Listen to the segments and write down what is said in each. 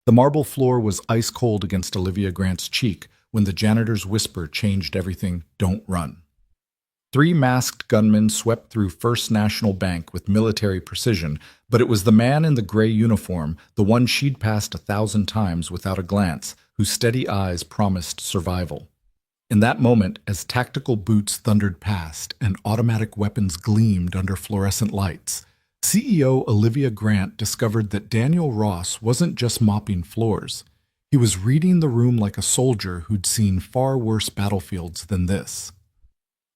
The marble floor was ice cold against Olivia Grant's cheek when the janitor's whisper changed everything. Don't run. Three masked gunmen swept through First National Bank with military precision, but it was the man in the gray uniform, the one she'd passed 1,000 times without a glance, whose steady eyes promised survival. In that moment, as tactical boots thundered past and automatic weapons gleamed under fluorescent lights, CEO Olivia Grant discovered that Daniel Ross wasn't just mopping floors. He was reading the room like a soldier who'd seen far worse battlefields than this.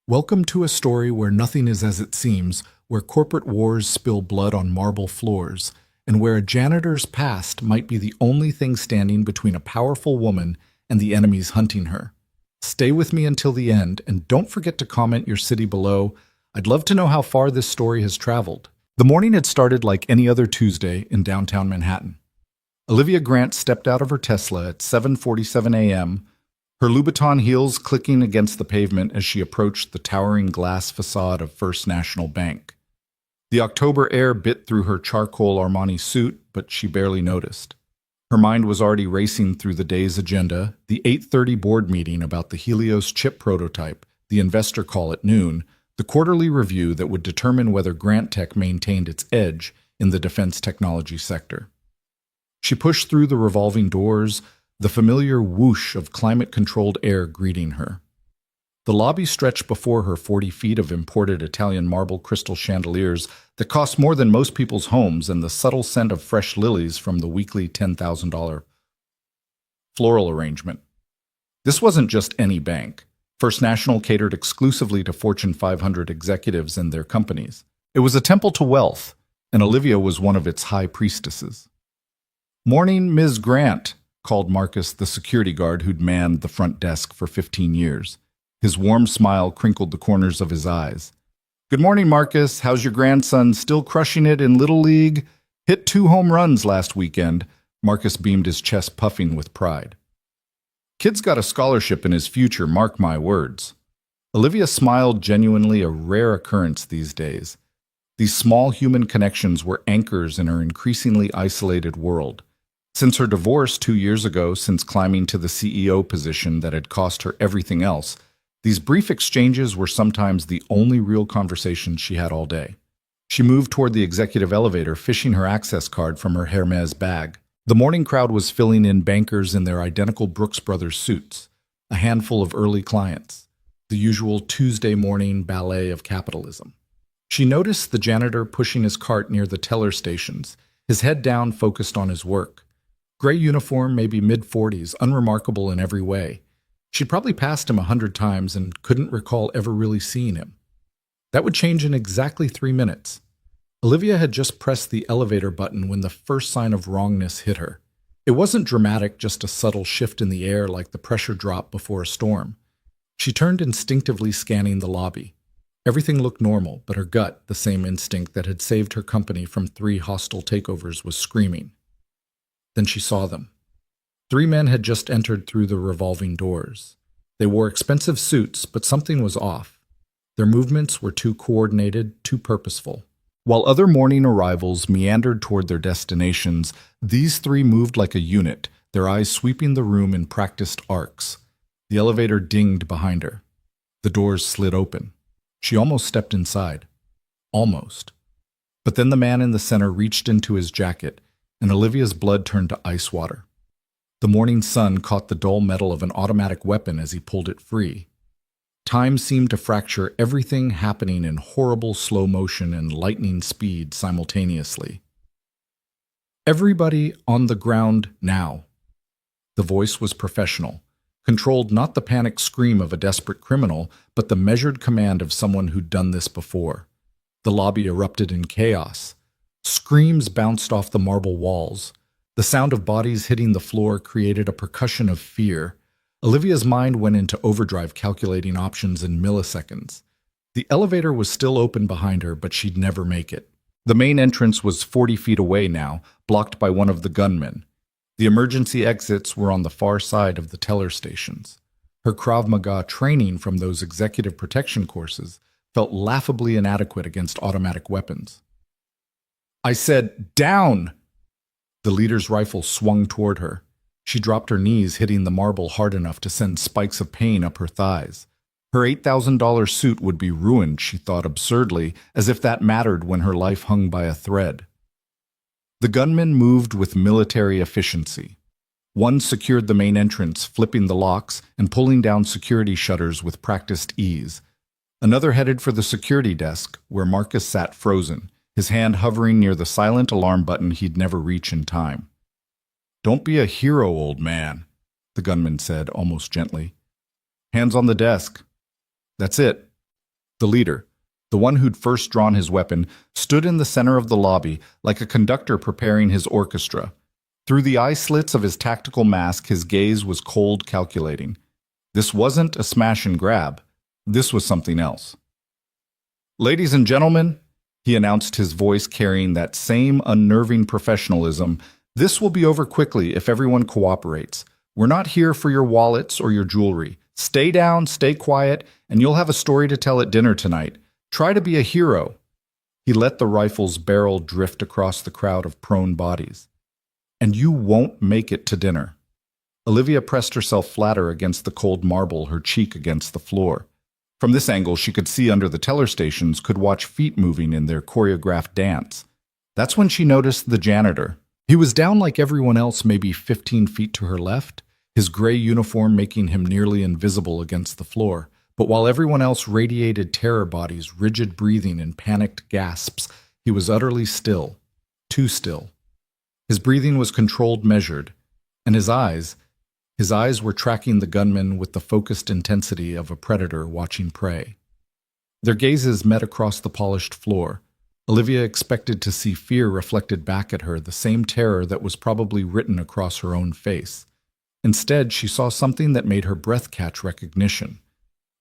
Welcome to a story where nothing is as it seems, where corporate wars spill blood on marble floors, and where a janitor's past might be the only thing standing between a powerful woman and the enemies hunting her. Stay with me until the end, and don't forget to comment your city below. I'd love to know how far this story has traveled. The morning had started like any other Tuesday in downtown Manhattan. Olivia Grant stepped out of her Tesla at 7:47 a.m., her Louboutin heels clicking against the pavement as she approached the towering glass facade of First National Bank. The October air bit through her charcoal Armani suit, but she barely noticed. Her mind was already racing through the day's agenda, the 8:30 board meeting about the Helios chip prototype, the investor call at noon, the quarterly review that would determine whether Grant Tech maintained its edge in the defense technology sector. She pushed through the revolving doors, the familiar whoosh of climate-controlled air greeting her. The lobby stretched before her 40 feet of imported Italian marble crystal chandeliers that cost more than most people's homes, and the subtle scent of fresh lilies from the weekly $10,000 floral arrangement. This wasn't just any bank. First National catered exclusively to Fortune 500 executives and their companies. It was a temple to wealth, and Olivia was one of its high priestesses. "Morning, Ms. Grant," called Marcus, the security guard who'd manned the front desk for 15 years. His warm smile crinkled the corners of his eyes. "Good morning, Marcus. How's your grandson? Still crushing it in Little League? Hit 2 home runs last weekend." Marcus beamed, his chest puffing with pride. "Kid's got a scholarship in his future, mark my words." Olivia smiled, genuinely a rare occurrence these days. These small human connections were anchors in her increasingly isolated world. Since her divorce 2 years ago, since climbing to the CEO position that had cost her everything else, these brief exchanges were sometimes the only real conversations she had all day. She moved toward the executive elevator, fishing her access card from her Hermes bag. The morning crowd was filling in, bankers in their identical Brooks Brothers suits, a handful of early clients, the usual Tuesday morning ballet of capitalism. She noticed the janitor pushing his cart near the teller stations, his head down, focused on his work. Gray uniform, maybe mid-40s, unremarkable in every way. She'd probably passed him 100 times and couldn't recall ever really seeing him. That would change in exactly 3 minutes. Olivia had just pressed the elevator button when the first sign of wrongness hit her. It wasn't dramatic, just a subtle shift in the air like the pressure drop before a storm. She turned, instinctively scanning the lobby. Everything looked normal, but her gut, the same instinct that had saved her company from 3 hostile takeovers, was screaming. Then she saw them. 3 men had just entered through the revolving doors. They wore expensive suits, but something was off. Their movements were too coordinated, too purposeful. While other morning arrivals meandered toward their destinations, these 3 moved like a unit, their eyes sweeping the room in practiced arcs. The elevator dinged behind her. The doors slid open. She almost stepped inside. Almost. But then the man in the center reached into his jacket, and Olivia's blood turned to ice water. The morning sun caught the dull metal of an automatic weapon as he pulled it free. Time seemed to fracture, everything happening in horrible slow motion and lightning speed simultaneously. "Everybody on the ground now." The voice was professional, controlled not the panic scream of a desperate criminal, but the measured command of someone who'd done this before. The lobby erupted in chaos. Screams bounced off the marble walls. The sound of bodies hitting the floor created a percussion of fear. Olivia's mind went into overdrive, calculating options in milliseconds. The elevator was still open behind her, but she'd never make it. The main entrance was 40 feet away now, blocked by one of the gunmen. The emergency exits were on the far side of the teller stations. Her Krav Maga training from those executive protection courses felt laughably inadequate against automatic weapons. "I said, down!" The leader's rifle swung toward her. She dropped her knees, hitting the marble hard enough to send spikes of pain up her thighs. Her $8,000 suit would be ruined, she thought absurdly, as if that mattered when her life hung by a thread. The gunmen moved with military efficiency. One secured the main entrance, flipping the locks and pulling down security shutters with practiced ease. Another headed for the security desk, where Marcus sat frozen, his hand hovering near the silent alarm button he'd never reach in time. "Don't be a hero, old man," the gunman said, almost gently. "Hands on the desk." That's it. The leader, the one who'd first drawn his weapon, stood in the center of the lobby like a conductor preparing his orchestra. Through the eye slits of his tactical mask, his gaze was cold, calculating. This wasn't a smash and grab. This was something else. "Ladies and gentlemen," he announced, his voice carrying that same unnerving professionalism, "this will be over quickly if everyone cooperates. We're not here for your wallets or your jewelry. Stay down, stay quiet, and you'll have a story to tell at dinner tonight. Try to be a hero." He let the rifle's barrel drift across the crowd of prone bodies. "And you won't make it to dinner." Olivia pressed herself flatter against the cold marble, her cheek against the floor. From this angle, she could see under the teller stations, could watch feet moving in their choreographed dance. That's when she noticed the janitor. He was down like everyone else, maybe 15 feet to her left, his gray uniform making him nearly invisible against the floor. But while everyone else radiated terror bodies, rigid breathing, and panicked gasps, he was utterly still, too still. His breathing was controlled, measured, and his eyes were tracking the gunman with the focused intensity of a predator watching prey. Their gazes met across the polished floor. Olivia expected to see fear reflected back at her, the same terror that was probably written across her own face. Instead, she saw something that made her breath catch recognition.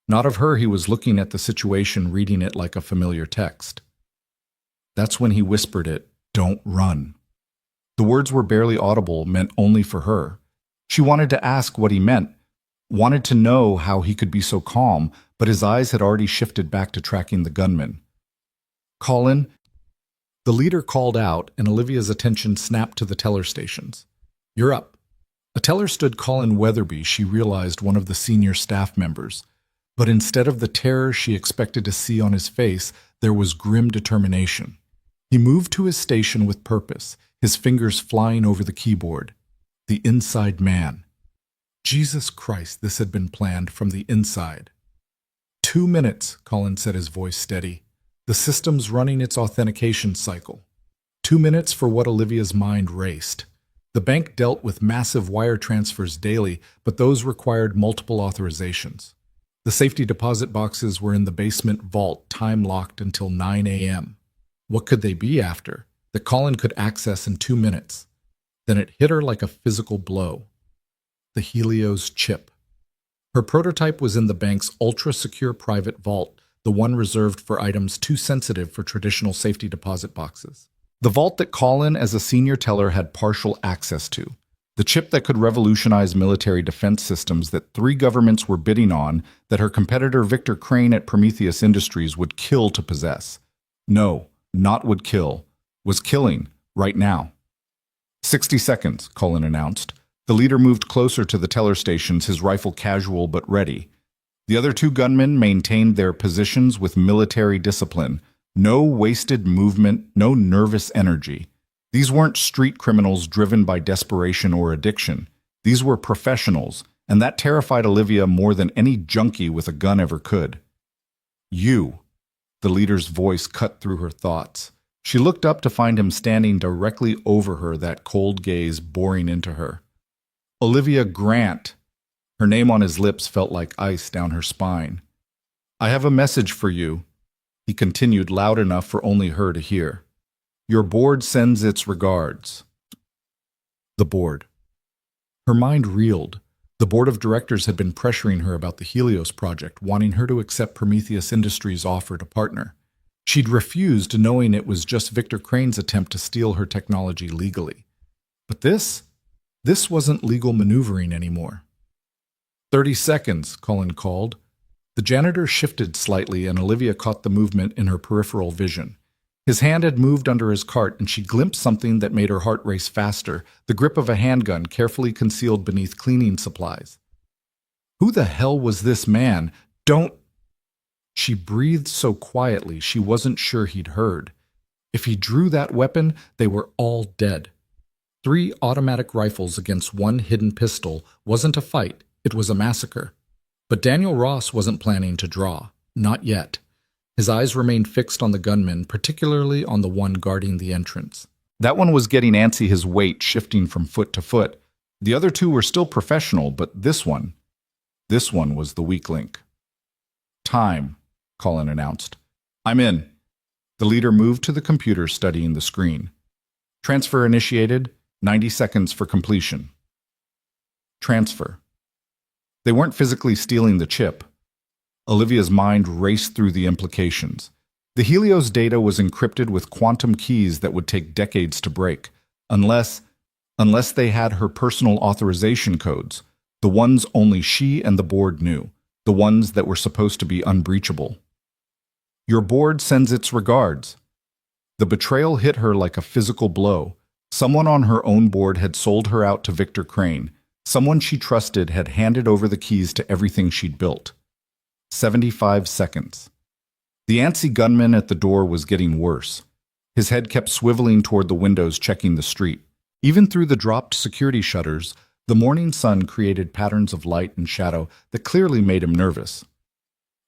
Not of her, he was looking at the situation, reading it like a familiar text. That's when he whispered it, "Don't run." The words were barely audible, meant only for her. She wanted to ask what he meant, wanted to know how he could be so calm, but his eyes had already shifted back to tracking the gunman. "Colin," the leader called out, and Olivia's attention snapped to the teller stations. "You're up." A teller stood Colin Weatherby, she realized, one of the senior staff members. But instead of the terror she expected to see on his face, there was grim determination. He moved to his station with purpose, his fingers flying over the keyboard. The inside man. Jesus Christ, this had been planned from the inside. 2 minutes, Colin said, his voice steady. The system's running its authentication cycle. 2 minutes for what Olivia's mind raced. The bank dealt with massive wire transfers daily, but those required multiple authorizations. The safety deposit boxes were in the basement vault, time-locked until 9 a.m. What could they be after that Colin could access in 2 minutes? Then it hit her like a physical blow. The Helios chip. Her prototype was in the bank's ultra-secure private vault, the one reserved for items too sensitive for traditional safety deposit boxes. The vault that Colin, as a senior teller, had partial access to. The chip that could revolutionize military defense systems that 3 governments were bidding on, that her competitor Victor Crane at Prometheus Industries would kill to possess. No, not would kill. Was killing, right now. 60 seconds, Colin announced. The leader moved closer to the teller stations, his rifle casual but ready. The other 2 gunmen maintained their positions with military discipline. No wasted movement, no nervous energy. These weren't street criminals driven by desperation or addiction. These were professionals, and that terrified Olivia more than any junkie with a gun ever could. "You," the leader's voice cut through her thoughts. She looked up to find him standing directly over her, that cold gaze boring into her. "Olivia Grant." Her name on his lips felt like ice down her spine. "I have a message for you," he continued, loud enough for only her to hear. "Your board sends its regards." The board. Her mind reeled. The board of directors had been pressuring her about the Helios project, wanting her to accept Prometheus Industries' offer to partner. She'd refused, knowing it was just Victor Crane's attempt to steal her technology legally. But this wasn't legal maneuvering anymore. 30 seconds, Colin called. The janitor shifted slightly, and Olivia caught the movement in her peripheral vision. His hand had moved under his cart, and she glimpsed something that made her heart race faster, the grip of a handgun carefully concealed beneath cleaning supplies. Who the hell was this man? Don't... She breathed so quietly she wasn't sure he'd heard. If he drew that weapon, they were all dead. 3 automatic rifles against 1 hidden pistol wasn't a fight, it was a massacre. But Daniel Ross wasn't planning to draw. Not yet. His eyes remained fixed on the gunman, particularly on the one guarding the entrance. That one was getting antsy, his weight shifting from foot to foot. The other 2 were still professional, but this one was the weak link. Time, Colin announced. I'm in. The leader moved to the computer, studying the screen. Transfer initiated, 90 seconds for completion. Transfer. They weren't physically stealing the chip. Olivia's mind raced through the implications. The Helios data was encrypted with quantum keys that would take decades to break, unless they had her personal authorization codes, the ones only she and the board knew, the ones that were supposed to be unbreachable. Your board sends its regards. The betrayal hit her like a physical blow. Someone on her own board had sold her out to Victor Crane. Someone she trusted had handed over the keys to everything she'd built. 75 seconds. The antsy gunman at the door was getting worse. His head kept swiveling toward the windows, checking the street. Even through the dropped security shutters, the morning sun created patterns of light and shadow that clearly made him nervous.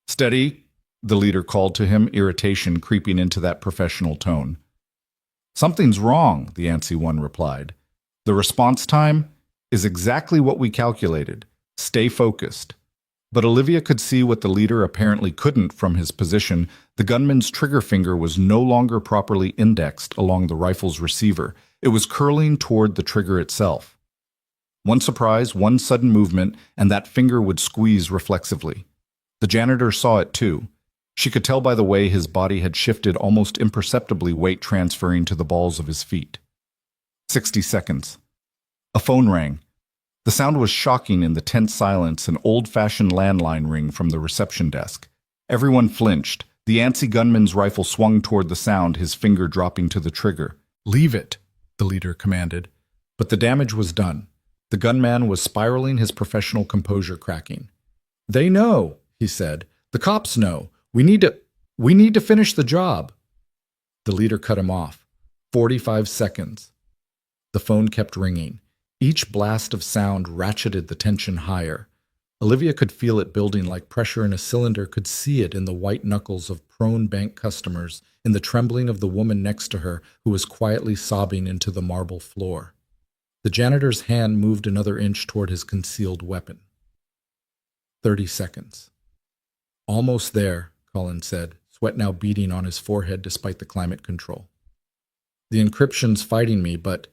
Steady, the leader called to him, irritation creeping into that professional tone. Something's wrong, the antsy one replied. The response time is exactly what we calculated. Stay focused. But Olivia could see what the leader apparently couldn't from his position. The gunman's trigger finger was no longer properly indexed along the rifle's receiver. It was curling toward the trigger itself. One surprise, one sudden movement, and that finger would squeeze reflexively. The janitor saw it too. She could tell by the way his body had shifted, almost imperceptibly, weight transferring to the balls of his feet. 60 seconds. A phone rang. The sound was shocking in the tense silence, an old-fashioned landline ring from the reception desk. Everyone flinched. The antsy gunman's rifle swung toward the sound, his finger dropping to the trigger. Leave it, the leader commanded. But the damage was done. The gunman was spiraling, his professional composure cracking. They know, he said. The cops know. We need to finish the job. The leader cut him off. 45 seconds. The phone kept ringing. Each blast of sound ratcheted the tension higher. Olivia could feel it building like pressure in a cylinder, could see it in the white knuckles of prone bank customers, in the trembling of the woman next to her who was quietly sobbing into the marble floor. The janitor's hand moved another inch toward his concealed weapon. 30 seconds. Almost there, Colin said, sweat now beading on his forehead despite the climate control. The encryption's fighting me, but...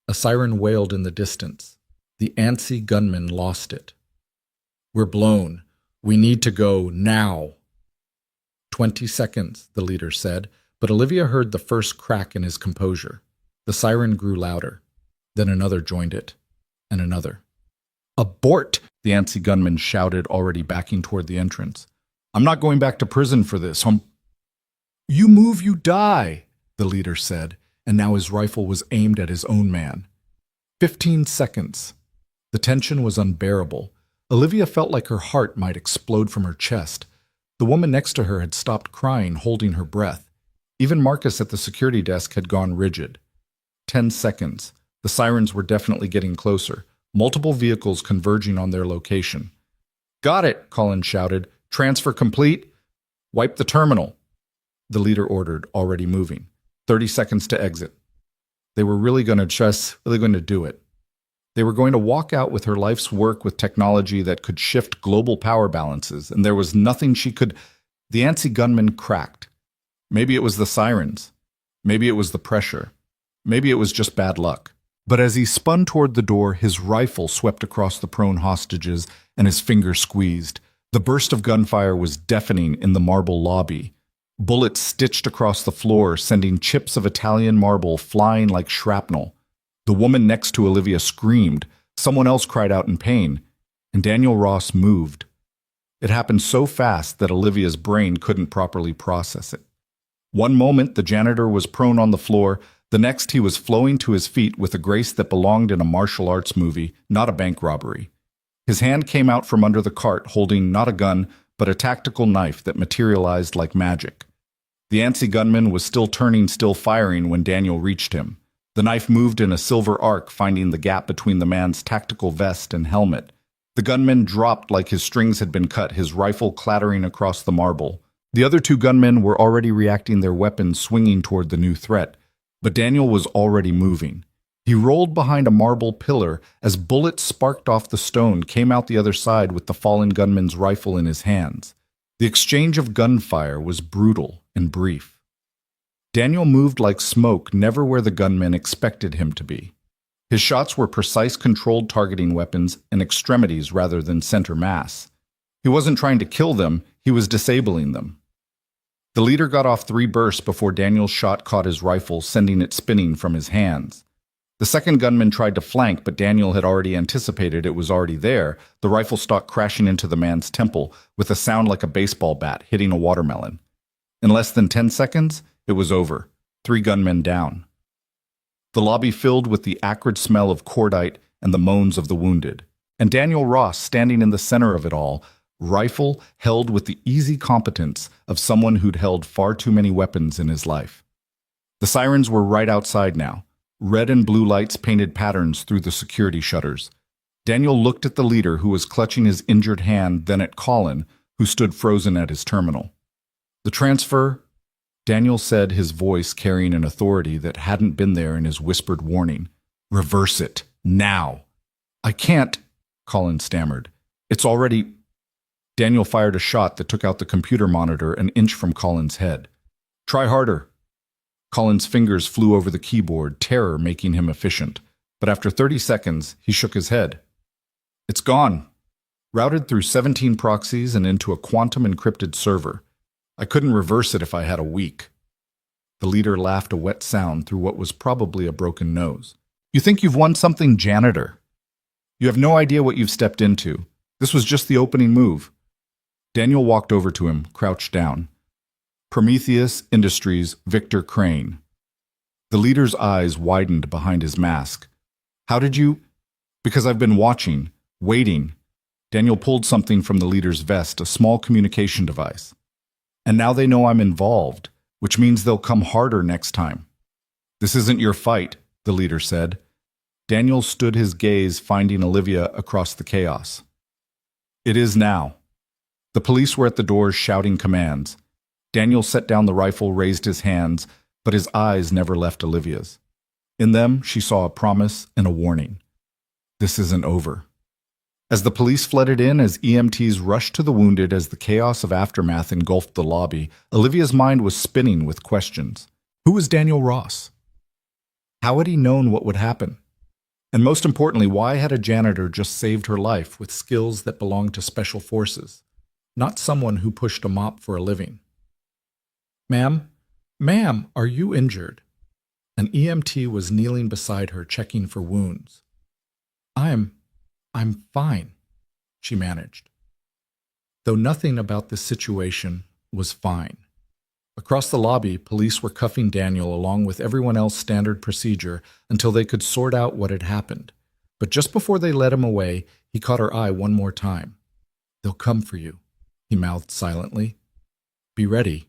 A siren wailed in the distance. The antsy gunman lost it. We're blown. We need to go now. 20 seconds, the leader said, but Olivia heard the first crack in his composure. The siren grew louder. Then another joined it, and another. Abort! The antsy gunman shouted, already backing toward the entrance. I'm not going back to prison for this. You move, you die, the leader said, and now his rifle was aimed at his own man. 15 seconds. The tension was unbearable. Olivia felt like her heart might explode from her chest. The woman next to her had stopped crying, holding her breath. Even Marcus at the security desk had gone rigid. 10 seconds. The sirens were definitely getting closer, multiple vehicles converging on their location. Got it, Colin shouted. Transfer complete. Wipe the terminal. The leader ordered, already moving. 30 seconds to exit. They were really going to do it. They were going to walk out with her life's work with technology that could shift global power balances, and there was nothing she could... The antsy gunman cracked. Maybe it was the sirens. Maybe it was the pressure. Maybe it was just bad luck. But as he spun toward the door, his rifle swept across the prone hostages, and his finger squeezed. The burst of gunfire was deafening in the marble lobby. Bullets stitched across the floor, sending chips of Italian marble flying like shrapnel. The woman next to Olivia screamed. Someone else cried out in pain, and Daniel Ross moved. It happened so fast that Olivia's brain couldn't properly process it. One moment, the janitor was prone on the floor. The next, he was flowing to his feet with a grace that belonged in a martial arts movie, not a bank robbery. His hand came out from under the cart, holding not a gun, but a tactical knife that materialized like magic. The antsy gunman was still turning, still firing when Daniel reached him. The knife moved in a silver arc, finding the gap between the man's tactical vest and helmet. The gunman dropped like his strings had been cut, his rifle clattering across the marble. The other two gunmen were already reacting, their weapons swinging toward the new threat. But Daniel was already moving. He rolled behind a marble pillar as bullets sparked off the stone, came out the other side with the fallen gunman's rifle in his hands. The exchange of gunfire was brutal and brief. Daniel moved like smoke, never where the gunman expected him to be. His shots were precise, controlled, targeting weapons and extremities rather than center mass. He wasn't trying to kill them, he was disabling them. The leader got off 3 bursts before Daniel's shot caught his rifle, sending it spinning from his hands. The second gunman tried to flank, but Daniel had already anticipated it was already there, the rifle stock crashing into the man's temple with a sound like a baseball bat hitting a watermelon. In less than 10 seconds, it was over. 3 gunmen down. The lobby filled with the acrid smell of cordite and the moans of the wounded. And Daniel Ross, standing in the center of it all, rifle held with the easy competence of someone who'd held far too many weapons in his life. The sirens were right outside now. Red and blue lights painted patterns through the security shutters. Daniel looked at the leader, who was clutching his injured hand, then at Colin, who stood frozen at his terminal. "The transfer," Daniel said, his voice carrying an authority that hadn't been there in his whispered warning. "Reverse it. Now." "I can't," Colin stammered. "It's already—" Daniel fired a shot that took out the computer monitor an inch from Colin's head. "Try harder." Colin's fingers flew over the keyboard, terror making him efficient. But after 30 seconds, he shook his head. "It's gone. Routed through 17 proxies and into a quantum-encrypted server. I couldn't reverse it if I had a week." The leader laughed a wet sound through what was probably a broken nose. "You think you've won something, Janitor? You have no idea what you've stepped into. This was just the opening move." Daniel walked over to him, crouched down. "Prometheus Industries, Victor Crane." The leader's eyes widened behind his mask. "How did you—" "Because I've been watching, waiting." Daniel pulled something from the leader's vest, a small communication device. "And now they know I'm involved, which means they'll come harder next time." "This isn't your fight," the leader said. Daniel stood, his gaze finding Olivia across the chaos. "It is now." The police were at the doors shouting commands. Daniel set down the rifle, raised his hands, but his eyes never left Olivia's. In them, she saw a promise and a warning. This isn't over. As the police flooded in, as EMTs rushed to the wounded, as the chaos of aftermath engulfed the lobby, Olivia's mind was spinning with questions. Who was Daniel Ross? How had he known what would happen? And most importantly, why had a janitor just saved her life with skills that belonged to special forces, not someone who pushed a mop for a living? Ma'am, are you injured?" An EMT was kneeling beside her, checking for wounds. I'm fine," she managed. Though nothing about this situation was fine. Across the lobby, police were cuffing Daniel along with everyone else, standard procedure, until they could sort out what had happened. But just before they led him away, he caught her eye one more time. "They'll come for you," he mouthed silently. "Be ready."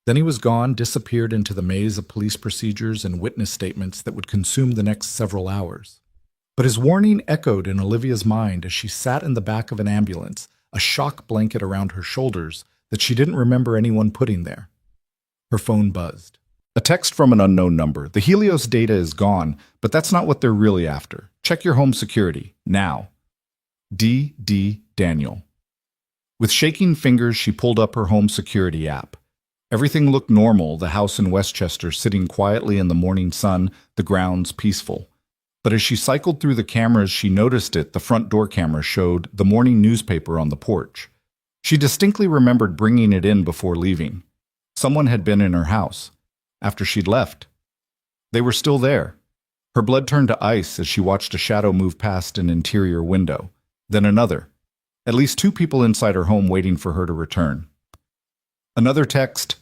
Then he was gone, disappeared into the maze of police procedures and witness statements that would consume the next several hours. But his warning echoed in Olivia's mind as she sat in the back of an ambulance, a shock blanket around her shoulders that she didn't remember anyone putting there. Her phone buzzed. A text from an unknown number. "The Helios data is gone, but that's not what they're really after. Check your home security, now. D. Daniel." With shaking fingers, she pulled up her home security app. Everything looked normal, the house in Westchester sitting quietly in the morning sun, the grounds peaceful. But as she cycled through the cameras, she noticed it. The front door camera showed the morning newspaper on the porch. She distinctly remembered bringing it in before leaving. Someone had been in her house. After she'd left, they were still there. Her blood turned to ice as she watched a shadow move past an interior window. Then another. At least 2 people inside her home waiting for her to return. Another text.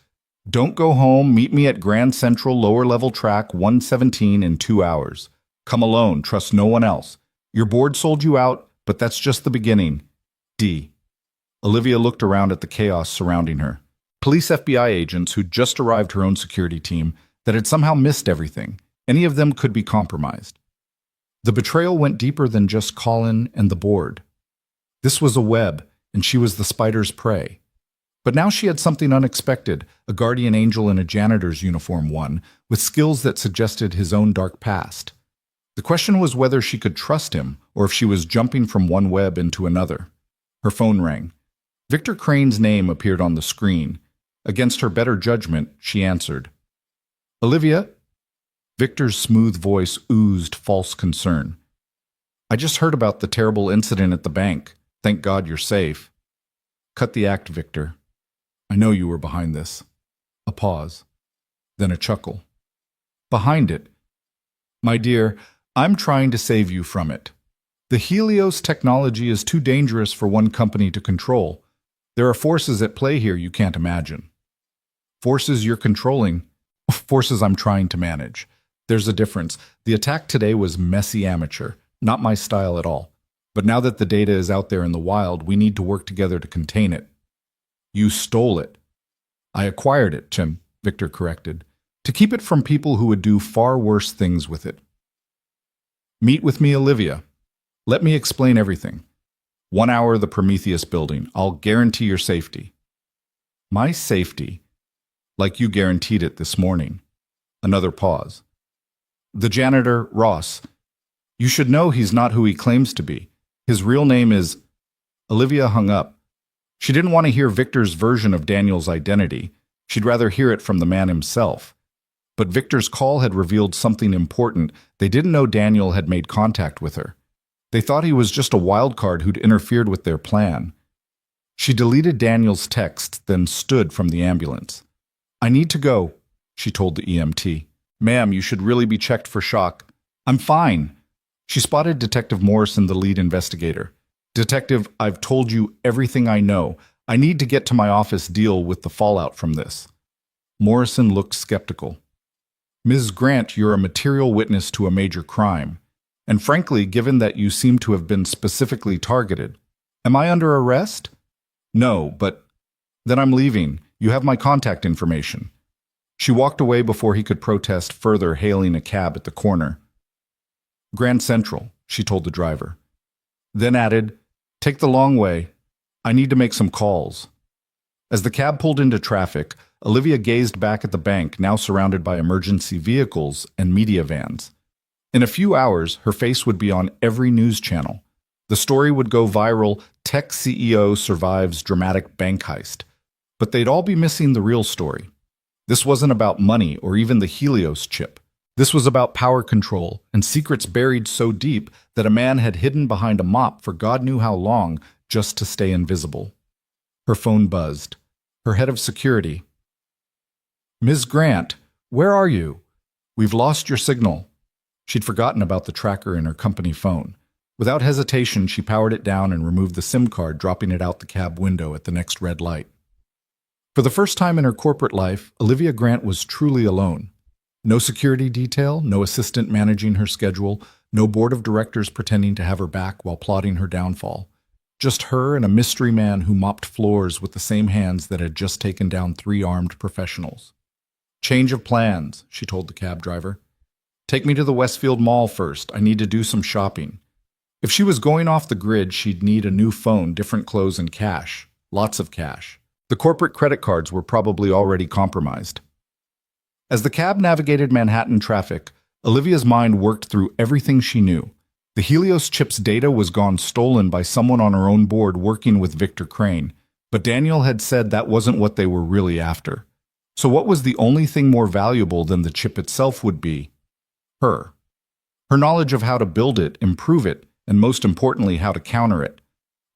Don't go home. Meet me at Grand Central Lower Level Track 117 in 2 hours. Come alone. Trust no one else. Your board sold you out, but that's just the beginning. D. Olivia looked around at the chaos surrounding her. Police FBI agents who'd just arrived her own security team that had somehow missed everything. Any of them could be compromised. The betrayal went deeper than just Colin and the board. This was a web, and she was the spider's prey. But now she had something unexpected, a guardian angel in a janitor's uniform one, with skills that suggested his own dark past. The question was whether she could trust him, or if she was jumping from one web into another. Her phone rang. Victor Crane's name appeared on the screen. Against her better judgment, she answered. Olivia? Victor's smooth voice oozed false concern. I just heard about the terrible incident at the bank. Thank God you're safe. Cut the act, Victor. I know you were behind this. A pause. Then a chuckle. Behind it? My dear, I'm trying to save you from it. The Helios technology is too dangerous for one company to control. There are forces at play here you can't imagine. Forces you're controlling, forces I'm trying to manage. There's a difference. The attack today was messy amateur, not my style at all. But now that the data is out there in the wild, we need to work together to contain it. You stole it. I acquired it, Jim, Victor corrected, to keep it from people who would do far worse things with it. Meet with me, Olivia. Let me explain everything. 1 hour, the Prometheus building. I'll guarantee your safety. My safety? Like you guaranteed it this morning. Another pause. The janitor, Ross. You should know he's not who he claims to be. His real name is... Olivia hung up. She didn't want to hear Victor's version of Daniel's identity. She'd rather hear it from the man himself. But Victor's call had revealed something important. They didn't know Daniel had made contact with her. They thought he was just a wild card who'd interfered with their plan. She deleted Daniel's text, then stood from the ambulance. I need to go, she told the EMT. Ma'am, you should really be checked for shock. I'm fine. She spotted Detective Morrison, the lead investigator. Detective, I've told you everything I know. I need to get to my office deal with the fallout from this. Morrison looked skeptical. Ms. Grant, you're a material witness to a major crime. And frankly, given that you seem to have been specifically targeted, am I under arrest? No, but then I'm leaving. You have my contact information. She walked away before he could protest further, hailing a cab at the corner. Grand Central, she told the driver. Then added, take the long way. I need to make some calls. As the cab pulled into traffic, Olivia gazed back at the bank, now surrounded by emergency vehicles and media vans. In a few hours, her face would be on every news channel. The story would go viral, tech CEO survives dramatic bank heist. But they'd all be missing the real story. This wasn't about money or even the Helios chip. This was about power control and secrets buried so deep that a man had hidden behind a mop for God knew how long just to stay invisible. Her phone buzzed. Her head of security. Ms. Grant, where are you? We've lost your signal. She'd forgotten about the tracker in her company phone. Without hesitation, she powered it down and removed the SIM card, dropping it out the cab window at the next red light. For the first time in her corporate life, Olivia Grant was truly alone. No security detail, no assistant managing her schedule, no board of directors pretending to have her back while plotting her downfall. Just her and a mystery man who mopped floors with the same hands that had just taken down 3 armed professionals. Change of plans, she told the cab driver. Take me to the Westfield Mall first. I need to do some shopping. If she was going off the grid, she'd need a new phone, different clothes, and cash. Lots of cash. The corporate credit cards were probably already compromised. As the cab navigated Manhattan traffic, Olivia's mind worked through everything she knew. The Helios chip's data was gone stolen by someone on her own board working with Victor Crane, but Daniel had said that wasn't what they were really after. So what was the only thing more valuable than the chip itself would be? Her. Her knowledge of how to build it, improve it, and most importantly, how to counter it.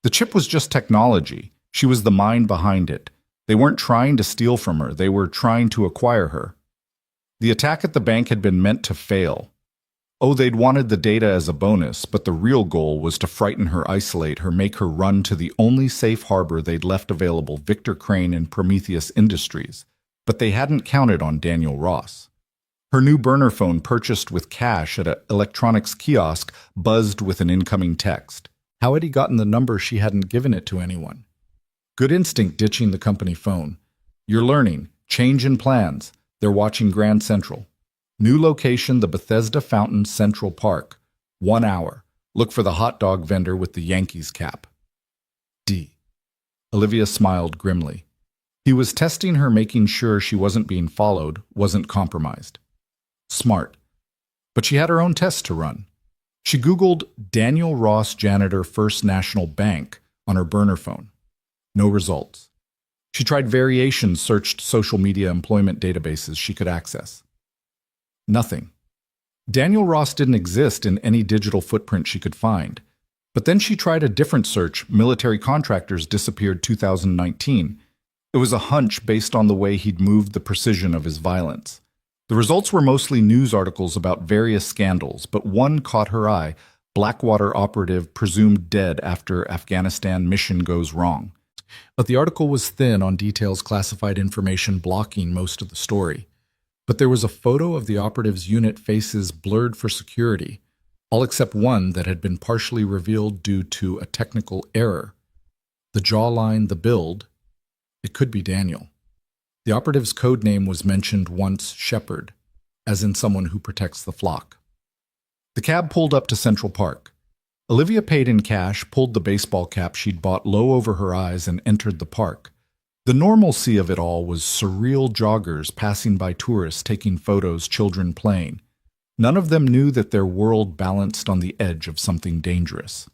The chip was just technology. She was the mind behind it. They weren't trying to steal from her. They were trying to acquire her. The attack at the bank had been meant to fail. Oh, they'd wanted the data as a bonus, but the real goal was to frighten her, isolate her, make her run to the only safe harbor they'd left available, Victor Crane and Prometheus Industries. But they hadn't counted on Daniel Ross. Her new burner phone, purchased with cash at an electronics kiosk, buzzed with an incoming text. How had he gotten the number? She hadn't given it to anyone. Good instinct, ditching the company phone. You're learning. Change in plans. They're watching Grand Central. New location, the Bethesda Fountain, Central Park. 1 hour. Look for the hot dog vendor with the Yankees cap. D. Olivia smiled grimly. He was testing her, making sure she wasn't being followed, wasn't compromised. Smart. But she had her own test to run. She Googled Daniel Ross Janitor First National Bank on her burner phone. No results. She tried variations, searched social media employment databases she could access. Nothing. Daniel Ross didn't exist in any digital footprint she could find. But then she tried a different search. Military contractors disappeared 2019. It was a hunch based on the way he'd moved, the precision of his violence. The results were mostly news articles about various scandals, but one caught her eye. Blackwater operative presumed dead after Afghanistan mission goes wrong. But the article was thin on details, classified information blocking most of the story. But there was a photo of the operative's unit, faces blurred for security, all except one that had been partially revealed due to a technical error. The jawline, the build, it could be Daniel. The operative's code name was mentioned once, Shepherd, as in someone who protects the flock. The cab pulled up to Central Park. Olivia paid in cash, pulled the baseball cap she'd bought low over her eyes, and entered the park. The normalcy of it all was surreal: joggers passing by, tourists taking photos, children playing. None of them knew that their world balanced on the edge of something dangerous.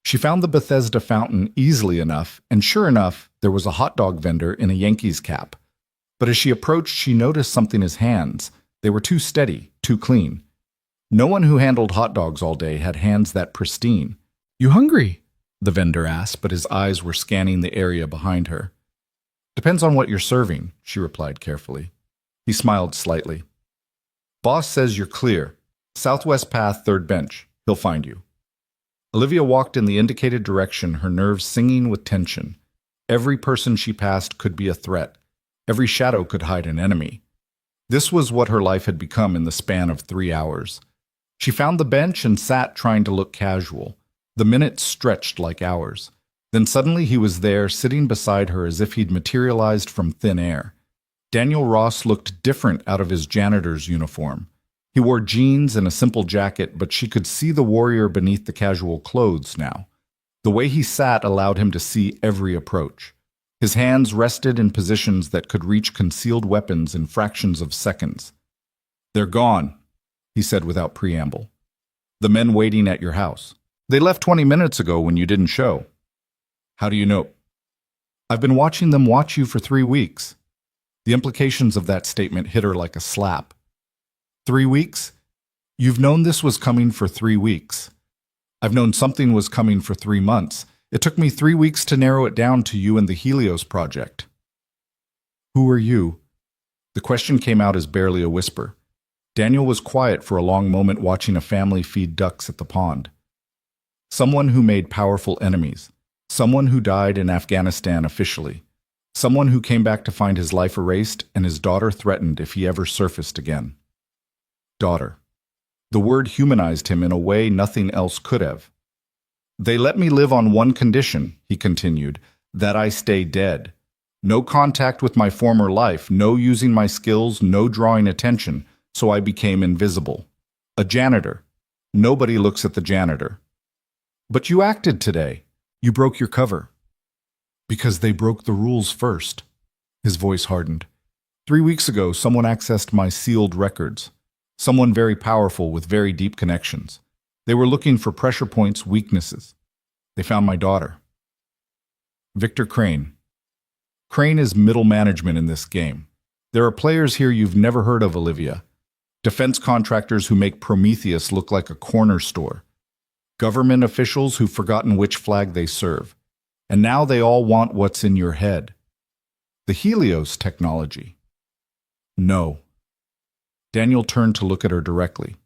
She found the Bethesda Fountain easily enough, and sure enough, there was a hot dog vendor in a Yankees cap. But as she approached, she noticed something: his hands. They were too steady, too clean. No one who handled hot dogs all day had hands that pristine. "You hungry?" the vendor asked, but his eyes were scanning the area behind her. "Depends on what you're serving," she replied carefully. He smiled slightly. "Boss says you're clear. Southwest path, third bench. He'll find you." Olivia walked in the indicated direction, her nerves singing with tension. Every person she passed could be a threat. Every shadow could hide an enemy. This was what her life had become in the span of 3 hours. She found the bench and sat, trying to look casual. The minutes stretched like hours. Then suddenly he was there, sitting beside her as if he'd materialized from thin air. Daniel Ross looked different out of his janitor's uniform. He wore jeans and a simple jacket, but she could see the warrior beneath the casual clothes now. The way he sat allowed him to see every approach. His hands rested in positions that could reach concealed weapons in fractions of seconds. "They're gone," he said without preamble. "The men waiting at your house. They left 20 minutes ago when you didn't show." "How do you know?" "I've been watching them watch you for 3 weeks." The implications of that statement hit her like a slap. 3 weeks? You've known this was coming for 3 weeks. I've known something was coming for 3 months. It took me 3 weeks to narrow it down to you and the Helios project. "Who are you?" The question came out as barely a whisper. Daniel was quiet for a long moment, watching a family feed ducks at the pond. Someone who made powerful enemies. Someone who died in Afghanistan officially. Someone who came back to find his life erased and his daughter threatened if he ever surfaced again. Daughter. The word humanized him in a way nothing else could have. "They let me live on one condition," he continued, "that I stay dead. No contact with my former life, no using my skills, no drawing attention, so I became invisible. A janitor. Nobody looks at the janitor." "But you acted today. You broke your cover." "Because they broke the rules first." His voice hardened. 3 weeks ago, someone accessed my sealed records. Someone very powerful with very deep connections. They were looking for pressure points, weaknesses. They found my daughter. Victor Crane. Crane is middle management in this game. There are players here you've never heard of, Olivia. Defense contractors who make Prometheus look like a corner store. Government officials who've forgotten which flag they serve. And now they all want what's in your head. The Helios technology. No. Daniel turned to look at her directly.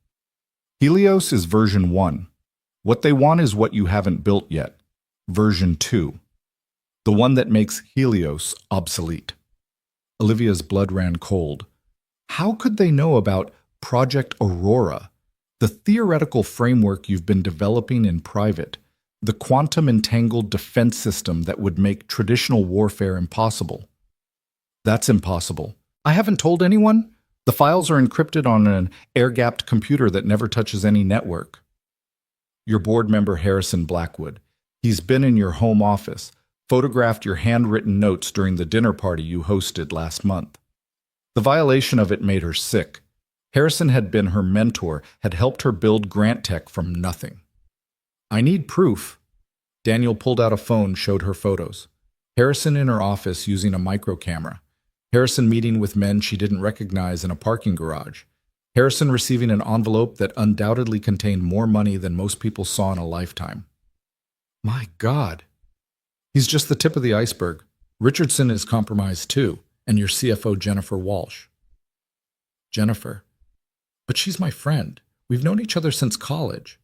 Helios is version 1. What they want is what you haven't built yet. Version 2. The one that makes Helios obsolete. Olivia's blood ran cold. How could they know about Project Aurora, the theoretical framework you've been developing in private, the quantum entangled defense system that would make traditional warfare impossible? That's impossible. I haven't told anyone. The files are encrypted on an air-gapped computer that never touches any network. Your board member Harrison Blackwood. He's been in your home office, photographed your handwritten notes during the dinner party you hosted last month. The violation of it made her sick. Harrison had been her mentor, had helped her build Grant Tech from nothing. I need proof. Daniel pulled out a phone, showed her photos. Harrison in her office using a micro camera. Harrison meeting with men she didn't recognize in a parking garage. Harrison receiving an envelope that undoubtedly contained more money than most people saw in a lifetime. My God. He's just the tip of the iceberg. Richardson is compromised too, and your CFO Jennifer Walsh. Jennifer. But she's my friend. We've known each other since college.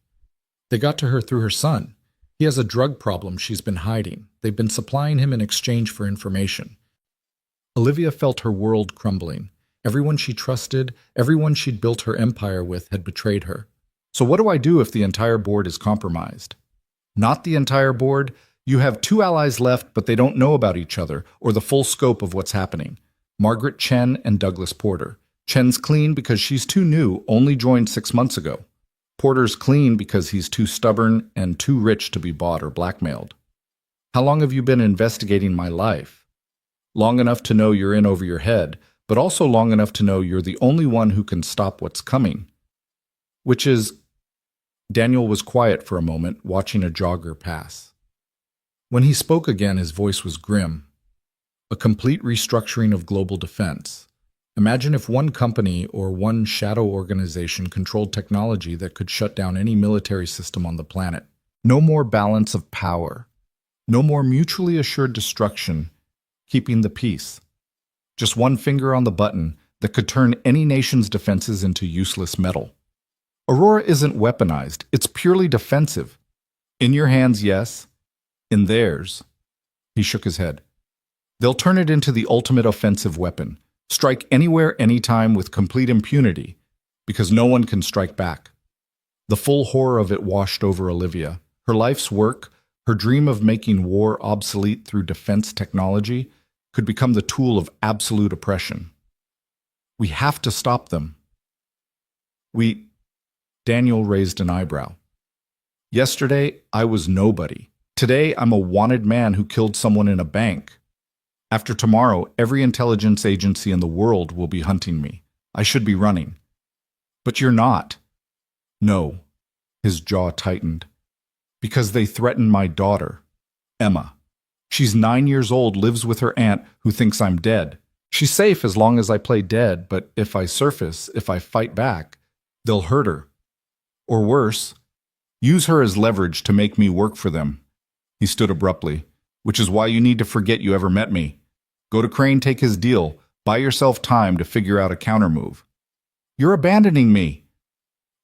They got to her through her son. He has a drug problem she's been hiding. They've been supplying him in exchange for information. Olivia felt her world crumbling. Everyone she trusted, everyone she'd built her empire with had betrayed her. So what do I do if the entire board is compromised? Not the entire board. You have 2 allies left, but they don't know about each other or the full scope of what's happening. Margaret Chen and Douglas Porter. Chen's clean because she's too new, only joined 6 months ago. Porter's clean because he's too stubborn and too rich to be bought or blackmailed. How long have you been investigating my life? Long enough to know you're in over your head, but also long enough to know you're the only one who can stop what's coming. Which is... Daniel was quiet for a moment, watching a jogger pass. When he spoke again, his voice was grim. A complete restructuring of global defense. Imagine if one company or one shadow organization controlled technology that could shut down any military system on the planet. No more balance of power. No more mutually assured destruction, keeping the peace. Just one finger on the button that could turn any nation's defenses into useless metal. Aurora isn't weaponized. It's purely defensive. In your hands, yes. In theirs. He shook his head. They'll turn it into the ultimate offensive weapon. Strike anywhere, anytime with complete impunity, because no one can strike back. The full horror of it washed over Olivia. Her life's work, her dream of making war obsolete through defense technology, could become the tool of absolute oppression. We have to stop them. Daniel raised an eyebrow. Yesterday, I was nobody. Today, I'm a wanted man who killed someone in a bank. After tomorrow, every intelligence agency in the world will be hunting me. I should be running. But you're not. No. His jaw tightened. Because they threatened my daughter, Emma. She's 9 years old, lives with her aunt who thinks I'm dead. She's safe as long as I play dead, but if I surface, if I fight back, they'll hurt her. Or worse, use her as leverage to make me work for them. He stood abruptly. Which is why you need to forget you ever met me. Go to Crane, take his deal. Buy yourself time to figure out a countermove. You're abandoning me.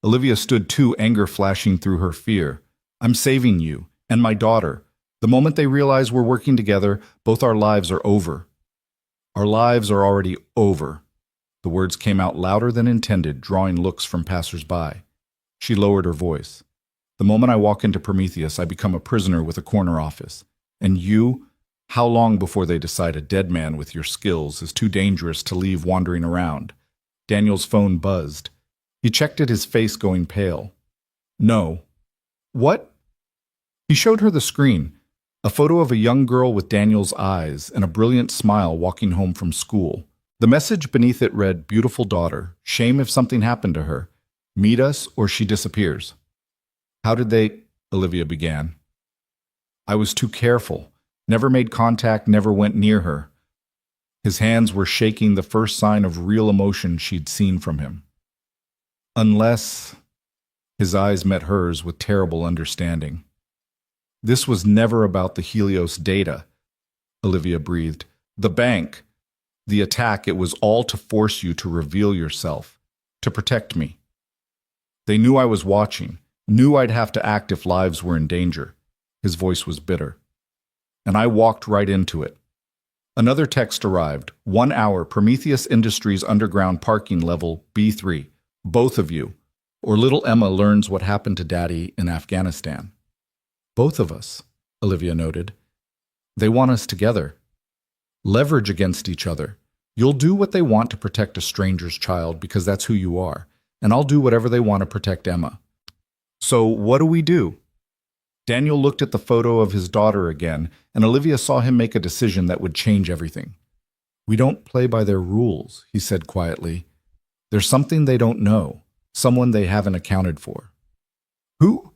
Olivia stood too, anger flashing through her fear. I'm saving you, and my daughter. The moment they realize we're working together, both our lives are over. Our lives are already over. The words came out louder than intended, drawing looks from passers-by. She lowered her voice. The moment I walk into Prometheus, I become a prisoner with a corner office. And you? How long before they decide a dead man with your skills is too dangerous to leave wandering around? Daniel's phone buzzed. He checked it, his face going pale. No. What? He showed her the screen, a photo of a young girl with Daniel's eyes and a brilliant smile walking home from school. The message beneath it read, "Beautiful daughter, shame if something happened to her. Meet us or she disappears." How did they... Olivia began. I was too careful. Never made contact, never went near her. His hands were shaking, the first sign of real emotion she'd seen from him. Unless... His eyes met hers with terrible understanding. This was never about the Helios data, Olivia breathed. The bank, the attack, it was all to force you to reveal yourself, to protect me. They knew I was watching, knew I'd have to act if lives were in danger. His voice was bitter. And I walked right into it. Another text arrived. 1 hour, Prometheus Industries underground parking level B3. Both of you. Or little Emma learns what happened to Daddy in Afghanistan. Both of us, Olivia noted. They want us together. Leverage against each other. You'll do what they want to protect a stranger's child because that's who you are, and I'll do whatever they want to protect Emma. So what do we do? Daniel looked at the photo of his daughter again, and Olivia saw him make a decision that would change everything. We don't play by their rules, he said quietly. There's something they don't know, someone they haven't accounted for. Who?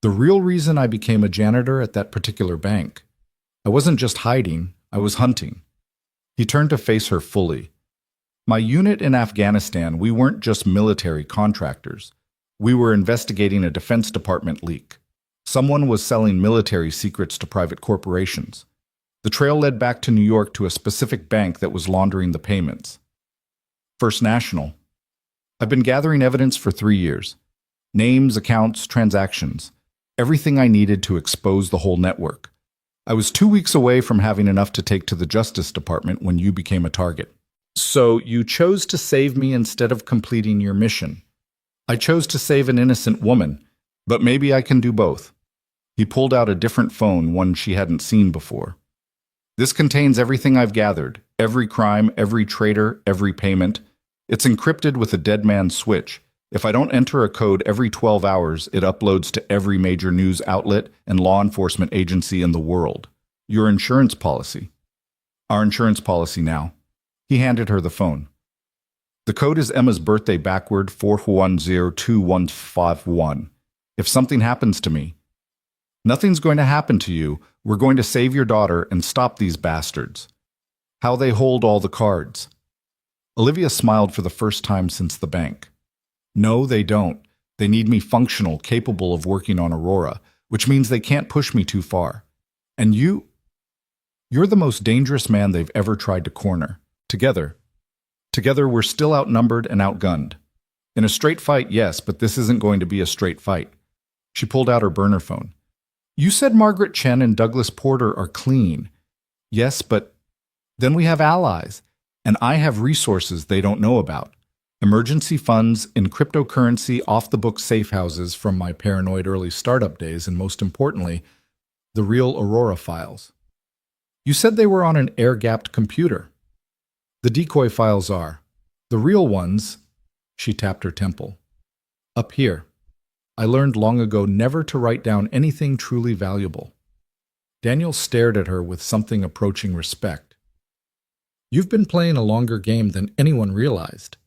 The real reason I became a janitor at that particular bank. I wasn't just hiding, I was hunting. He turned to face her fully. My unit in Afghanistan, we weren't just military contractors. We were investigating a Defense Department leak. Someone was selling military secrets to private corporations. The trail led back to New York to a specific bank that was laundering the payments. First National. I've been gathering evidence for 3 years. Names, accounts, transactions. Everything I needed to expose the whole network. I was 2 weeks away from having enough to take to the Justice Department when you became a target. So you chose to save me instead of completing your mission. I chose to save an innocent woman, but maybe I can do both. He pulled out a different phone, one she hadn't seen before. This contains everything I've gathered, every crime, every traitor, every payment. It's encrypted with a dead man's switch. If I don't enter a code every 12 hours, it uploads to every major news outlet and law enforcement agency in the world. Your insurance policy. Our insurance policy now. He handed her the phone. The code is Emma's birthday backward, 4102151. If something happens to me, nothing's going to happen to you. We're going to save your daughter and stop these bastards. How they hold all the cards. Olivia smiled for the first time since the bank. No, they don't. They need me functional, capable of working on Aurora, which means they can't push me too far. And you're the most dangerous man they've ever tried to corner. Together, we're still outnumbered and outgunned. In a straight fight, yes, but this isn't going to be a straight fight. She pulled out her burner phone. You said Margaret Chen and Douglas Porter are clean. Yes, but then we have allies, and I have resources they don't know about. Emergency funds in cryptocurrency, off-the-book safe houses from my paranoid early startup days, and most importantly, the real Aurora files. You said they were on an air-gapped computer. The decoy files are. The real ones, she tapped her temple. Up here. I learned long ago never to write down anything truly valuable. Daniel stared at her with something approaching respect. You've been playing a longer game than anyone realized.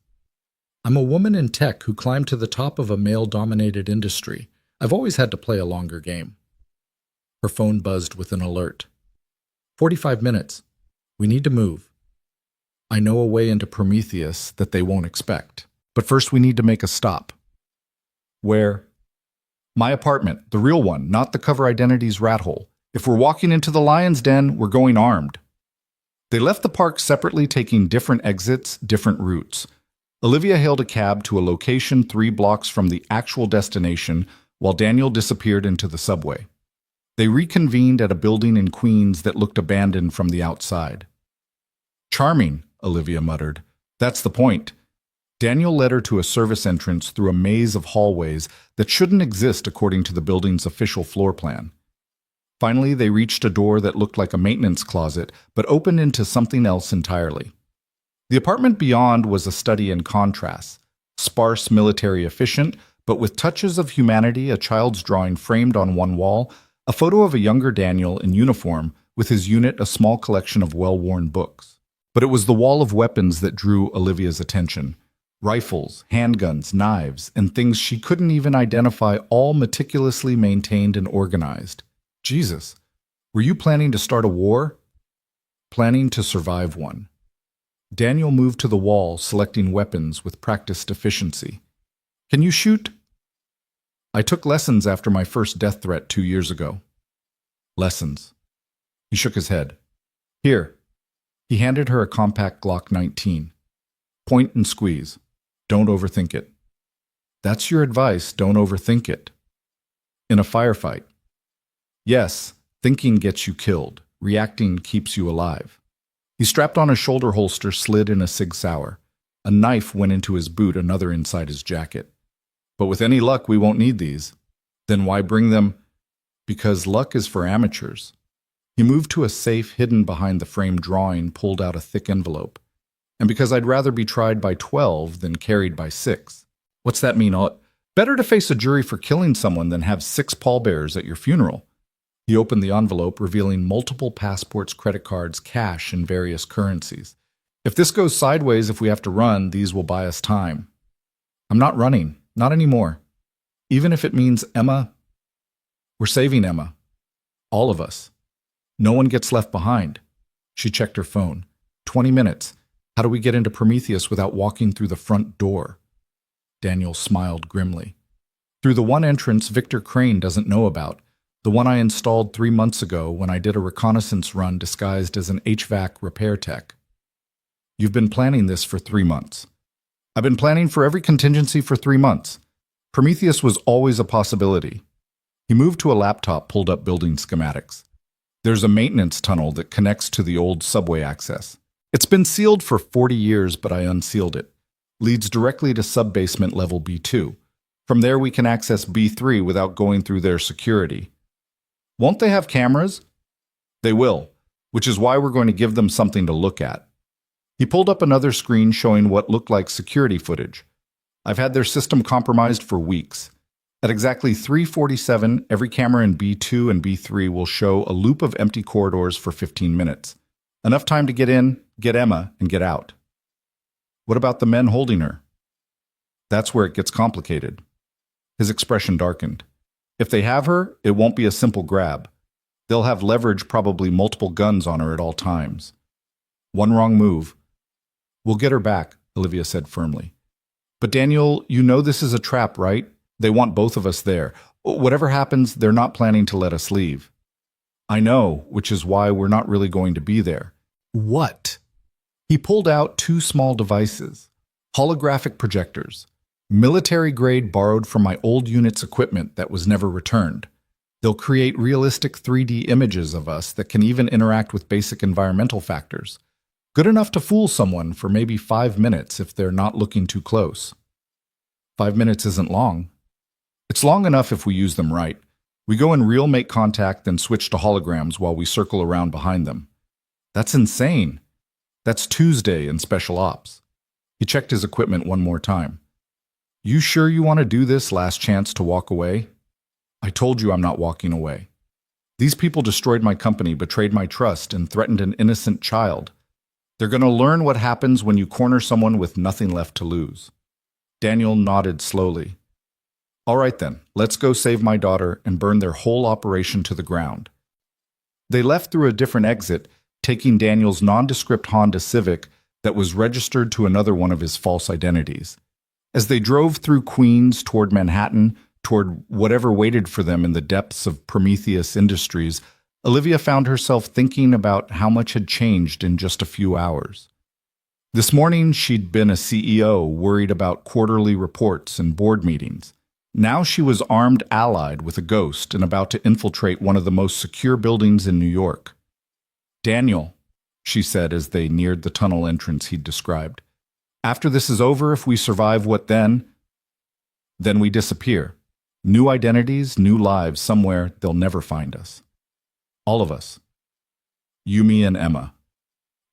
I'm a woman in tech who climbed to the top of a male-dominated industry. I've always had to play a longer game. Her phone buzzed with an alert. 45 minutes. We need to move. I know a way into Prometheus that they won't expect. But first we need to make a stop. Where? My apartment, the real one, not the cover identity's rat hole. If we're walking into the lion's den, we're going armed. They left the park separately, taking different exits, different routes. Olivia hailed a cab to a location 3 blocks from the actual destination, while Daniel disappeared into the subway. They reconvened at a building in Queens that looked abandoned from the outside. Charming, Olivia muttered. That's the point. Daniel led her to a service entrance through a maze of hallways that shouldn't exist according to the building's official floor plan. Finally, they reached a door that looked like a maintenance closet, but opened into something else entirely. The apartment beyond was a study in contrasts, sparse, military efficient, but with touches of humanity, a child's drawing framed on one wall, a photo of a younger Daniel in uniform, with his unit a small collection of well-worn books. But it was the wall of weapons that drew Olivia's attention. Rifles, handguns, knives, and things she couldn't even identify, all meticulously maintained and organized. Jesus, were you planning to start a war? Planning to survive one. Daniel moved to the wall, selecting weapons with practiced efficiency. Can you shoot? I took lessons after my first death threat 2 years ago. Lessons. He shook his head. Here. He handed her a compact Glock 19. Point and squeeze. Don't overthink it. That's your advice, don't overthink it. In a firefight. Yes, thinking gets you killed. Reacting keeps you alive. He strapped on a shoulder holster slid in a Sig Sauer. A knife went into his boot, another inside his jacket. But with any luck, we won't need these. Then why bring them? Because luck is for amateurs. He moved to a safe hidden behind the framed drawing, pulled out a thick envelope. And because I'd rather be tried by 12 than carried by 6. What's that mean? Better to face a jury for killing someone than have 6 pallbearers at your funeral. He opened the envelope, revealing multiple passports, credit cards, cash, and various currencies. If this goes sideways, if we have to run, these will buy us time. I'm not running. Not anymore. Even if it means Emma, we're saving Emma. All of us. No one gets left behind. She checked her phone. 20 minutes. How do we get into Prometheus without walking through the front door? Daniel smiled grimly. Through the one entrance Victor Crane doesn't know about, the one I installed 3 months ago when I did a reconnaissance run disguised as an HVAC repair tech. You've been planning this for 3 months. I've been planning for every contingency for 3 months. Prometheus was always a possibility. He moved to a laptop, pulled up building schematics. There's a maintenance tunnel that connects to the old subway access. It's been sealed for 40 years, but I unsealed it. Leads directly to sub-basement level B2. From there we can access B3 without going through their security. Won't they have cameras? They will, which is why we're going to give them something to look at. He pulled up another screen showing what looked like security footage. I've had their system compromised for weeks. At exactly 3:47, every camera in B2 and B3 will show a loop of empty corridors for 15 minutes. Enough time to get in, get Emma, and get out. What about the men holding her? That's where it gets complicated. His expression darkened. If they have her, it won't be a simple grab. They'll have leverage, probably multiple guns on her at all times. One wrong move. We'll get her back, Olivia said firmly. But Daniel, you know this is a trap, right? They want both of us there. Whatever happens, they're not planning to let us leave. I know, which is why we're not really going to be there. What? He pulled out 2 small devices, holographic projectors, military-grade borrowed from my old unit's equipment that was never returned. They'll create realistic 3D images of us that can even interact with basic environmental factors. Good enough to fool someone for maybe 5 minutes if they're not looking too close. 5 minutes isn't long. It's long enough if we use them right. We go in real make contact, then switch to holograms while we circle around behind them. That's insane. That's Tuesday in Special Ops. He checked his equipment one more time. You sure you want to do this? Last chance to walk away? I told you I'm not walking away. These people destroyed my company, betrayed my trust, and threatened an innocent child. They're going to learn what happens when you corner someone with nothing left to lose. Daniel nodded slowly. All right then, let's go save my daughter and burn their whole operation to the ground. They left through a different exit, taking Daniel's nondescript Honda Civic that was registered to another one of his false identities. As they drove through Queens toward Manhattan, toward whatever waited for them in the depths of Prometheus Industries, Olivia found herself thinking about how much had changed in just a few hours. This morning, she'd been a CEO worried about quarterly reports and board meetings. Now she was armed allied with a ghost and about to infiltrate one of the most secure buildings in New York. Daniel, she said as they neared the tunnel entrance he'd described. After this is over, if we survive, what then? Then we disappear. New identities, new lives, somewhere they'll never find us. All of us. Yumi and Emma.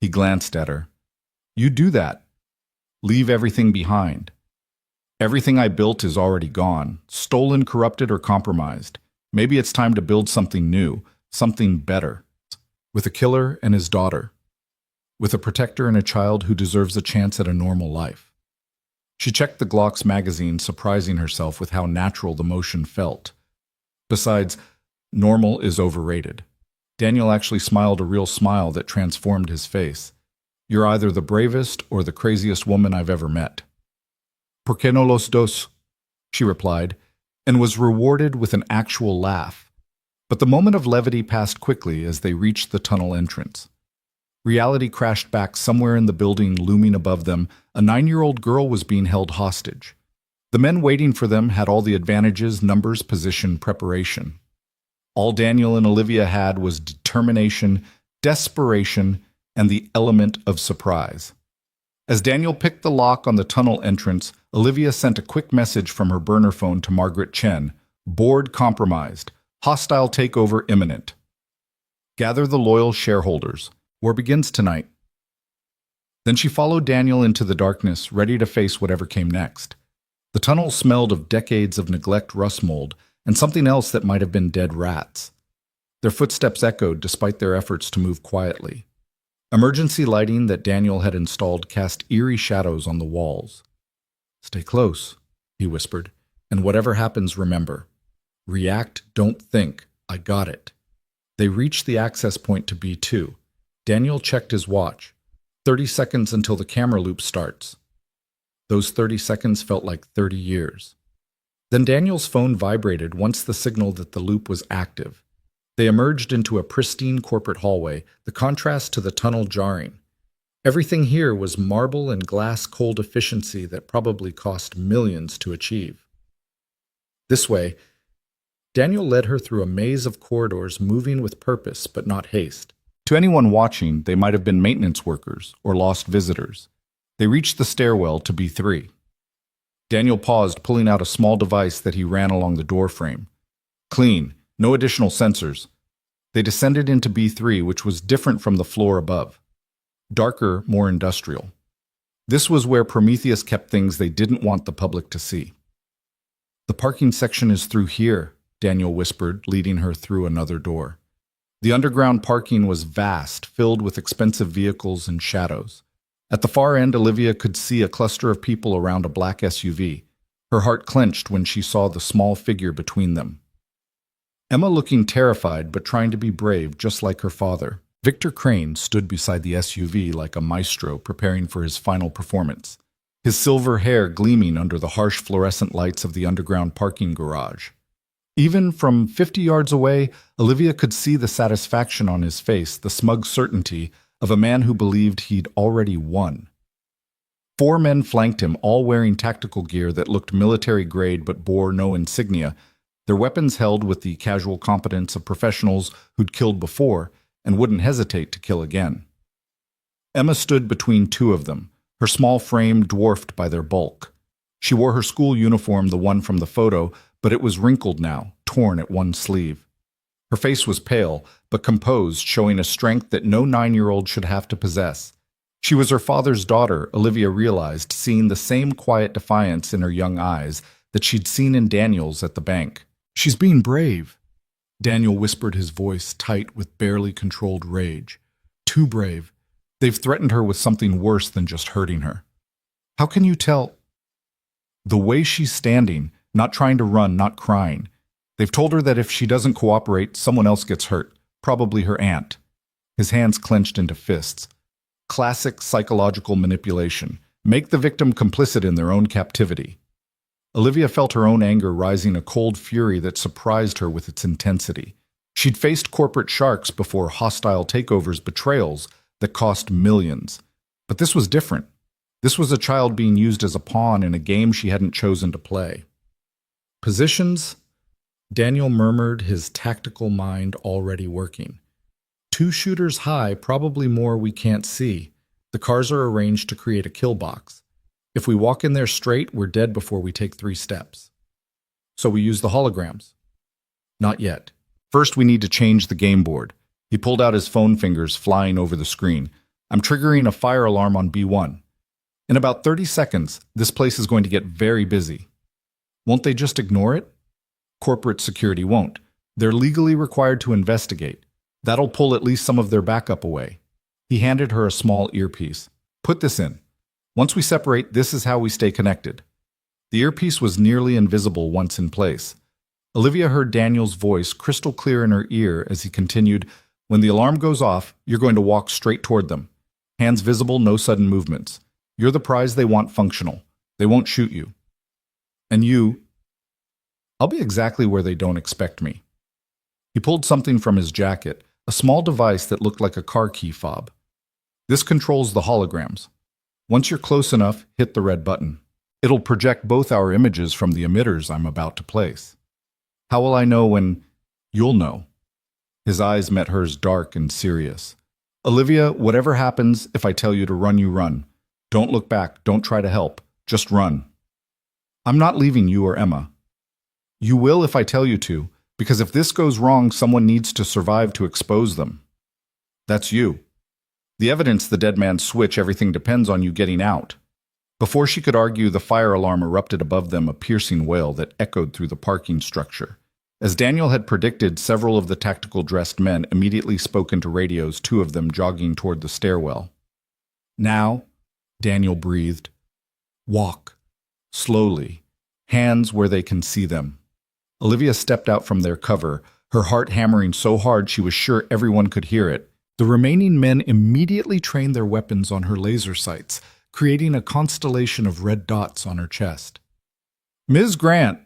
He glanced at her. You do that. Leave everything behind. Everything I built is already gone, stolen, corrupted, or compromised. Maybe it's time to build something new, something better. With a killer and his daughter. With a protector and a child who deserves a chance at a normal life. She checked the Glocks magazine, surprising herself with how natural the motion felt. Besides, normal is overrated. Daniel actually smiled a real smile that transformed his face. You're either the bravest or the craziest woman I've ever met. ¿Por qué no los dos? She replied, and was rewarded with an actual laugh. But the moment of levity passed quickly as they reached the tunnel entrance. Reality crashed back somewhere in the building looming above them. A 9-year-old girl was being held hostage. The men waiting for them had all the advantages, numbers, position, preparation. All Daniel and Olivia had was determination, desperation, and the element of surprise. As Daniel picked the lock on the tunnel entrance, Olivia sent a quick message from her burner phone to Margaret Chen. Board compromised. Hostile takeover imminent. Gather the loyal shareholders. War begins tonight. Then she followed Daniel into the darkness, ready to face whatever came next. The tunnel smelled of decades of neglect, rust mold, and something else that might have been dead rats. Their footsteps echoed despite their efforts to move quietly. Emergency lighting that Daniel had installed cast eerie shadows on the walls. "Stay close," he whispered, "and whatever happens, remember. React, don't think. I got it." They reached the access point to B2. Daniel checked his watch. 30 seconds until the camera loop starts. Those 30 seconds felt like 30 years. Then Daniel's phone vibrated once the signal that the loop was active. They emerged into a pristine corporate hallway, the contrast to the tunnel jarring. Everything here was marble and glass cold efficiency that probably cost millions to achieve. This way, Daniel led her through a maze of corridors moving with purpose but not haste. To anyone watching, they might have been maintenance workers or lost visitors. They reached the stairwell to B3. Daniel paused, pulling out a small device that he ran along the door frame. Clean, no additional sensors. They descended into B3, which was different from the floor above. Darker, more industrial. This was where Prometheus kept things they didn't want the public to see. "The parking section is through here," Daniel whispered, leading her through another door. The underground parking was vast, filled with expensive vehicles and shadows. At the far end, Olivia could see a cluster of people around a black SUV. Her heart clenched when she saw the small figure between them. Emma, looking terrified but trying to be brave, just like her father. Victor Crane stood beside the SUV like a maestro preparing for his final performance, his silver hair gleaming under the harsh fluorescent lights of the underground parking garage. Even from 50 yards away, Olivia could see the satisfaction on his face, the smug certainty of a man who believed he'd already won. 4 men flanked him, all wearing tactical gear that looked military-grade but bore no insignia, their weapons held with the casual competence of professionals who'd killed before and wouldn't hesitate to kill again. Emma stood between 2 of them, her small frame dwarfed by their bulk. She wore her school uniform, the one from the photo, but it was wrinkled now, torn at one sleeve. Her face was pale, but composed, showing a strength that no 9-year-old should have to possess. She was her father's daughter, Olivia realized, seeing the same quiet defiance in her young eyes that she'd seen in Daniel's at the bank. "She's being brave," Daniel whispered, his voice tight with barely controlled rage. "Too brave. They've threatened her with something worse than just hurting her." "How can you tell?" "The way she's standing, not trying to run, not crying. They've told her that if she doesn't cooperate, someone else gets hurt, probably her aunt." His hands clenched into fists. Classic psychological manipulation. Make the victim complicit in their own captivity. Olivia felt her own anger rising, a cold fury that surprised her with its intensity. She'd faced corporate sharks before, hostile takeovers, betrayals that cost millions. But this was different. This was a child being used as a pawn in a game she hadn't chosen to play. "Positions?" Daniel murmured, his tactical mind already working. 2 shooters high, probably more we can't see. The cars are arranged to create a kill box. If we walk in there straight, we're dead before we take 3 steps. "So we use the holograms?" "Not yet. First, we need to change the game board." He pulled out his phone, fingers flying over the screen. "I'm triggering a fire alarm on B1. In about 30 seconds, this place is going to get very busy." "Won't they just ignore it?" "Corporate security won't. They're legally required to investigate. That'll pull at least some of their backup away." He handed her a small earpiece. "Put this in. Once we separate, this is how we stay connected." The earpiece was nearly invisible once in place. Olivia heard Daniel's voice crystal clear in her ear as he continued, "When the alarm goes off, you're going to walk straight toward them. Hands visible, no sudden movements. You're the prize they want functional. They won't shoot you. And you, I'll be exactly where they don't expect me." He pulled something from his jacket, a small device that looked like a car key fob. "This controls the holograms. Once you're close enough, hit the red button. It'll project both our images from the emitters I'm about to place." "How will I know when—" "You'll know." His eyes met hers, dark and serious. Olivia, whatever happens, if I tell you to run, you run. Don't look back. Don't try to help. Just run. I'm not leaving you or Emma. You will if I tell you to, because if this goes wrong, someone needs to survive to expose them. That's you. The evidence, the dead man's switch, everything depends on you getting out. Before she could argue, the fire alarm erupted above them, a piercing wail that echoed through the parking structure. As Daniel had predicted, several of the tactical dressed men immediately spoke into radios, two of them jogging toward the stairwell. Now, Daniel breathed. Walk. Slowly. Hands where they can see them. Olivia stepped out from their cover, her heart hammering so hard she was sure everyone could hear it. The remaining men immediately trained their weapons on her laser sights, creating a constellation of red dots on her chest. Ms. Grant,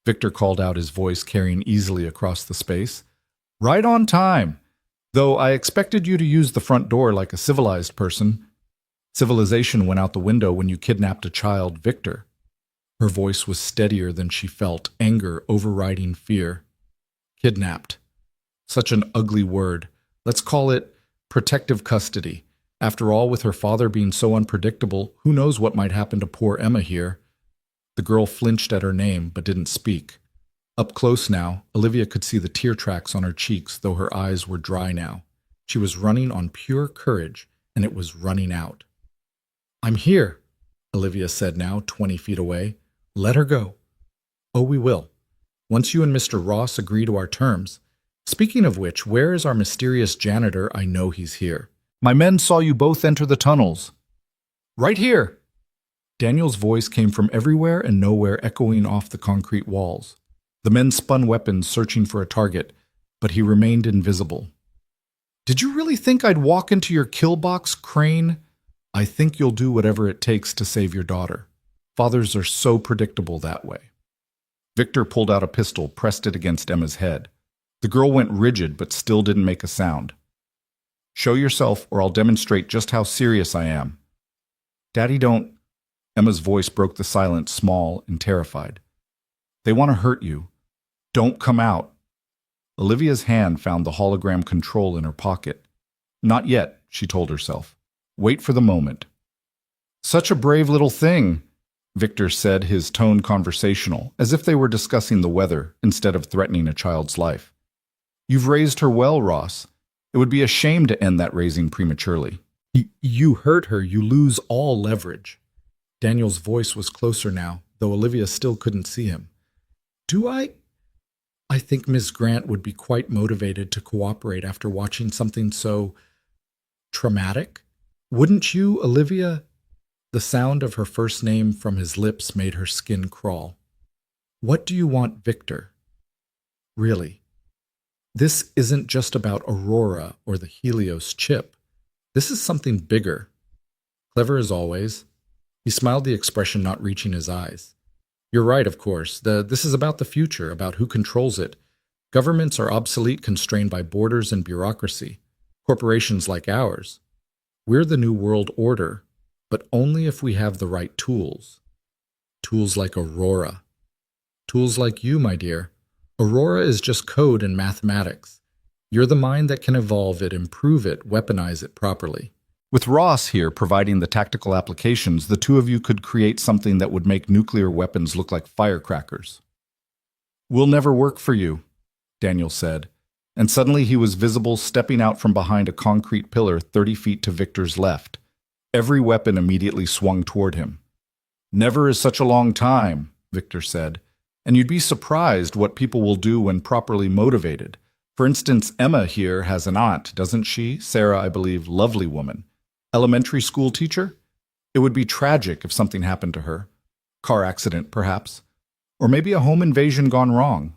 Victor called out, his voice carrying easily across the space. Right on time, though I expected you to use the front door like a civilized person. Civilization went out the window when you kidnapped a child, Victor. Her voice was steadier than she felt, anger overriding fear. Kidnapped. Such an ugly word. Let's call it protective custody. After all, with her father being so unpredictable, who knows what might happen to poor Emma here? The girl flinched at her name, but didn't speak. Up close now, Olivia could see the tear tracks on her cheeks, though her eyes were dry now. She was running on pure courage, and it was running out. I'm here, Olivia said now, 20 feet away. Let her go. Oh, we will. Once you and Mr. Ross agree to our terms. Speaking of which, where is our mysterious janitor? I know he's here. My men saw you both enter the tunnels. Right here. Daniel's voice came from everywhere and nowhere, echoing off the concrete walls. The men spun weapons, searching for a target, but he remained invisible. Did you really think I'd walk into your kill box, Crane? I think you'll do whatever it takes to save your daughter. Fathers are so predictable that way. Victor pulled out a pistol, pressed it against Emma's head. The girl went rigid, but still didn't make a sound. Show yourself, or I'll demonstrate just how serious I am. Daddy, don't... Emma's voice broke the silence, small and terrified. They want to hurt you. Don't come out. Olivia's hand found the hologram control in her pocket. Not yet, she told herself. Wait for the moment. Such a brave little thing, Victor said, his tone conversational, as if they were discussing the weather instead of threatening a child's life. You've raised her well, Ross. It would be a shame to end that raising prematurely. You hurt her, you lose all leverage. Daniel's voice was closer now, though Olivia still couldn't see him. Do I think Miss Grant would be quite motivated to cooperate after watching something so traumatic. Wouldn't you, Olivia? The sound of her first name from his lips made her skin crawl. What do you want, Victor? Really? This isn't just about Aurora or the Helios chip. This is something bigger. Clever as always. He smiled, the expression not reaching his eyes. You're right, of course. This is about the future, about who controls it. Governments are obsolete, constrained by borders and bureaucracy. Corporations like ours. We're the new world order, but only if we have the right tools. Tools like Aurora. Tools like you, my dear. Aurora is just code and mathematics. You're the mind that can evolve it, improve it, weaponize it properly. With Ross here providing the tactical applications, the two of you could create something that would make nuclear weapons look like firecrackers. We'll never work for you, Daniel said, and suddenly he was visible stepping out from behind a concrete pillar 30 feet to Victor's left. Every weapon immediately swung toward him. Never is such a long time, Victor said, and you'd be surprised what people will do when properly motivated. For instance, Emma here has an aunt, doesn't she? Sarah, I believe, lovely woman. Elementary school teacher? It would be tragic if something happened to her. Car accident, perhaps. Or maybe a home invasion gone wrong.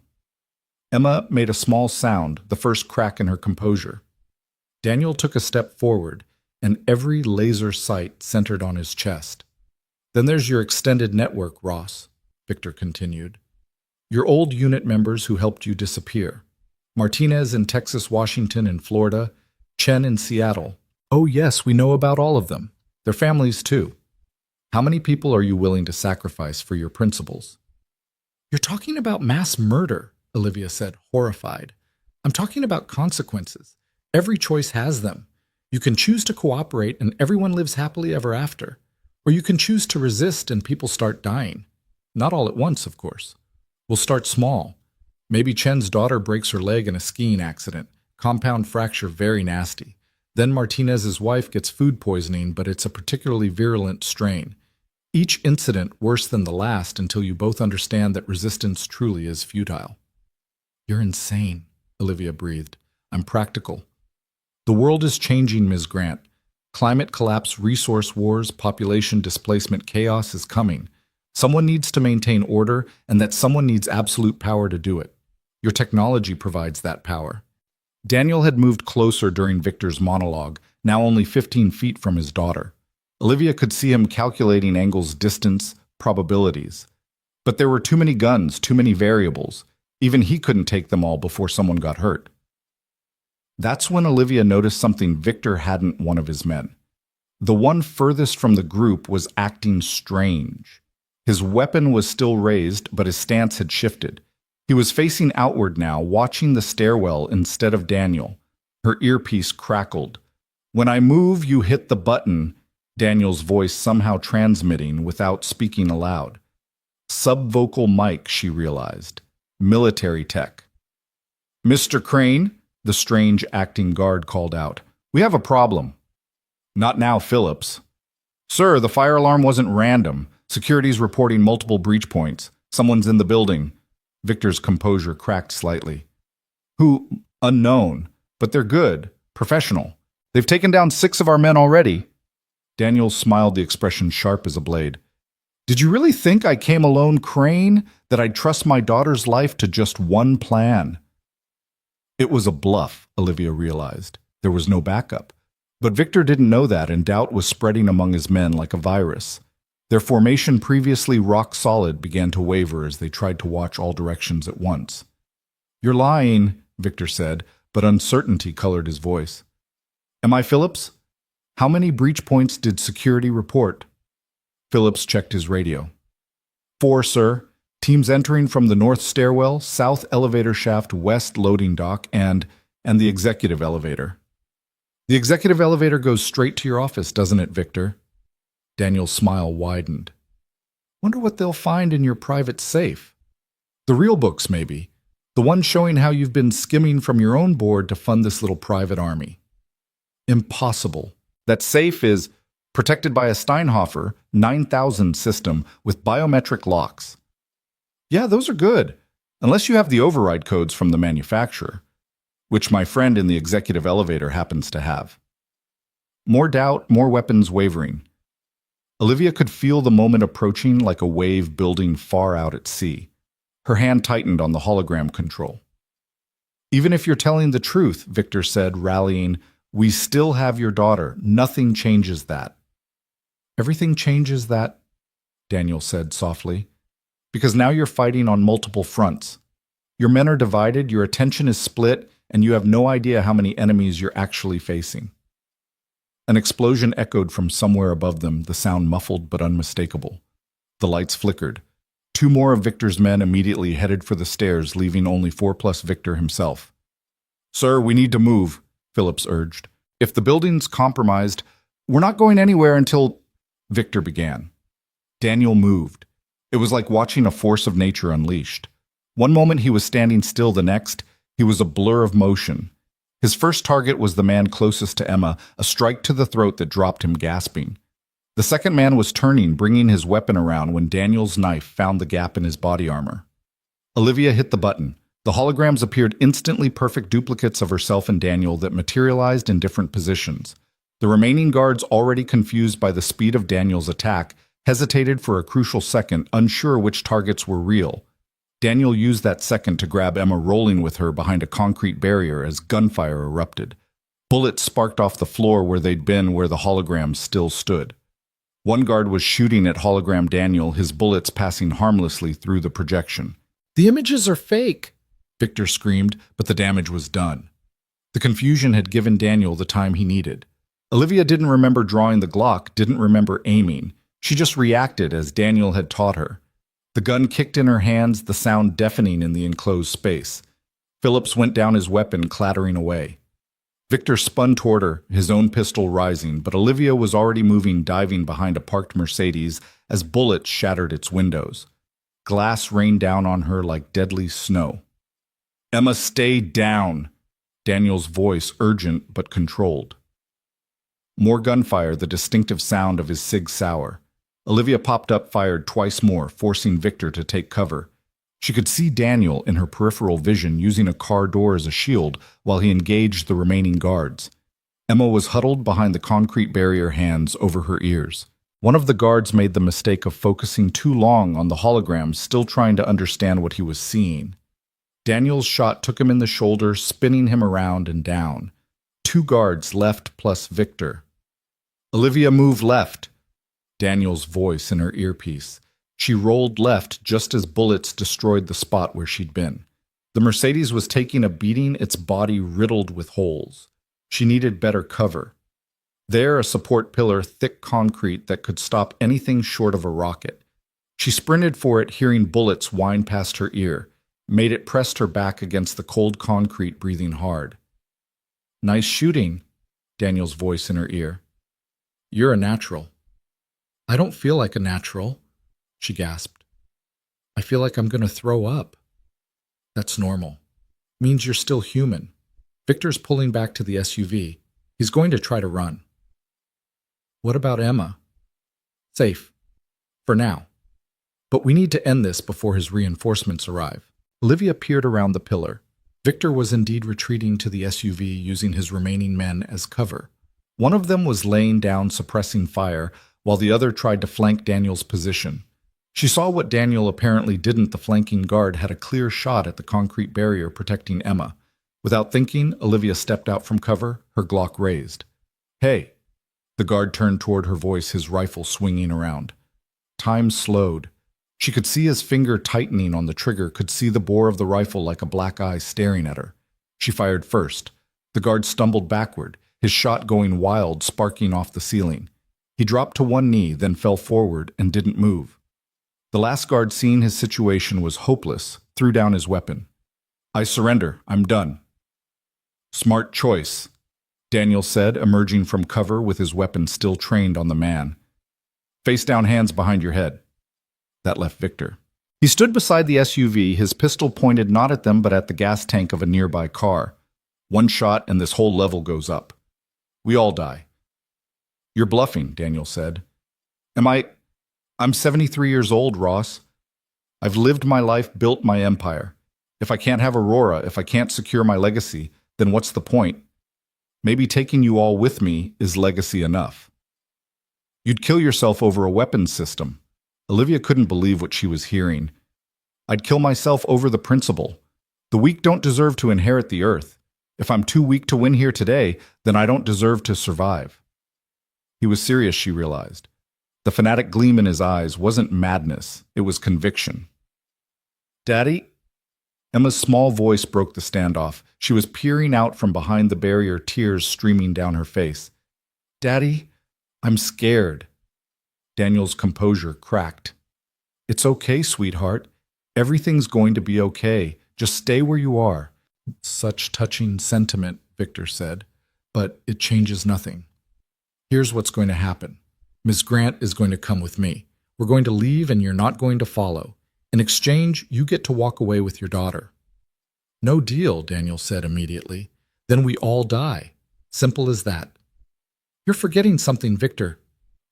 Emma made a small sound, the first crack in her composure. Daniel took a step forward, and every laser sight centered on his chest. Then there's your extended network, Ross, Victor continued. Your old unit members who helped you disappear. Martinez in Texas, Washington, and Florida. Chen in Seattle. Oh yes, we know about all of them. Their families too. How many people are you willing to sacrifice for your principles? You're talking about mass murder, Olivia said, horrified. I'm talking about consequences. Every choice has them. You can choose to cooperate and everyone lives happily ever after. Or you can choose to resist and people start dying. Not all at once, of course. We'll start small. Maybe Chen's daughter breaks her leg in a skiing accident. Compound fracture, very nasty. Then Martinez's wife gets food poisoning, but it's a particularly virulent strain. Each incident worse than the last until you both understand that resistance truly is futile. You're insane, Olivia breathed. I'm practical. The world is changing, Ms. Grant. Climate collapse, resource wars, population displacement, chaos is coming. Someone needs to maintain order, and that someone needs absolute power to do it. Your technology provides that power. Daniel had moved closer during Victor's monologue, now only 15 feet from his daughter. Olivia could see him calculating angles, distance, probabilities. But there were too many guns, too many variables. Even he couldn't take them all before someone got hurt. That's when Olivia noticed something Victor hadn't one of his men. The one furthest from the group was acting strange. His weapon was still raised, but his stance had shifted. He was facing outward now, watching the stairwell instead of Daniel. Her earpiece crackled. When I move, you hit the button, Daniel's voice somehow transmitting without speaking aloud. Subvocal mic, she realized. Military tech. Mr. Crane, the strange acting guard called out. We have a problem. Not now, Phillips. Sir, the fire alarm wasn't random. Security's reporting multiple breach points. Someone's in the building. Victor's composure cracked slightly. Who? Unknown. But they're good. Professional. They've taken down 6 of our men already. Daniel smiled, the expression sharp as a blade. Did you really think I came alone, Crane? That I'd trust my daughter's life to just one plan? It was a bluff, Olivia realized. There was no backup. But Victor didn't know that, and doubt was spreading among his men like a virus. Their formation, previously rock solid, began to waver as they tried to watch all directions at once. You're lying, Victor said, but uncertainty colored his voice. Am I Phillips? How many breach points did security report? Phillips checked his radio. 4, sir. Teams entering from the north stairwell, south elevator shaft, west loading dock, and the executive elevator. The executive elevator goes straight to your office, doesn't it, Victor? Daniel's smile widened. Wonder what they'll find in your private safe. The real books, maybe. The one showing how you've been skimming from your own board to fund this little private army. Impossible. That safe is protected by a Steinhofer 9000 system with biometric locks. Yeah, those are good, unless you have the override codes from the manufacturer, which my friend in the executive elevator happens to have. More doubt, more weapons wavering. Olivia could feel the moment approaching like a wave building far out at sea. Her hand tightened on the hologram control. Even if you're telling the truth, Victor said, rallying, we still have your daughter. Nothing changes that. Everything changes that, Daniel said softly, because now you're fighting on multiple fronts. Your men are divided, your attention is split, and you have no idea how many enemies you're actually facing. An explosion echoed from somewhere above them, the sound muffled but unmistakable. The lights flickered. 2 more of Victor's men immediately headed for the stairs, leaving only 4 plus Victor himself. Sir, we need to move, Phillips urged. If the building's compromised, we're not going anywhere until... Victor began. Daniel moved. It was like watching a force of nature unleashed. One moment he was standing still, the next, he was a blur of motion. His first target was the man closest to Emma, a strike to the throat that dropped him gasping. The second man was turning, bringing his weapon around when Daniel's knife found the gap in his body armor. Olivia hit the button. The holograms appeared instantly perfect duplicates of herself and Daniel that materialized in different positions. The remaining guards, already confused by the speed of Daniel's attack, hesitated for a crucial second, unsure which targets were real. Daniel used that second to grab Emma, rolling with her behind a concrete barrier as gunfire erupted. Bullets sparked off the floor where they'd been, where the holograms still stood. One guard was shooting at hologram Daniel, his bullets passing harmlessly through the projection. The images are fake, Victor screamed, but the damage was done. The confusion had given Daniel the time he needed. Olivia didn't remember drawing the Glock, didn't remember aiming. She just reacted as Daniel had taught her. The gun kicked in her hands, the sound deafening in the enclosed space. Phillips went down, his weapon clattering away. Victor spun toward her, his own pistol rising, but Olivia was already moving, diving behind a parked Mercedes as bullets shattered its windows. Glass rained down on her like deadly snow. "Emma, stay down!" Daniel's voice urgent but controlled. More gunfire, the distinctive sound of his Sig Sauer. Olivia popped up, fired twice more, forcing Victor to take cover. She could see Daniel in her peripheral vision using a car door as a shield while he engaged the remaining guards. Emma was huddled behind the concrete barrier, hands over her ears. One of the guards made the mistake of focusing too long on the hologram, still trying to understand what he was seeing. Daniel's shot took him in the shoulder, spinning him around and down. 2 guards left plus Victor. "Olivia, move left!" Daniel's voice in her earpiece. She rolled left just as bullets destroyed the spot where she'd been. The Mercedes was taking a beating, its body riddled with holes. She needed better cover. There, a support pillar, thick concrete that could stop anything short of a rocket. She sprinted for it, hearing bullets whine past her ear, made it pressed her back against the cold concrete, breathing hard. "Nice shooting," Daniel's voice in her ear. "You're a natural." "I don't feel like a natural," she gasped. "I feel like I'm going to throw up." "That's normal. Means you're still human." Victor's pulling back to the SUV. He's going to try to run. "What about Emma?" "Safe. For now. But we need to end this before his reinforcements arrive." Olivia peered around the pillar. Victor was indeed retreating to the SUV, using his remaining men as cover. One of them was laying down, suppressing fire, while the other tried to flank Daniel's position. She saw what Daniel apparently didn't. The flanking guard had a clear shot at the concrete barrier protecting Emma. Without thinking, Olivia stepped out from cover, her Glock raised. "Hey!" The guard turned toward her, voice, his rifle swinging around. Time slowed. She could see his finger tightening on the trigger, could see the bore of the rifle like a black eye staring at her. She fired first. The guard stumbled backward, his shot going wild, sparking off the ceiling. He dropped to one knee, then fell forward and didn't move. The last guard, seeing his situation was hopeless, threw down his weapon. "I surrender. I'm done." "Smart choice," Daniel said, emerging from cover with his weapon still trained on the man. "Face down, hands behind your head." That left Victor. He stood beside the SUV, his pistol pointed not at them but at the gas tank of a nearby car. "One shot and this whole level goes up. We all die." "You're bluffing," Daniel said. I'm 73 years old, Ross. I've lived my life, built my empire. If I can't have Aurora, if I can't secure my legacy, then what's the point? Maybe taking you all with me is legacy enough." "You'd kill yourself over a weapons system." Olivia couldn't believe what she was hearing. "I'd kill myself over the principle. The weak don't deserve to inherit the earth. If I'm too weak to win here today, then I don't deserve to survive." He was serious, she realized. The fanatic gleam in his eyes wasn't madness, it was conviction. "Daddy?" Emma's small voice broke the standoff. She was peering out from behind the barrier, tears streaming down her face. "Daddy, I'm scared." Daniel's composure cracked. "It's okay, sweetheart. Everything's going to be okay. Just stay where you are." "Such touching sentiment," Victor said, "but it changes nothing. Here's what's going to happen. Miss Grant is going to come with me. We're going to leave and you're not going to follow. In exchange, you get to walk away with your daughter." "No deal," Daniel said immediately. "Then we all die. Simple as that." "You're forgetting something, Victor,"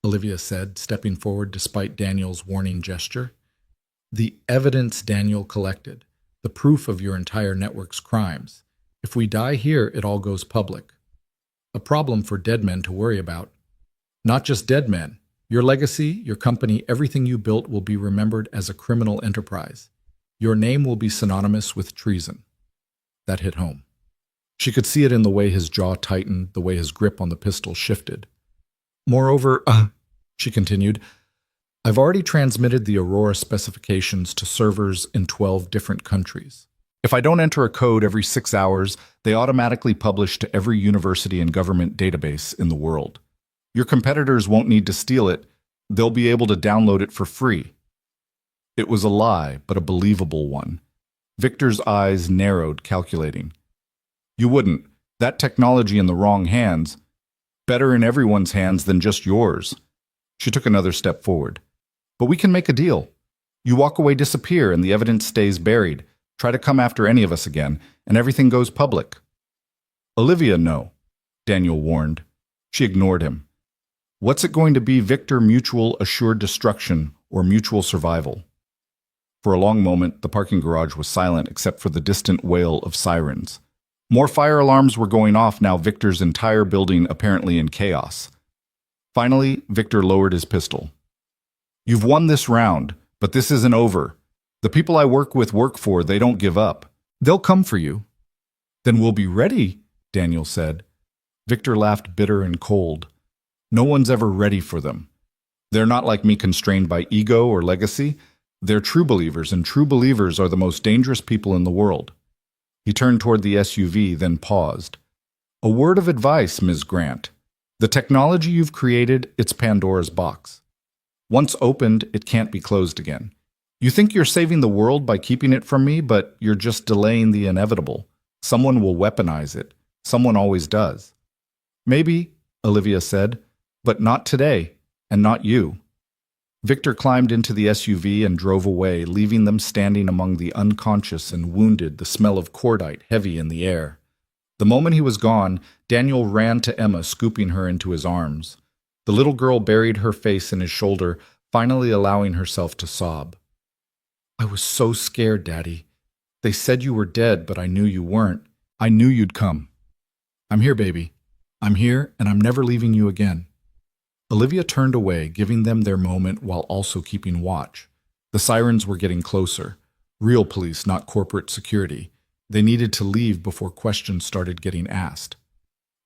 Olivia said, stepping forward despite Daniel's warning gesture. "The evidence Daniel collected, the proof of your entire network's crimes. If we die here, it all goes public. A problem for dead men to worry about. Not just dead men. Your legacy, your company, everything you built will be remembered as a criminal enterprise. Your name will be synonymous with treason." That hit home. She could see it in the way his jaw tightened, the way his grip on the pistol shifted. "Moreover," she continued, "I've already transmitted the Aurora specifications to servers in 12 different countries. If I don't enter a code every 6 hours, they automatically publish to every university and government database in the world. Your competitors won't need to steal it. They'll be able to download it for free." It was a lie, but a believable one. Victor's eyes narrowed, calculating. "You wouldn't. That technology in the wrong hands, better in everyone's hands than just yours. She took another step forward. But we can make a deal. You walk away, disappear, and the evidence stays buried. Try to come after any of us again, and everything goes public. Olivia, no, Daniel warned. She ignored him. What's it going to be, Victor, mutual assured destruction or mutual survival? For a long moment, the parking garage was silent except for the distant wail of sirens. More fire alarms were going off now, Victor's entire building apparently in chaos. Finally, Victor lowered his pistol. You've won this round, but this isn't over. The people I work for, they don't give up. They'll come for you. Then we'll be ready, Daniel said. Victor laughed, bitter and cold. No one's ever ready for them. They're not like me, constrained by ego or legacy. They're true believers, and true believers are the most dangerous people in the world. He turned toward the SUV, then paused. A word of advice, Ms. Grant. The technology you've created, it's Pandora's box. Once opened, it can't be closed again. You think you're saving the world by keeping it from me, but you're just delaying the inevitable. Someone will weaponize it. Someone always does. Maybe, Olivia said, but not today, and not you. Victor climbed into the SUV and drove away, leaving them standing among the unconscious and wounded, the smell of cordite heavy in the air. The moment he was gone, Daniel ran to Emma, scooping her into his arms. The little girl buried her face in his shoulder, finally allowing herself to sob. I was so scared, Daddy. They said you were dead, but I knew you weren't. I knew you'd come. I'm here, baby. I'm here, and I'm never leaving you again. Olivia turned away, giving them their moment while also keeping watch. The sirens were getting closer. Real police, not corporate security. They needed to leave before questions started getting asked.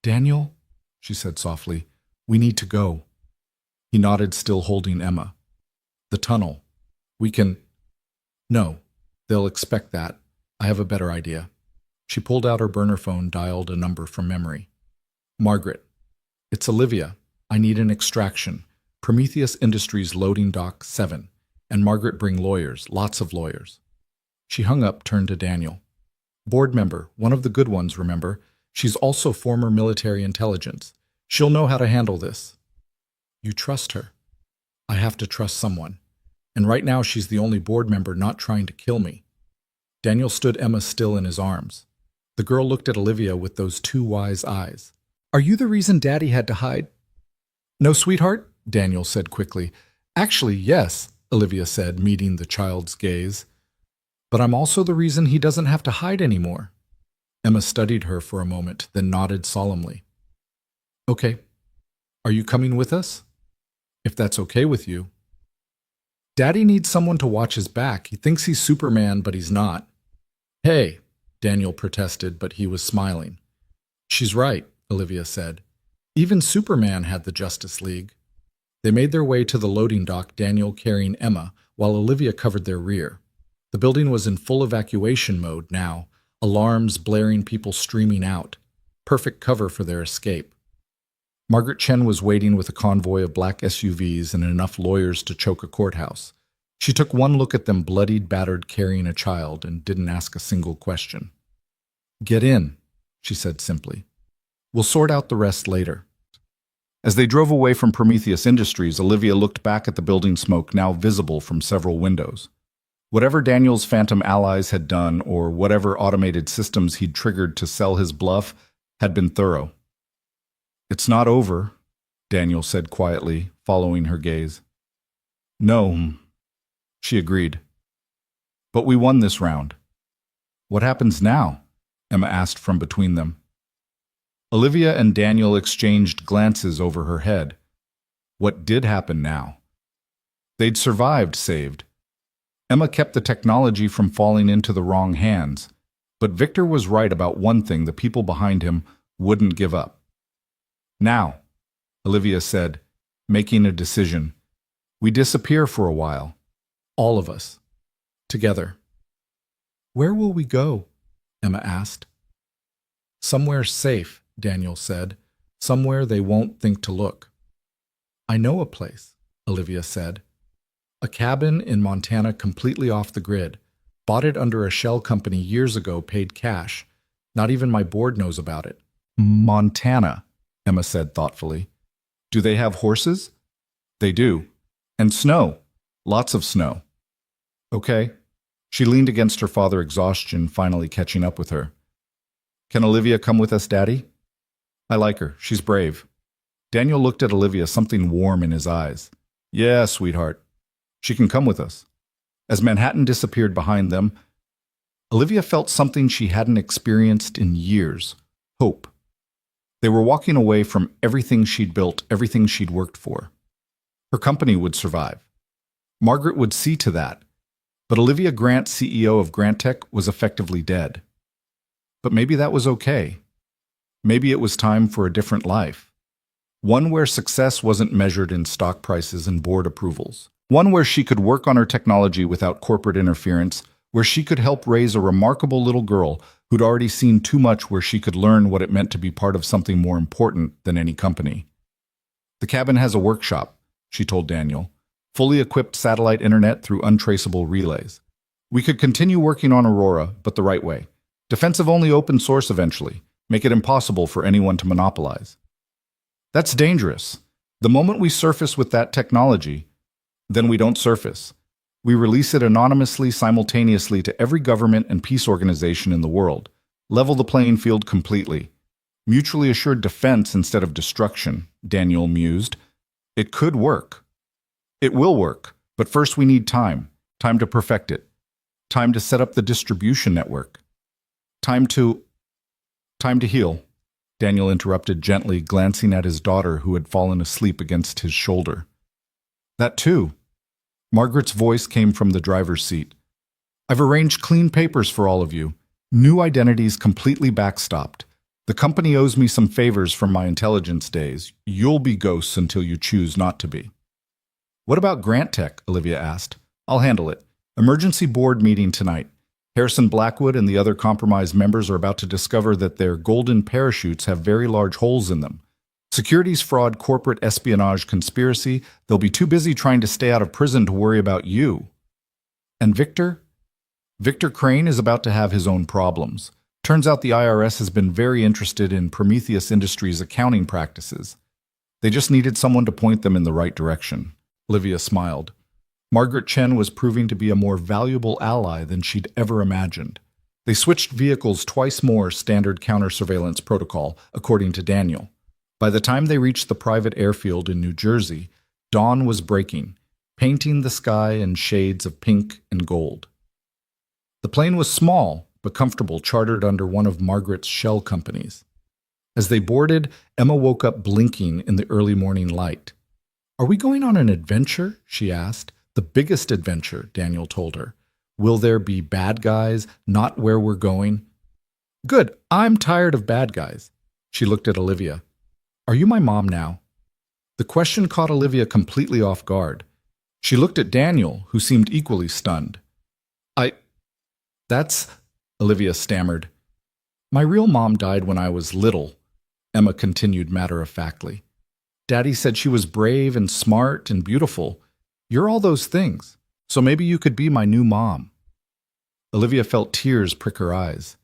Daniel, she said softly, we need to go. He nodded, still holding Emma. The tunnel. We can... No, they'll expect that. I have a better idea. She pulled out her burner phone, dialed a number from memory. Margaret. It's Olivia. I need an extraction. Prometheus Industries loading dock 7. And Margaret, bring lawyers, lots of lawyers. She hung up, turned to Daniel. Board member, one of the good ones, remember? She's also former military intelligence. She'll know how to handle this. You trust her. I have to trust someone. And right now she's the only board member not trying to kill me. Daniel stood Emma still in his arms. The girl looked at Olivia with those two wise eyes. Are you the reason Daddy had to hide? No, sweetheart, Daniel said quickly. Actually, yes, Olivia said, meeting the child's gaze. But I'm also the reason he doesn't have to hide anymore. Emma studied her for a moment, then nodded solemnly. Okay. Are you coming with us? If that's okay with you. Daddy needs someone to watch his back. He thinks he's Superman, but he's not. Hey, Daniel protested, but he was smiling. She's right, Olivia said. Even Superman had the Justice League. They made their way to the loading dock, Daniel carrying Emma, while Olivia covered their rear. The building was in full evacuation mode now, alarms blaring, people streaming out. Perfect cover for their escape. Margaret Chen was waiting with a convoy of black SUVs and enough lawyers to choke a courthouse. She took one look at them, bloodied, battered, carrying a child, and didn't ask a single question. Get in, she said simply. We'll sort out the rest later. As they drove away from Prometheus Industries, Olivia looked back at the building smoke now visible from several windows. Whatever Daniel's phantom allies had done, or whatever automated systems he'd triggered to sell his bluff, had been thorough. It's not over, Daniel said quietly, following her gaze. No, she agreed. But we won this round. What happens now? Emma asked from between them. Olivia and Daniel exchanged glances over her head. What did happen now? They'd survived, saved. Emma kept the technology from falling into the wrong hands, but Victor was right about one thing: the people behind him wouldn't give up. Now, Olivia said, making a decision, we disappear for a while. All of us. Together. Where will we go? Emma asked. Somewhere safe, Daniel said. Somewhere they won't think to look. I know a place, Olivia said. A cabin in Montana, completely off the grid. Bought it under a shell company years ago, paid cash. Not even my board knows about it. Montana, Emma said thoughtfully. Do they have horses? They do. And snow. Lots of snow. Okay. She leaned against her father, exhaustion finally catching up with her. Can Olivia come with us, Daddy? I like her. She's brave. Daniel looked at Olivia, something warm in his eyes. Yeah, sweetheart. She can come with us. As Manhattan disappeared behind them, Olivia felt something she hadn't experienced in years. Hope. They were walking away from everything she'd built, everything she'd worked for. Her company would survive. Margaret would see to that. But Olivia Grant, CEO of Grantech, was effectively dead. But maybe that was okay. Maybe it was time for a different life. One where success wasn't measured in stock prices and board approvals. One where she could work on her technology without corporate interference, where she could help raise a remarkable little girl who'd already seen too much, where she could learn what it meant to be part of something more important than any company. The cabin has a workshop, she told Daniel. Fully equipped satellite internet through untraceable relays. We could continue working on Aurora, but the right way. Defensive-only open source eventually. Make it impossible for anyone to monopolize. That's dangerous. The moment we surface with that technology, then we don't surface. We release it anonymously, simultaneously to every government and peace organization in the world. Level the playing field completely. Mutually assured defense instead of destruction, Daniel mused. It could work. It will work, but first we need time. Time to perfect it. Time to set up the distribution network. Time to heal. Daniel interrupted gently, glancing at his daughter who had fallen asleep against his shoulder. That too. Margaret's voice came from the driver's seat. I've arranged clean papers for all of you. New identities completely backstopped. The company owes me some favors from my intelligence days. You'll be ghosts until you choose not to be. What about Grantech? Olivia asked. I'll handle it. Emergency board meeting tonight. Harrison Blackwood and the other compromised members are about to discover that their golden parachutes have very large holes in them. Securities fraud, corporate espionage, conspiracy. They'll be too busy trying to stay out of prison to worry about you. And Victor? Victor Crane is about to have his own problems. Turns out the IRS has been very interested in Prometheus Industries' accounting practices. They just needed someone to point them in the right direction. Olivia smiled. Margaret Chen was proving to be a more valuable ally than she'd ever imagined. They switched vehicles twice more standard counter-surveillance protocol, according to Daniel. By the time they reached the private airfield in New Jersey, dawn was breaking, painting the sky in shades of pink and gold. The plane was small but comfortable, chartered under one of Margaret's shell companies. As they boarded, Emma woke up blinking in the early morning light. Are we going on an adventure? She asked. The biggest adventure, Daniel told her. Will there be bad guys, not where we're going? Good, I'm tired of bad guys. She looked at Olivia. Are you my mom now? The question caught Olivia completely off guard. She looked at Daniel, who seemed equally stunned. That's... Olivia stammered. My real mom died when I was little, Emma continued matter-of-factly. Daddy said she was brave and smart and beautiful. You're all those things, so maybe you could be my new mom. Olivia felt tears prick her eyes.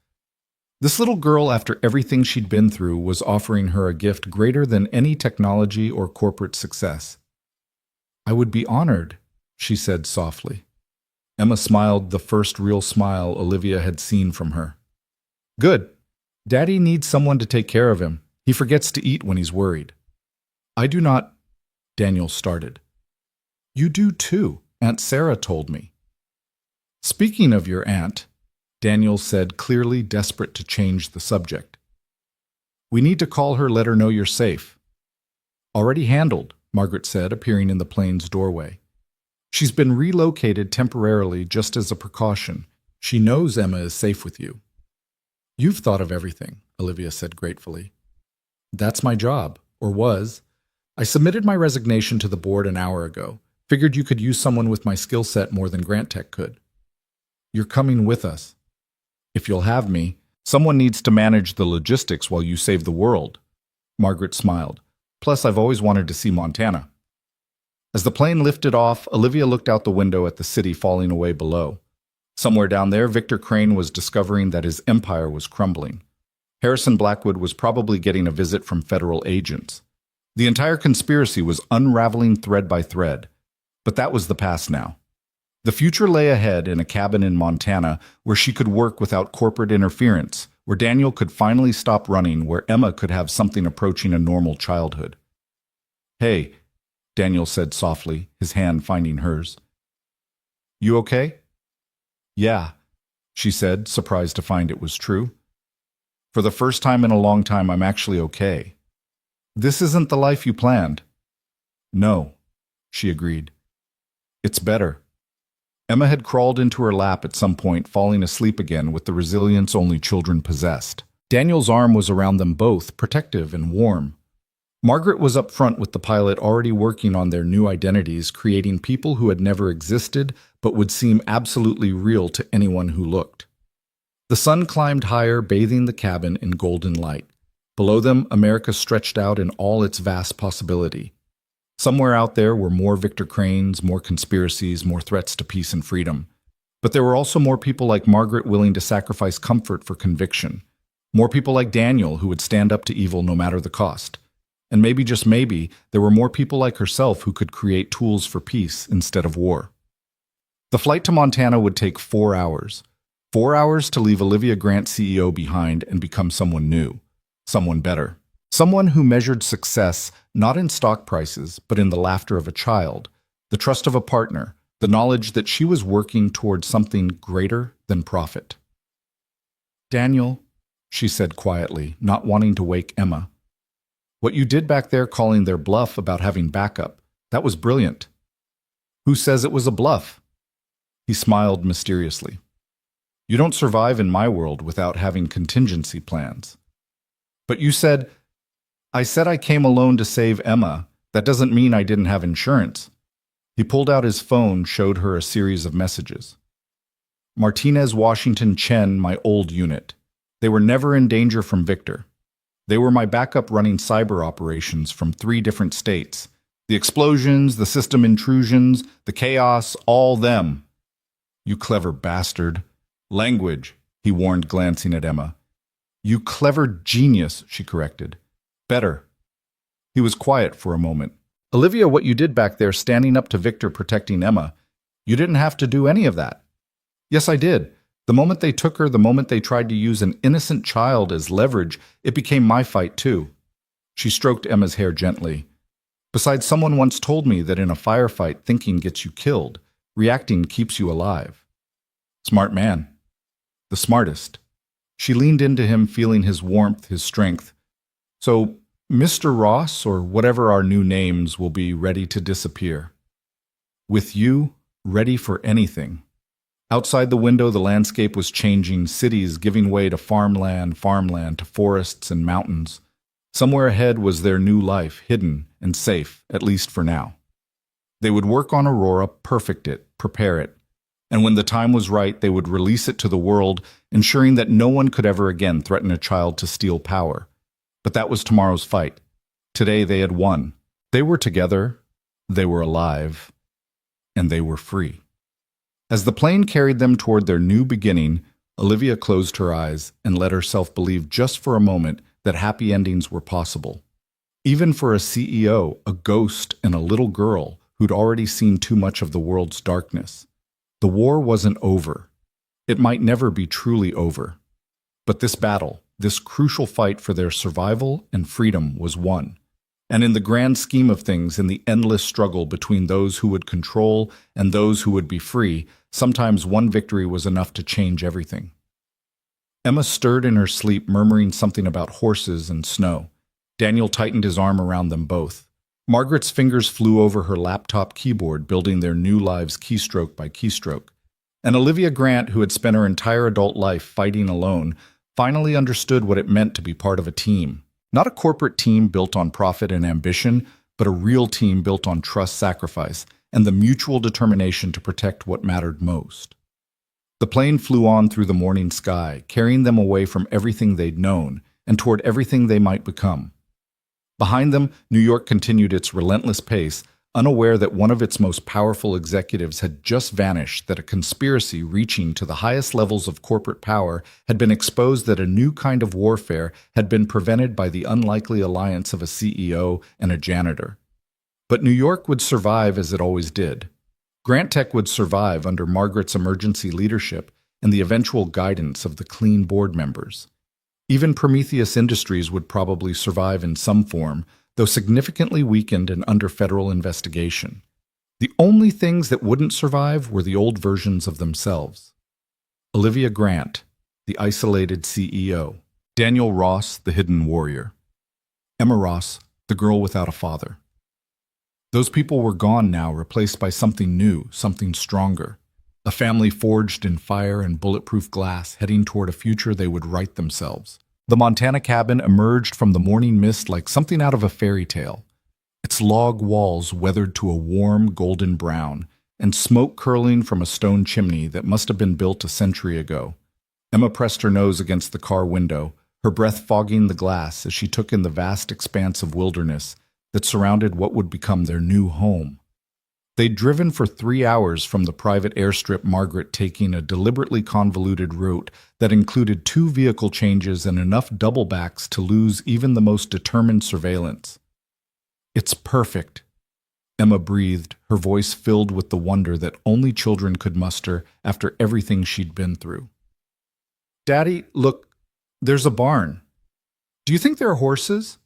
This little girl, after everything she'd been through, was offering her a gift greater than any technology or corporate success. I would be honored, she said softly. Emma smiled, the first real smile Olivia had seen from her. Good. Daddy needs someone to take care of him. He forgets to eat when he's worried. I do not... Daniel started. You do too, Aunt Sarah told me. Speaking of your aunt, Daniel said, clearly desperate to change the subject. We need to call her, let her know you're safe. Already handled, Margaret said, appearing in the plane's doorway. She's been relocated temporarily just as a precaution. She knows Emma is safe with you. You've thought of everything, Olivia said gratefully. That's my job, or was. I submitted my resignation to the board an hour ago. Figured you could use someone with my skill set more than Grantech could. You're coming with us. If you'll have me, someone needs to manage the logistics while you save the world. Margaret smiled. Plus, I've always wanted to see Montana. As the plane lifted off, Olivia looked out the window at the city falling away below. Somewhere down there, Victor Crane was discovering that his empire was crumbling. Harrison Blackwood was probably getting a visit from federal agents. The entire conspiracy was unraveling thread by thread, but that was the past now. The future lay ahead in a cabin in Montana where she could work without corporate interference, where Daniel could finally stop running, where Emma could have something approaching a normal childhood. "Hey," Daniel said softly, his hand finding hers. "You okay?" "Yeah," she said, surprised to find it was true. "For the first time in a long time, I'm actually okay." "This isn't the life you planned." "No," she agreed. "It's better." Emma had crawled into her lap at some point, falling asleep again with the resilience only children possessed. Daniel's arm was around them both, protective and warm. Margaret was up front with the pilot, already working on their new identities, creating people who had never existed but would seem absolutely real to anyone who looked. The sun climbed higher, bathing the cabin in golden light. Below them, America stretched out in all its vast possibility. Somewhere out there were more Victor Cranes, more conspiracies, more threats to peace and freedom. But there were also more people like Margaret willing to sacrifice comfort for conviction. More people like Daniel who would stand up to evil no matter the cost. And maybe, just maybe, there were more people like herself who could create tools for peace instead of war. The flight to Montana would take 4 hours. 4 hours to leave Olivia Grant CEO behind and become someone new, someone better. Someone who measured success not in stock prices, but in the laughter of a child, the trust of a partner, the knowledge that she was working toward something greater than profit. "Daniel," she said quietly, not wanting to wake Emma. "What you did back there calling their bluff about having backup, that was brilliant." "Who says it was a bluff?" He smiled mysteriously. "You don't survive in my world without having contingency plans." "But you said—" "I said I came alone to save Emma. That doesn't mean I didn't have insurance." He pulled out his phone, showed her a series of messages. "Martinez, Washington, Chen, my old unit. They were never in danger from Victor. They were my backup running cyber operations from 3 different states. The explosions, the system intrusions, the chaos, all them." "You clever bastard." "Language," he warned, glancing at Emma. "You clever genius," she corrected. "Better." He was quiet for a moment. "Olivia, what you did back there standing up to Victor protecting Emma, you didn't have to do any of that." "Yes, I did. The moment they took her, the moment they tried to use an innocent child as leverage, it became my fight too." She stroked Emma's hair gently. "Besides, someone once told me that in a firefight, thinking gets you killed. Reacting keeps you alive." "Smart man." "The smartest." She leaned into him, feeling his warmth, his strength. "So, Mr. Ross, or whatever our new names, will be ready to disappear. With you, ready for anything." Outside the window, the landscape was changing, cities giving way to farmland to forests and mountains. Somewhere ahead was their new life, hidden and safe, at least for now. They would work on Aurora, perfect it, prepare it. And when the time was right, they would release it to the world, ensuring that no one could ever again threaten a child to steal power. But that was tomorrow's fight. Today they had won. They were together, they were alive, and they were free. As the plane carried them toward their new beginning, Olivia closed her eyes and let herself believe just for a moment that happy endings were possible. Even for a CEO, a ghost, and a little girl who'd already seen too much of the world's darkness. The war wasn't over. It might never be truly over. But this battle, this crucial fight for their survival and freedom, was won. And in the grand scheme of things, in the endless struggle between those who would control and those who would be free, sometimes one victory was enough to change everything. Emma stirred in her sleep, murmuring something about horses and snow. Daniel tightened his arm around them both. Margaret's fingers flew over her laptop keyboard, building their new lives keystroke by keystroke. And Olivia Grant, who had spent her entire adult life fighting alone, finally understood what it meant to be part of a team. Not a corporate team built on profit and ambition, but a real team built on trust, sacrifice, and the mutual determination to protect what mattered most. The plane flew on through the morning sky, carrying them away from everything they'd known and toward everything they might become. Behind them, New York continued its relentless pace, unaware that one of its most powerful executives had just vanished, that a conspiracy reaching to the highest levels of corporate power had been exposed, that a new kind of warfare had been prevented by the unlikely alliance of a CEO and a janitor. But New York would survive as it always did. Grant Tech would survive under Margaret's emergency leadership and the eventual guidance of the clean board members. Even Prometheus Industries would probably survive in some form, though significantly weakened and under federal investigation. The only things that wouldn't survive were the old versions of themselves. Olivia Grant, the isolated CEO. Daniel Ross, the hidden warrior. Emma Ross, the girl without a father. Those people were gone now, replaced by something new, something stronger. A family forged in fire and bulletproof glass, heading toward a future they would write themselves. The Montana cabin emerged from the morning mist like something out of a fairy tale. Its log walls weathered to a warm golden brown, and smoke curling from a stone chimney that must have been built a century ago. Emma pressed her nose against the car window, her breath fogging the glass as she took in the vast expanse of wilderness that surrounded what would become their new home. They'd driven for 3 hours from the private airstrip, Margaret taking a deliberately convoluted route that included 2 vehicle changes and enough doublebacks to lose even the most determined surveillance. "It's perfect," Emma breathed, her voice filled with the wonder that only children could muster after everything she'd been through. "Daddy, look, there's a barn. Do you think there are horses?"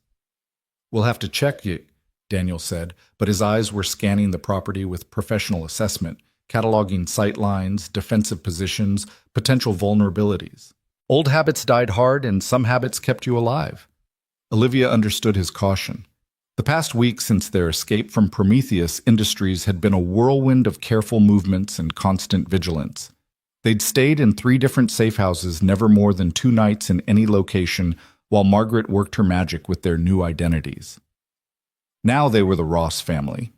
"We'll have to check you," Daniel said, but his eyes were scanning the property with professional assessment, cataloging sight lines, defensive positions, potential vulnerabilities. Old habits died hard, and some habits kept you alive. Olivia understood his caution. The past week since their escape from Prometheus Industries had been a whirlwind of careful movements and constant vigilance. They'd stayed in 3 different safe houses, never more than 2 nights in any location, while Margaret worked her magic with their new identities. Now they were the Ross family.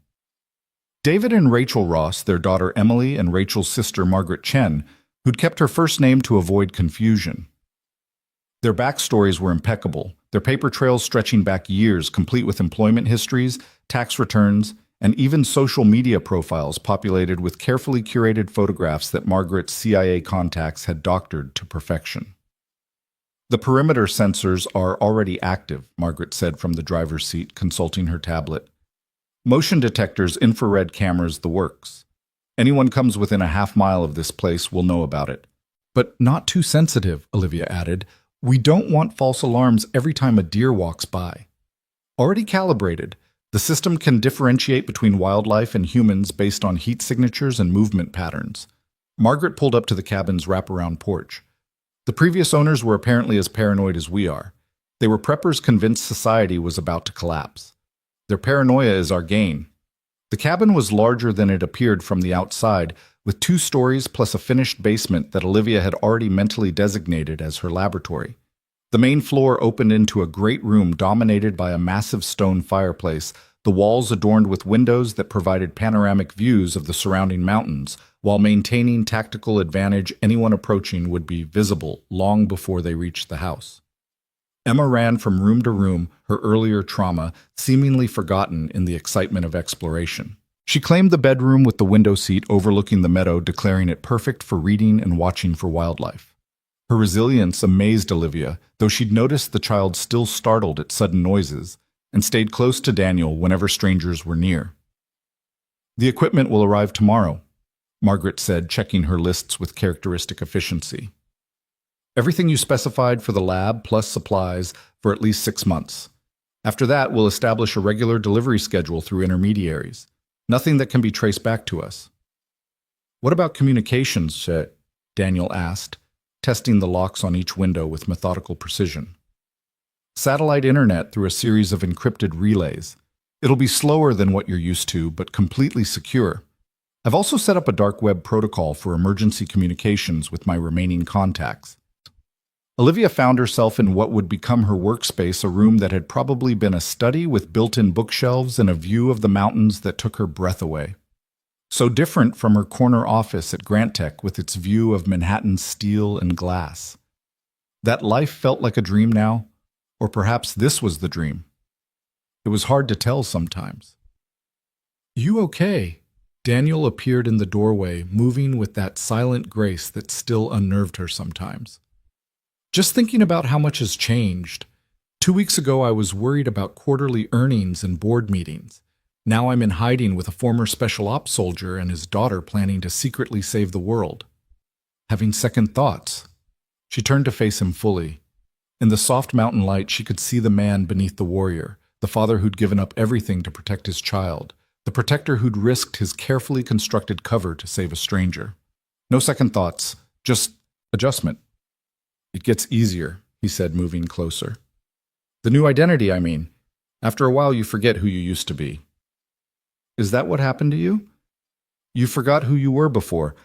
David and Rachel Ross, their daughter Emily and Rachel's sister Margaret Chen, who'd kept her first name to avoid confusion. Their backstories were impeccable, their paper trails stretching back years, complete with employment histories, tax returns, and even social media profiles populated with carefully curated photographs that Margaret's CIA contacts had doctored to perfection. "The perimeter sensors are already active," Margaret said from the driver's seat, consulting her tablet. "Motion detectors, infrared cameras, the works. Anyone comes within a half-mile of this place will know about it." "But not too sensitive," Olivia added. "We don't want false alarms every time a deer walks by." "Already calibrated. The system can differentiate between wildlife and humans based on heat signatures and movement patterns." Margaret pulled up to the cabin's wraparound porch. "The previous owners were apparently as paranoid as we are. They were preppers convinced society was about to collapse. Their paranoia is our gain." The cabin was larger than it appeared from the outside, with 2 stories plus a finished basement that Olivia had already mentally designated as her laboratory. The main floor opened into a great room dominated by a massive stone fireplace, the walls adorned with windows that provided panoramic views of the surrounding mountains, while maintaining tactical advantage. Anyone approaching would be visible long before they reached the house. Emma ran from room to room, her earlier trauma seemingly forgotten in the excitement of exploration. She claimed the bedroom with the window seat overlooking the meadow, declaring it perfect for reading and watching for wildlife. Her resilience amazed Olivia, though she'd noticed the child still startled at sudden noises and stayed close to Daniel whenever strangers were near. "The equipment will arrive tomorrow," Margaret said, checking her lists with characteristic efficiency. "Everything you specified for the lab, plus supplies, for at least 6 months. After that, we'll establish a regular delivery schedule through intermediaries. Nothing that can be traced back to us." "What about communications?" Daniel asked, testing the locks on each window with methodical precision. "Satellite internet through a series of encrypted relays. It'll be slower than what you're used to, but completely secure. I've also set up a dark web protocol for emergency communications with my remaining contacts." Olivia found herself in what would become her workspace, a room that had probably been a study with built-in bookshelves and a view of the mountains that took her breath away. So different from her corner office at Grant Tech with its view of Manhattan's steel and glass. That life felt like a dream now, or perhaps this was the dream. It was hard to tell sometimes. You okay? Daniel appeared in the doorway, moving with that silent grace that still unnerved her sometimes. Just thinking about how much has changed. 2 weeks ago, I was worried about quarterly earnings and board meetings. Now I'm in hiding with a former special ops soldier and his daughter planning to secretly save the world. Having second thoughts. She turned to face him fully. In the soft mountain light, she could see the man beneath the warrior, the father who'd given up everything to protect his child, the protector who'd risked his carefully constructed cover to save a stranger. No second thoughts, just adjustment. It gets easier, he said, moving closer. The new identity, I mean. After a while, you forget who you used to be. Is that what happened to you? You forgot who you were before.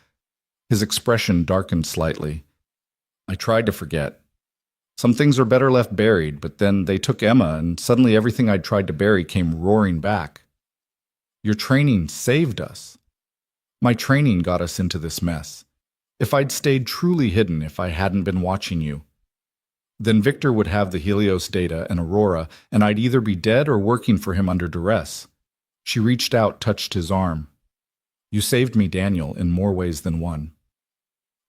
His expression darkened slightly. I tried to forget. Some things are better left buried, but then they took Emma, and suddenly everything I'd tried to bury came roaring back. Your training saved us. My training got us into this mess. If I'd stayed truly hidden, if I hadn't been watching you, then Victor would have the Helios data and Aurora, and I'd either be dead or working for him under duress. She reached out, touched his arm. You saved me, Daniel, in more ways than one.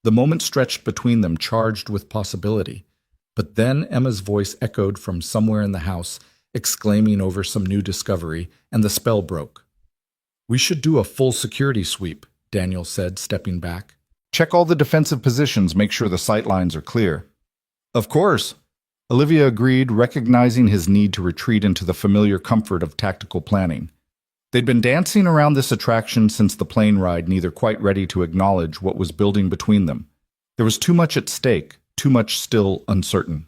The moment stretched between them, charged with possibility. But then Emma's voice echoed from somewhere in the house, exclaiming over some new discovery, and the spell broke. We should do a full security sweep, Daniel said, stepping back. Check all the defensive positions, make sure the sight lines are clear. Of course, Olivia agreed, recognizing his need to retreat into the familiar comfort of tactical planning. They'd been dancing around this attraction since the plane ride, neither quite ready to acknowledge what was building between them. There was too much at stake, too much still uncertain.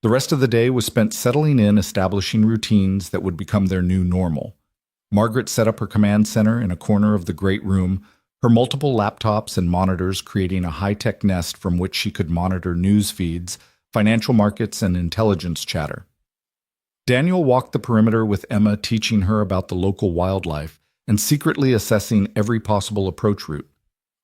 The rest of the day was spent settling in, establishing routines that would become their new normal. Margaret set up her command center in a corner of the great room, her multiple laptops and monitors creating a high-tech nest from which she could monitor news feeds, financial markets, and intelligence chatter. Daniel walked the perimeter with Emma, teaching her about the local wildlife and secretly assessing every possible approach route.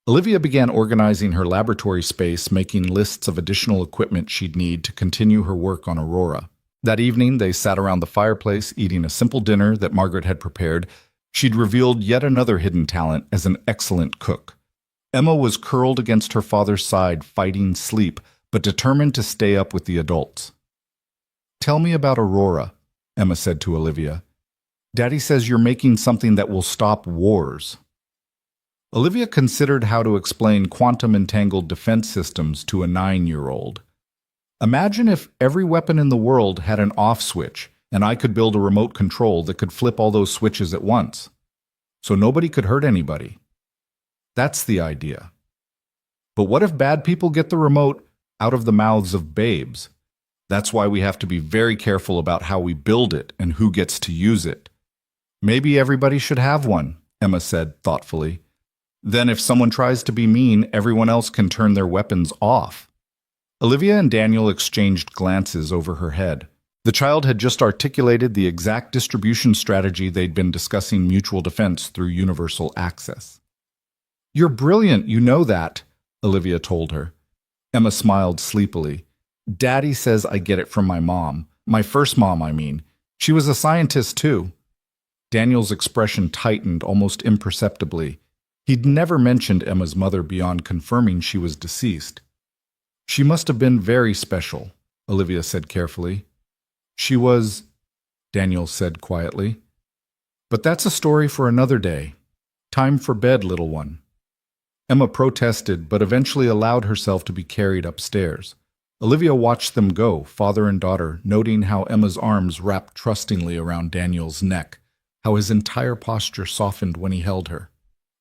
Olivia began organizing her laboratory space, making lists of additional equipment she'd need to continue her work on Aurora. That evening, they sat around the fireplace, eating a simple dinner that Margaret had prepared. She'd revealed yet another hidden talent as an excellent cook. Emma was curled against her father's side, fighting sleep, but determined to stay up with the adults. Tell me about Aurora, Emma said to Olivia. Daddy says you're making something that will stop wars. Olivia considered how to explain quantum-entangled defense systems to a 9-year-old. Imagine if every weapon in the world had an off switch, and I could build a remote control that could flip all those switches at once, so nobody could hurt anybody. That's the idea. But what if bad people get the remote out of the mouths of babes? That's why we have to be very careful about how we build it and who gets to use it. Maybe everybody should have one, Emma said thoughtfully. Then if someone tries to be mean, everyone else can turn their weapons off. Olivia and Daniel exchanged glances over her head. The child had just articulated the exact distribution strategy they'd been discussing mutual defense through universal access. You're brilliant, you know that, Olivia told her. Emma smiled sleepily. Daddy says I get it from my mom. My first mom, I mean. She was a scientist, too. Daniel's expression tightened almost imperceptibly. He'd never mentioned Emma's mother beyond confirming she was deceased. She must have been very special, Olivia said carefully. She was, Daniel said quietly. But that's a story for another day. Time for bed, little one. Emma protested, but eventually allowed herself to be carried upstairs. Olivia watched them go, father and daughter, noting how Emma's arms wrapped trustingly around Daniel's neck, how his entire posture softened when he held her.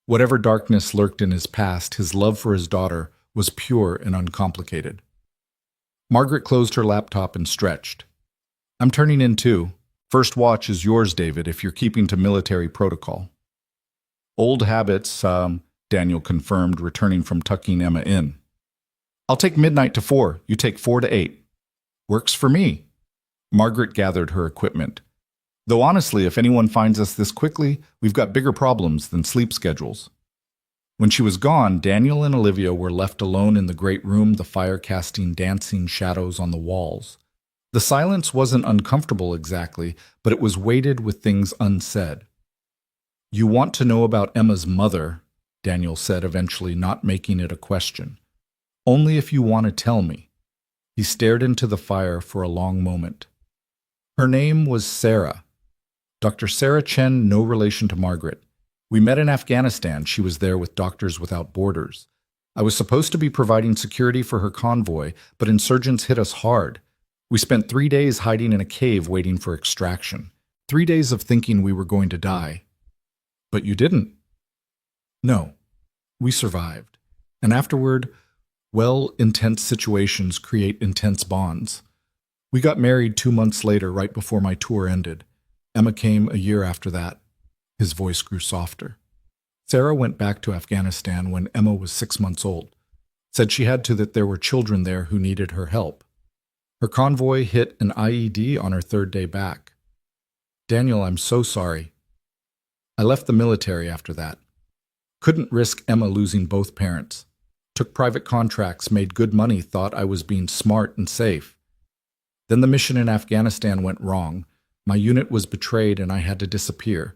Whatever darkness lurked in his past, his love for his daughter was pure and uncomplicated. Margaret closed her laptop and stretched. I'm turning in too. First watch is yours, David, if you're keeping to military protocol. Old habits, Daniel confirmed, returning from tucking Emma in. I'll take midnight to 4. You take 4 to 8. Works for me. Margaret gathered her equipment. Though honestly, if anyone finds us this quickly, we've got bigger problems than sleep schedules. When she was gone, Daniel and Olivia were left alone in the great room, the fire casting dancing shadows on the walls. The silence wasn't uncomfortable exactly, but it was weighted with things unsaid. You want to know about Emma's mother, Daniel said, eventually not making it a question. Only if you want to tell me. He stared into the fire for a long moment. Her name was Sarah. Dr. Sarah Chen, no relation to Margaret. We met in Afghanistan. She was there with Doctors Without Borders. I was supposed to be providing security for her convoy, but insurgents hit us hard. We spent 3 days hiding in a cave waiting for extraction. 3 days of thinking we were going to die. But you didn't. No, we survived. And afterward, well, intense situations create intense bonds. We got married 2 months later, right before my tour ended. Emma came a year after that. His voice grew softer. Sarah went back to Afghanistan when Emma was 6 months old. Said she had to that there were children there who needed her help. Her convoy hit an IED on her 3rd day back. Daniel, I'm so sorry. I left the military after that. Couldn't risk Emma losing both parents. Took private contracts, made good money, thought I was being smart and safe. Then the mission in Afghanistan went wrong. My unit was betrayed and I had to disappear.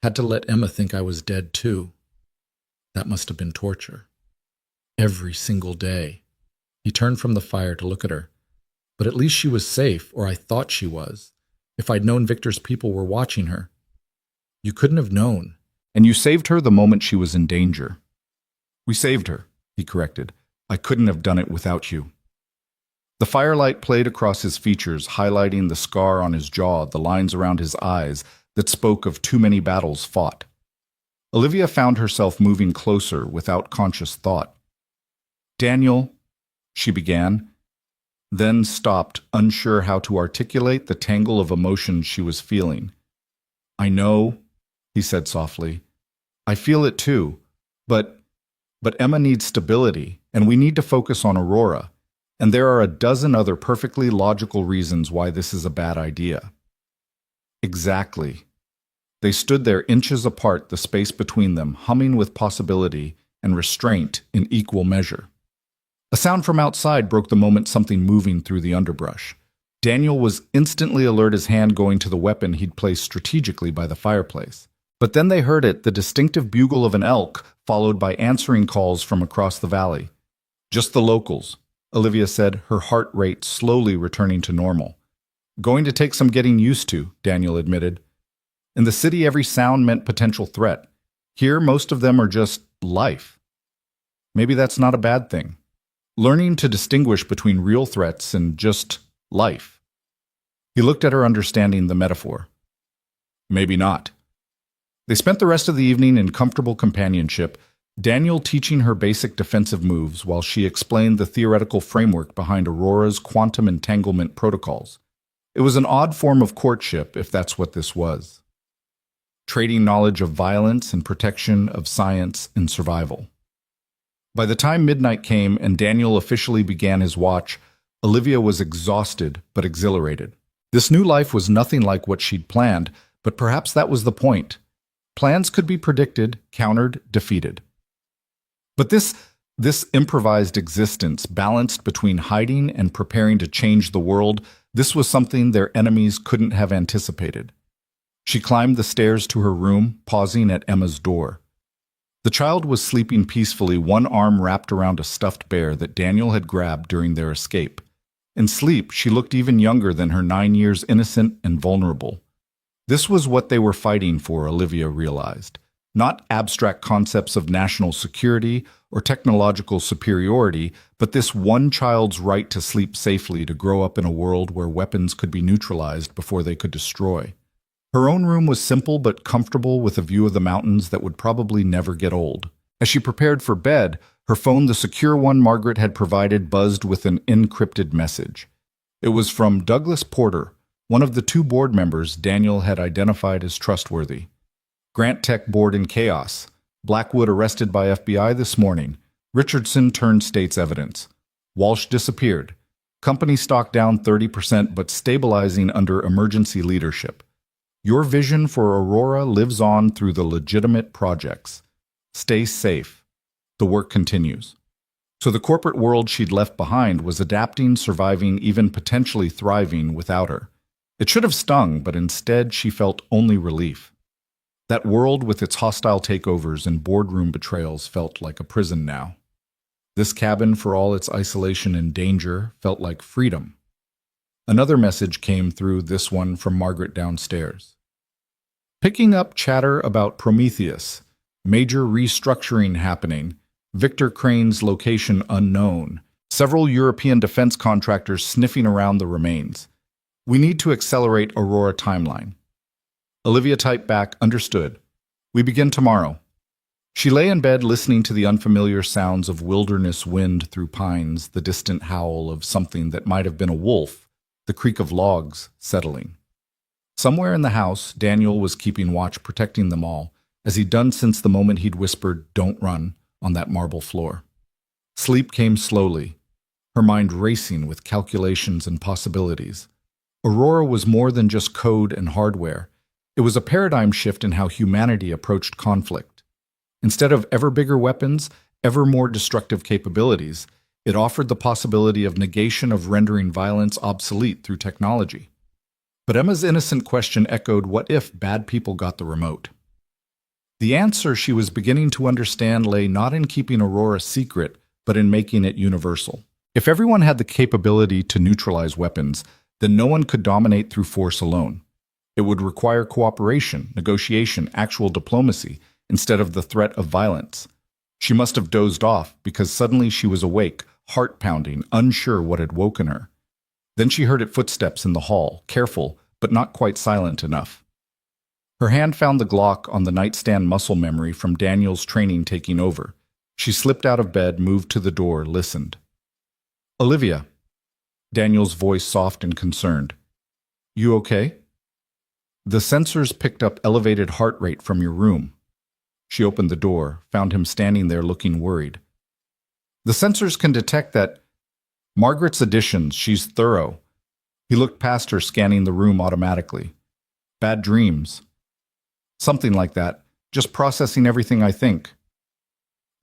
Had to let Emma think I was dead too. That must have been torture. Every single day. He turned from the fire to look at her. But at least she was safe, or I thought she was. If I'd known Victor's people were watching her. You couldn't have known. And you saved her the moment she was in danger. We saved her, he corrected. I couldn't have done it without you. The firelight played across his features, highlighting the scar on his jaw, the lines around his eyes that spoke of too many battles fought. Olivia found herself moving closer without conscious thought. Daniel, she began, then stopped, unsure how to articulate the tangle of emotions she was feeling. I know, he said softly. I feel it too, but Emma needs stability, and we need to focus on Aurora. And there are a dozen other perfectly logical reasons why this is a bad idea. Exactly. They stood there inches apart, the space between them, humming with possibility and restraint in equal measure. A sound from outside broke the moment, something moving through the underbrush. Daniel was instantly alert, his hand going to the weapon he'd placed strategically by the fireplace. But then they heard it, the distinctive bugle of an elk, followed by answering calls from across the valley. Just the locals, Olivia said, her heart rate slowly returning to normal. Going to take some getting used to, Daniel admitted. In the city, every sound meant potential threat. Here, most of them are just life. Maybe that's not a bad thing. Learning to distinguish between real threats and just life. He looked at her, understanding the metaphor. Maybe not. They spent the rest of the evening in comfortable companionship, Daniel teaching her basic defensive moves while she explained the theoretical framework behind Aurora's quantum entanglement protocols. It was an odd form of courtship, if that's what this was. Trading knowledge of violence and protection of science and survival. By the time midnight came and Daniel officially began his watch, Olivia was exhausted but exhilarated. This new life was nothing like what she'd planned, but perhaps that was the point. Plans could be predicted, countered, defeated. But this improvised existence, balanced between hiding and preparing to change the world, this was something their enemies couldn't have anticipated. She climbed the stairs to her room, pausing at Emma's door. The child was sleeping peacefully, one arm wrapped around a stuffed bear that Daniel had grabbed during their escape. In sleep, she looked even younger than her 9 years, innocent and vulnerable. This was what they were fighting for, Olivia realized. Not abstract concepts of national security or technological superiority, but this one child's right to sleep safely, to grow up in a world where weapons could be neutralized before they could destroy. Her own room was simple but comfortable, with a view of the mountains that would probably never get old. As she prepared for bed, her phone, the secure one Margaret had provided, buzzed with an encrypted message. It was from Douglas Porter, one of the 2 board members Daniel had identified as trustworthy. Grant Tech board in chaos. Blackwood arrested by FBI this morning. Richardson turned state's evidence. Walsh disappeared. Company stock down 30% but stabilizing under emergency leadership. Your vision for Aurora lives on through the legitimate projects. Stay safe. The work continues. So the corporate world she'd left behind was adapting, surviving, even potentially thriving without her. It should have stung, but instead she felt only relief. That world with its hostile takeovers and boardroom betrayals felt like a prison now. This cabin, for all its isolation and danger, felt like freedom. Another message came through, this one from Margaret downstairs. Picking up chatter about Prometheus, major restructuring happening, Victor Crane's location unknown, several European defense contractors sniffing around the remains. We need to accelerate Aurora timeline. Olivia typed back, understood. We begin tomorrow. She lay in bed listening to the unfamiliar sounds of wilderness wind through pines, the distant howl of something that might have been a wolf, the creak of logs settling. Somewhere in the house, Daniel was keeping watch, protecting them all, as he'd done since the moment he'd whispered, "Don't run," on that marble floor. Sleep came slowly, her mind racing with calculations and possibilities. Aurora was more than just code and hardware. It was a paradigm shift in how humanity approached conflict. Instead of ever bigger weapons, ever more destructive capabilities, it offered the possibility of negation, of rendering violence obsolete through technology. But Emma's innocent question echoed, what if bad people got the remote? The answer, she was beginning to understand, lay not in keeping Aurora secret, but in making it universal. If everyone had the capability to neutralize weapons, then no one could dominate through force alone. It would require cooperation, negotiation, actual diplomacy, instead of the threat of violence. She must have dozed off, because suddenly she was awake, heart pounding, unsure what had woken her. Then she heard footsteps in the hall, careful, but not quite silent enough. Her hand found the Glock on the nightstand, muscle memory from Daniel's training taking over. She slipped out of bed, moved to the door, listened. Olivia. Daniel's voice soft and concerned. You okay? The sensors picked up elevated heart rate from your room. She opened the door, found him standing there looking worried. The sensors can detect that. Margaret's additions, she's thorough. He looked past her, scanning the room automatically. Bad dreams. Something like that, just processing everything I think.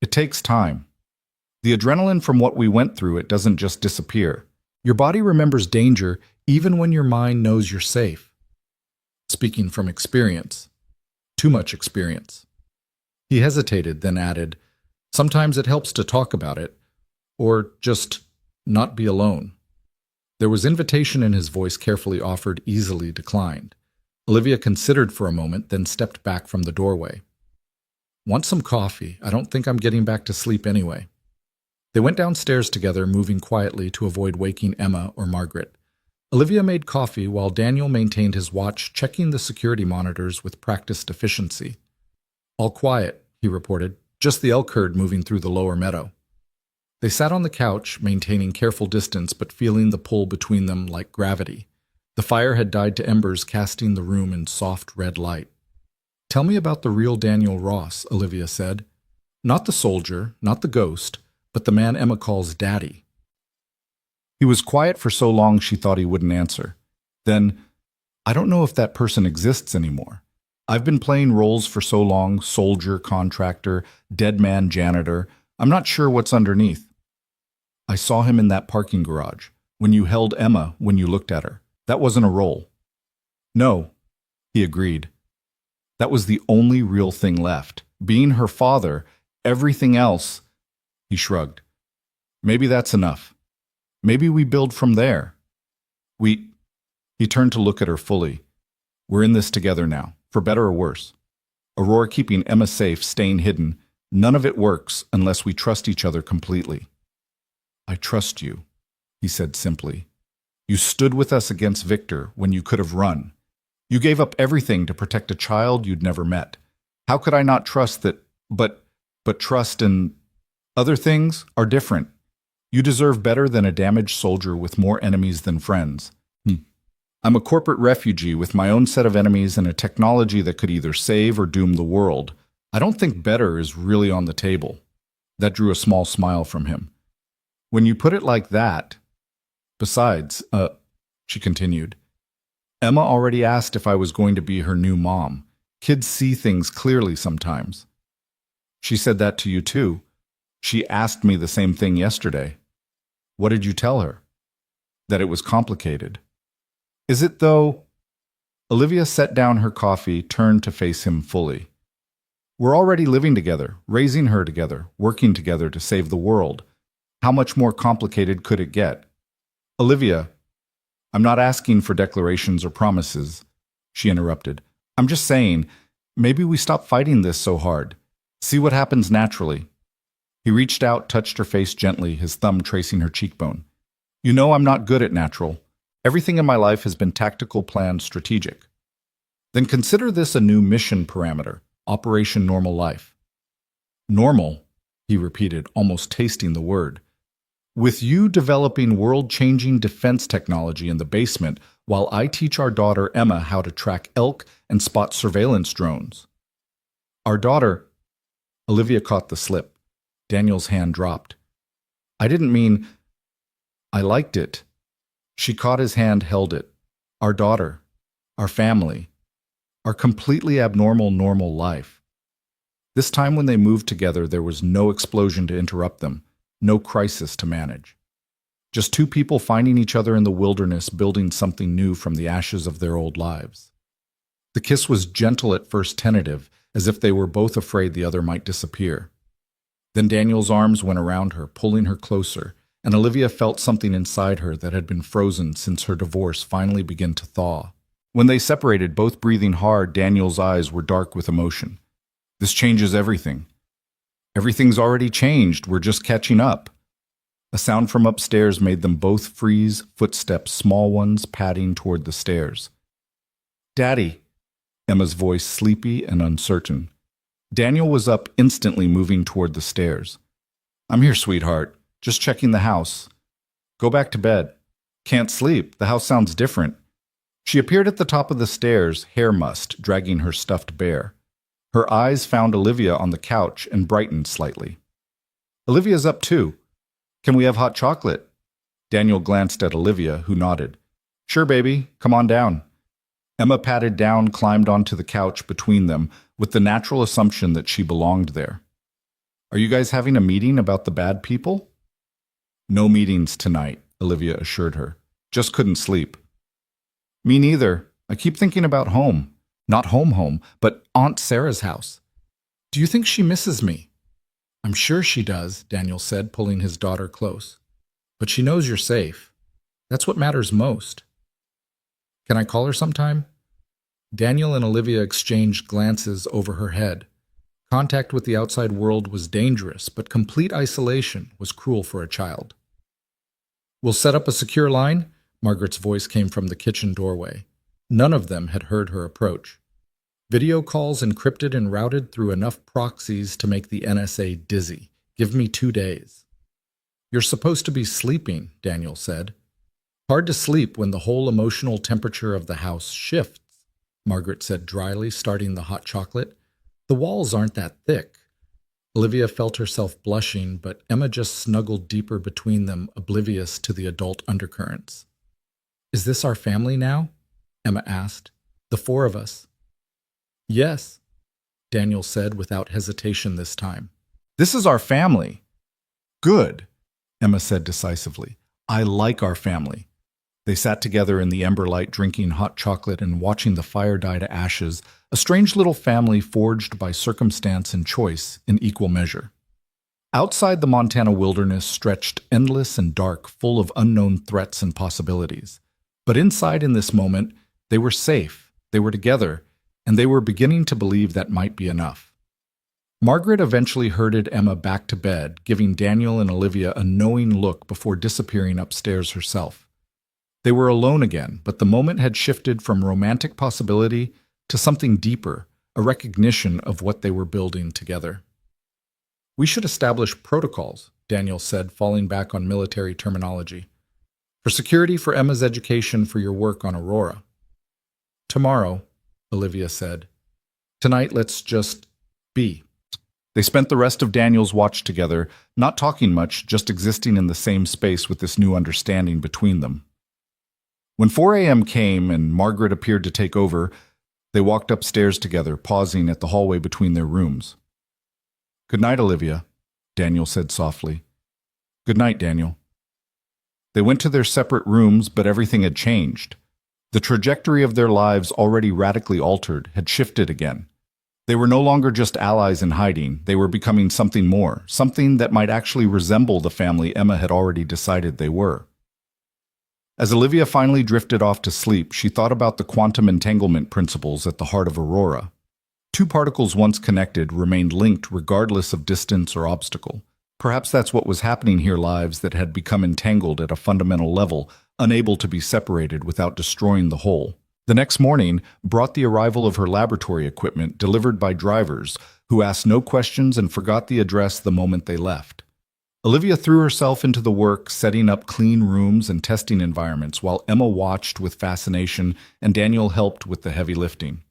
It takes time. The adrenaline from what we went through, it doesn't just disappear. Your body remembers danger even when your mind knows you're safe. Speaking from experience. Too much experience. He hesitated, then added, sometimes it helps to talk about it, or just not be alone. There was invitation in his voice, carefully offered, easily declined. Olivia considered for a moment, then stepped back from the doorway. Want some coffee? I don't think I'm getting back to sleep anyway. They went downstairs together, moving quietly to avoid waking Emma or Margaret. Olivia made coffee while Daniel maintained his watch, checking the security monitors with practiced efficiency. All quiet, he reported, just the elk herd moving through the lower meadow. They sat on the couch, maintaining careful distance but feeling the pull between them like gravity. The fire had died to embers, casting the room in soft red light. Tell me about the real Daniel Ross, Olivia said. Not the soldier, not the ghost, but the man Emma calls Daddy. He was quiet for so long she thought he wouldn't answer. Then, I don't know if that person exists anymore. I've been playing roles for so long, soldier, contractor, dead man, janitor. I'm not sure what's underneath. I saw him in that parking garage, when you held Emma, when you looked at her. That wasn't a role. No, he agreed. That was the only real thing left. Being her father, everything else. He shrugged. Maybe that's enough. Maybe we build from there. He turned to look at her fully. We're in this together now, for better or worse. Aurora keeping Emma safe, staying hidden. None of it works unless we trust each other completely. I trust you, he said simply. You stood with us against Victor when you could have run. You gave up everything to protect a child you'd never met. How could I not trust that? But trust and other things are different. You deserve better than a damaged soldier with more enemies than friends. I'm a corporate refugee with my own set of enemies and a technology that could either save or doom the world. I don't think better is really on the table. That drew a small smile from him. When you put it like that... Besides, she continued, Emma already asked if I was going to be her new mom. Kids see things clearly sometimes. She said that to you too. She asked me the same thing yesterday. What did you tell her? That it was complicated. Is it though? Olivia set down her coffee, turned to face him fully. We're already living together, raising her together, working together to save the world. How much more complicated could it get? Olivia, I'm not asking for declarations or promises, she interrupted. I'm just saying, maybe we stop fighting this so hard. See what happens naturally. He reached out, touched her face gently, his thumb tracing her cheekbone. You know I'm not good at natural. Everything in my life has been tactical, planned, strategic. Then consider this a new mission parameter, Operation Normal Life. Normal, he repeated, almost tasting the word. With you developing world-changing defense technology in the basement while I teach our daughter Emma how to track elk and spot surveillance drones. Our daughter... Olivia caught the slip. Daniel's hand dropped. I didn't mean... I liked it. She caught his hand, held it. Our daughter. Our family. Our completely abnormal, normal life. This time when they moved together, there was no explosion to interrupt them, no crisis to manage. Just two people finding each other in the wilderness, building something new from the ashes of their old lives. The kiss was gentle at first, tentative, as if they were both afraid the other might disappear. Then Daniel's arms went around her, pulling her closer, and Olivia felt something inside her that had been frozen since her divorce finally began to thaw. When they separated, both breathing hard, Daniel's eyes were dark with emotion. This changes everything. Everything's already changed, we're just catching up. A sound from upstairs made them both freeze, footsteps, small ones, padding toward the stairs. Daddy, Emma's voice sleepy and uncertain. Daniel was up instantly, moving toward the stairs. I'm here, sweetheart. Just checking the house. Go back to bed. Can't sleep. The house sounds different. She appeared at the top of the stairs, hair mussed, dragging her stuffed bear. Her eyes found Olivia on the couch and brightened slightly. Olivia's up too. Can we have hot chocolate? Daniel glanced at Olivia, who nodded. Sure, baby. Come on down. Emma patted down, climbed onto the couch between them, with the natural assumption that she belonged there. Are you guys having a meeting about the bad people? No meetings tonight, Olivia assured her. Just couldn't sleep. Me neither. I keep thinking about home. Not home, but Aunt Sarah's house. Do you think she misses me? I'm sure she does, Daniel said, pulling his daughter close. But she knows you're safe. That's what matters most. Can I call her sometime? Daniel and Olivia exchanged glances over her head. Contact with the outside world was dangerous, but complete isolation was cruel for a child. We'll set up a secure line, Margaret's voice came from the kitchen doorway. None of them had heard her approach. Video calls encrypted and routed through enough proxies to make the NSA dizzy. Give me 2 days. You're supposed to be sleeping, Daniel said. Hard to sleep when the whole emotional temperature of the house shifts, Margaret said dryly, starting the hot chocolate. The walls aren't that thick. Olivia felt herself blushing, but Emma just snuggled deeper between them, oblivious to the adult undercurrents. Is this our family now? Emma asked. The 4 of us. Yes, Daniel said without hesitation this time. This is our family. Good, Emma said decisively. I like our family. They sat together in the ember light, drinking hot chocolate and watching the fire die to ashes, a strange little family forged by circumstance and choice in equal measure. Outside the Montana wilderness stretched endless and dark, full of unknown threats and possibilities. But inside in this moment, they were safe, they were together, and they were beginning to believe that might be enough. Margaret eventually herded Emma back to bed, giving Daniel and Olivia a knowing look before disappearing upstairs herself. They were alone again, but the moment had shifted from romantic possibility to something deeper, a recognition of what they were building together. We should establish protocols, Daniel said, falling back on military terminology. For security, for Emma's education, for your work on Aurora. Tomorrow, Olivia said. Tonight, let's just be. They spent the rest of Daniel's watch together, not talking much, just existing in the same space with this new understanding between them. When 4 a.m. came and Margaret appeared to take over, they walked upstairs together, pausing at the hallway between their rooms. Good night, Olivia, Daniel said softly. Good night, Daniel. They went to their separate rooms, but everything had changed. The trajectory of their lives, already radically altered, had shifted again. They were no longer just allies in hiding, they were becoming something more, something that might actually resemble the family Emma had already decided they were. As Olivia finally drifted off to sleep, she thought about the quantum entanglement principles at the heart of Aurora. Two particles once connected remained linked regardless of distance or obstacle. Perhaps that's what was happening here, lives that had become entangled at a fundamental level, unable to be separated without destroying the whole. The next morning brought the arrival of her laboratory equipment delivered by drivers who asked no questions and forgot the address the moment they left. Olivia threw herself into the work, setting up clean rooms and testing environments, while Emma watched with fascination and Daniel helped with the heavy lifting.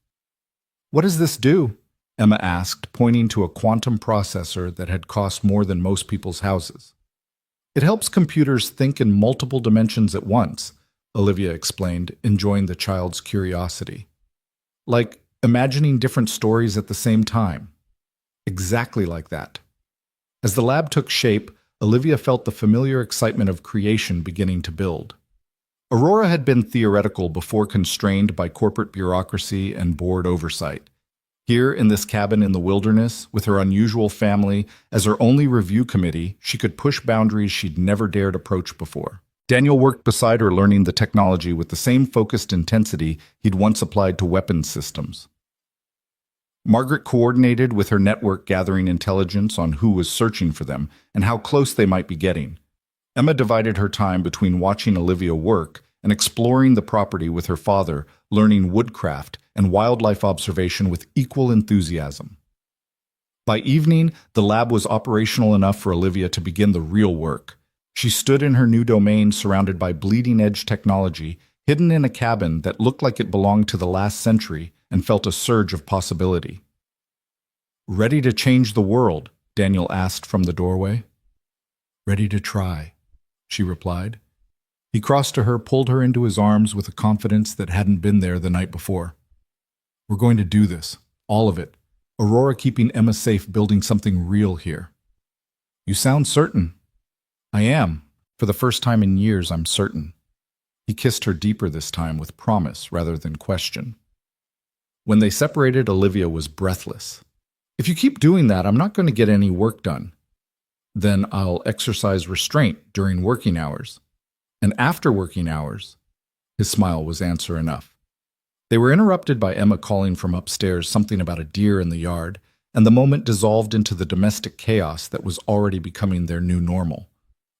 "What does this do?" Emma asked, pointing to a quantum processor that had cost more than most people's houses. "It helps computers think in multiple dimensions at once," Olivia explained, enjoying the child's curiosity. "Like imagining different stories at the same time." Exactly like that. As the lab took shape, Olivia felt the familiar excitement of creation beginning to build. Aurora had been theoretical before constrained by corporate bureaucracy and board oversight. Here, in this cabin in the wilderness, with her unusual family as her only review committee, she could push boundaries she'd never dared approach before. Daniel worked beside her, learning the technology with the same focused intensity he'd once applied to weapons systems. Margaret coordinated with her network, gathering intelligence on who was searching for them and how close they might be getting. Emma divided her time between watching Olivia work and exploring the property with her father, learning woodcraft and wildlife observation with equal enthusiasm. By evening, the lab was operational enough for Olivia to begin the real work. She stood in her new domain, surrounded by bleeding-edge technology, hidden in a cabin that looked like it belonged to the last century, and felt a surge of possibility. "Ready to change the world?" Daniel asked from the doorway. "Ready to try," she replied. He crossed to her, pulled her into his arms with a confidence that hadn't been there the night before. "We're going to do this, all of it. Aurora keeping Emma safe, building something real here." "You sound certain." "I am. For the first time in years, I'm certain." He kissed her deeper this time, with promise rather than question. When they separated, Olivia was breathless. "If you keep doing that, I'm not going to get any work done. Then I'll exercise restraint during working hours. And after working hours." His smile was answer enough. They were interrupted by Emma calling from upstairs, something about a deer in the yard, and the moment dissolved into the domestic chaos that was already becoming their new normal.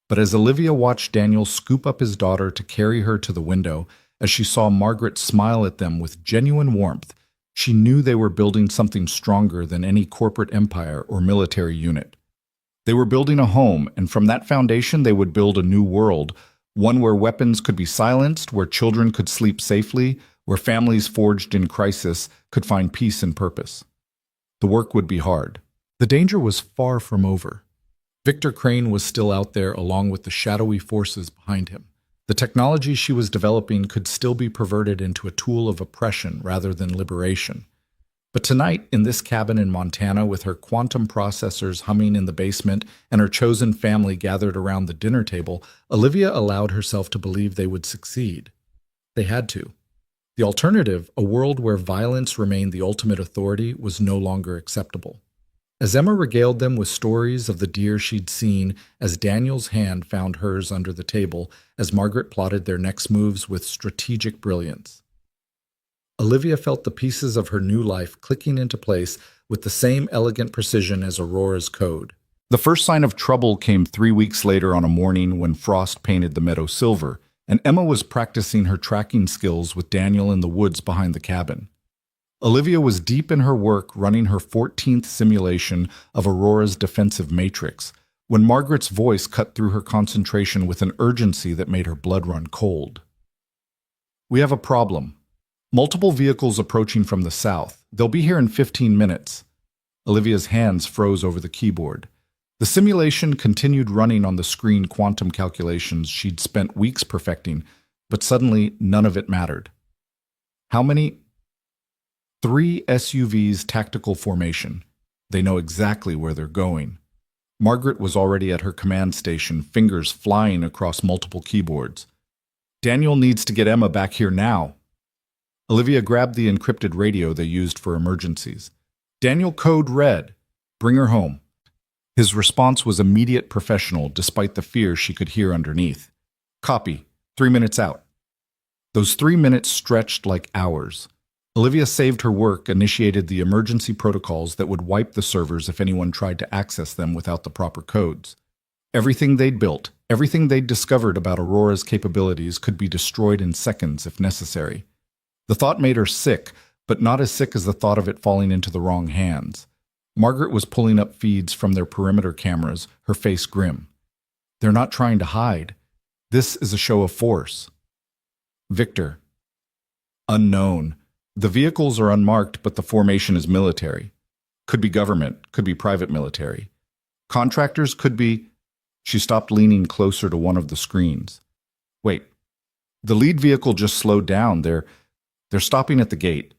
But as Olivia watched Daniel scoop up his daughter to carry her to the window, as she saw Margaret smile at them with genuine warmth, she knew they were building something stronger than any corporate empire or military unit. They were building a home, and from that foundation they would build a new world, one where weapons could be silenced, where children could sleep safely, where families forged in crisis could find peace and purpose. The work would be hard. The danger was far from over. Victor Crane was still out there, along with the shadowy forces behind him. The technology she was developing could still be perverted into a tool of oppression rather than liberation. But tonight, in this cabin in Montana, with her quantum processors humming in the basement and her chosen family gathered around the dinner table, Olivia allowed herself to believe they would succeed. They had to. The alternative, a world where violence remained the ultimate authority, was no longer acceptable. As Emma regaled them with stories of the deer she'd seen, as Daniel's hand found hers under the table, as Margaret plotted their next moves with strategic brilliance, Olivia felt the pieces of her new life clicking into place with the same elegant precision as Aurora's code. The first sign of trouble came 3 weeks later, on a morning when frost painted the meadow silver, and Emma was practicing her tracking skills with Daniel in the woods behind the cabin. Olivia was deep in her work, running her 14th simulation of Aurora's defensive matrix, when Margaret's voice cut through her concentration with an urgency that made her blood run cold. "We have a problem. Multiple vehicles approaching from the south. They'll be here in 15 minutes. Olivia's hands froze over the keyboard. The simulation continued running on the screen, quantum calculations she'd spent weeks perfecting, but suddenly none of it mattered. "How many?" 3 SUVs, tactical formation. They know exactly where they're going. Margaret was already at her command station, fingers flying across multiple keyboards. "Daniel needs to get Emma back here now." Olivia grabbed the encrypted radio they used for emergencies. Daniel code red. Bring her home. His response was immediate professional despite the fear she could hear underneath. Copy. 3 minutes out. Those 3 minutes stretched like hours. Olivia saved her work, initiated the emergency protocols that would wipe the servers if anyone tried to access them without the proper codes. Everything they'd built, everything they'd discovered about Aurora's capabilities could be destroyed in seconds if necessary. The thought made her sick, but not as sick as the thought of it falling into the wrong hands. Margaret was pulling up feeds from their perimeter cameras, her face grim. They're not trying to hide. This is a show of force. Victor. Unknown. The vehicles are unmarked, but the formation is military. Could be government, could be private military. Contractors could be... She stopped, leaning closer to one of the screens. Wait. The lead vehicle just slowed down. They're stopping at the gate.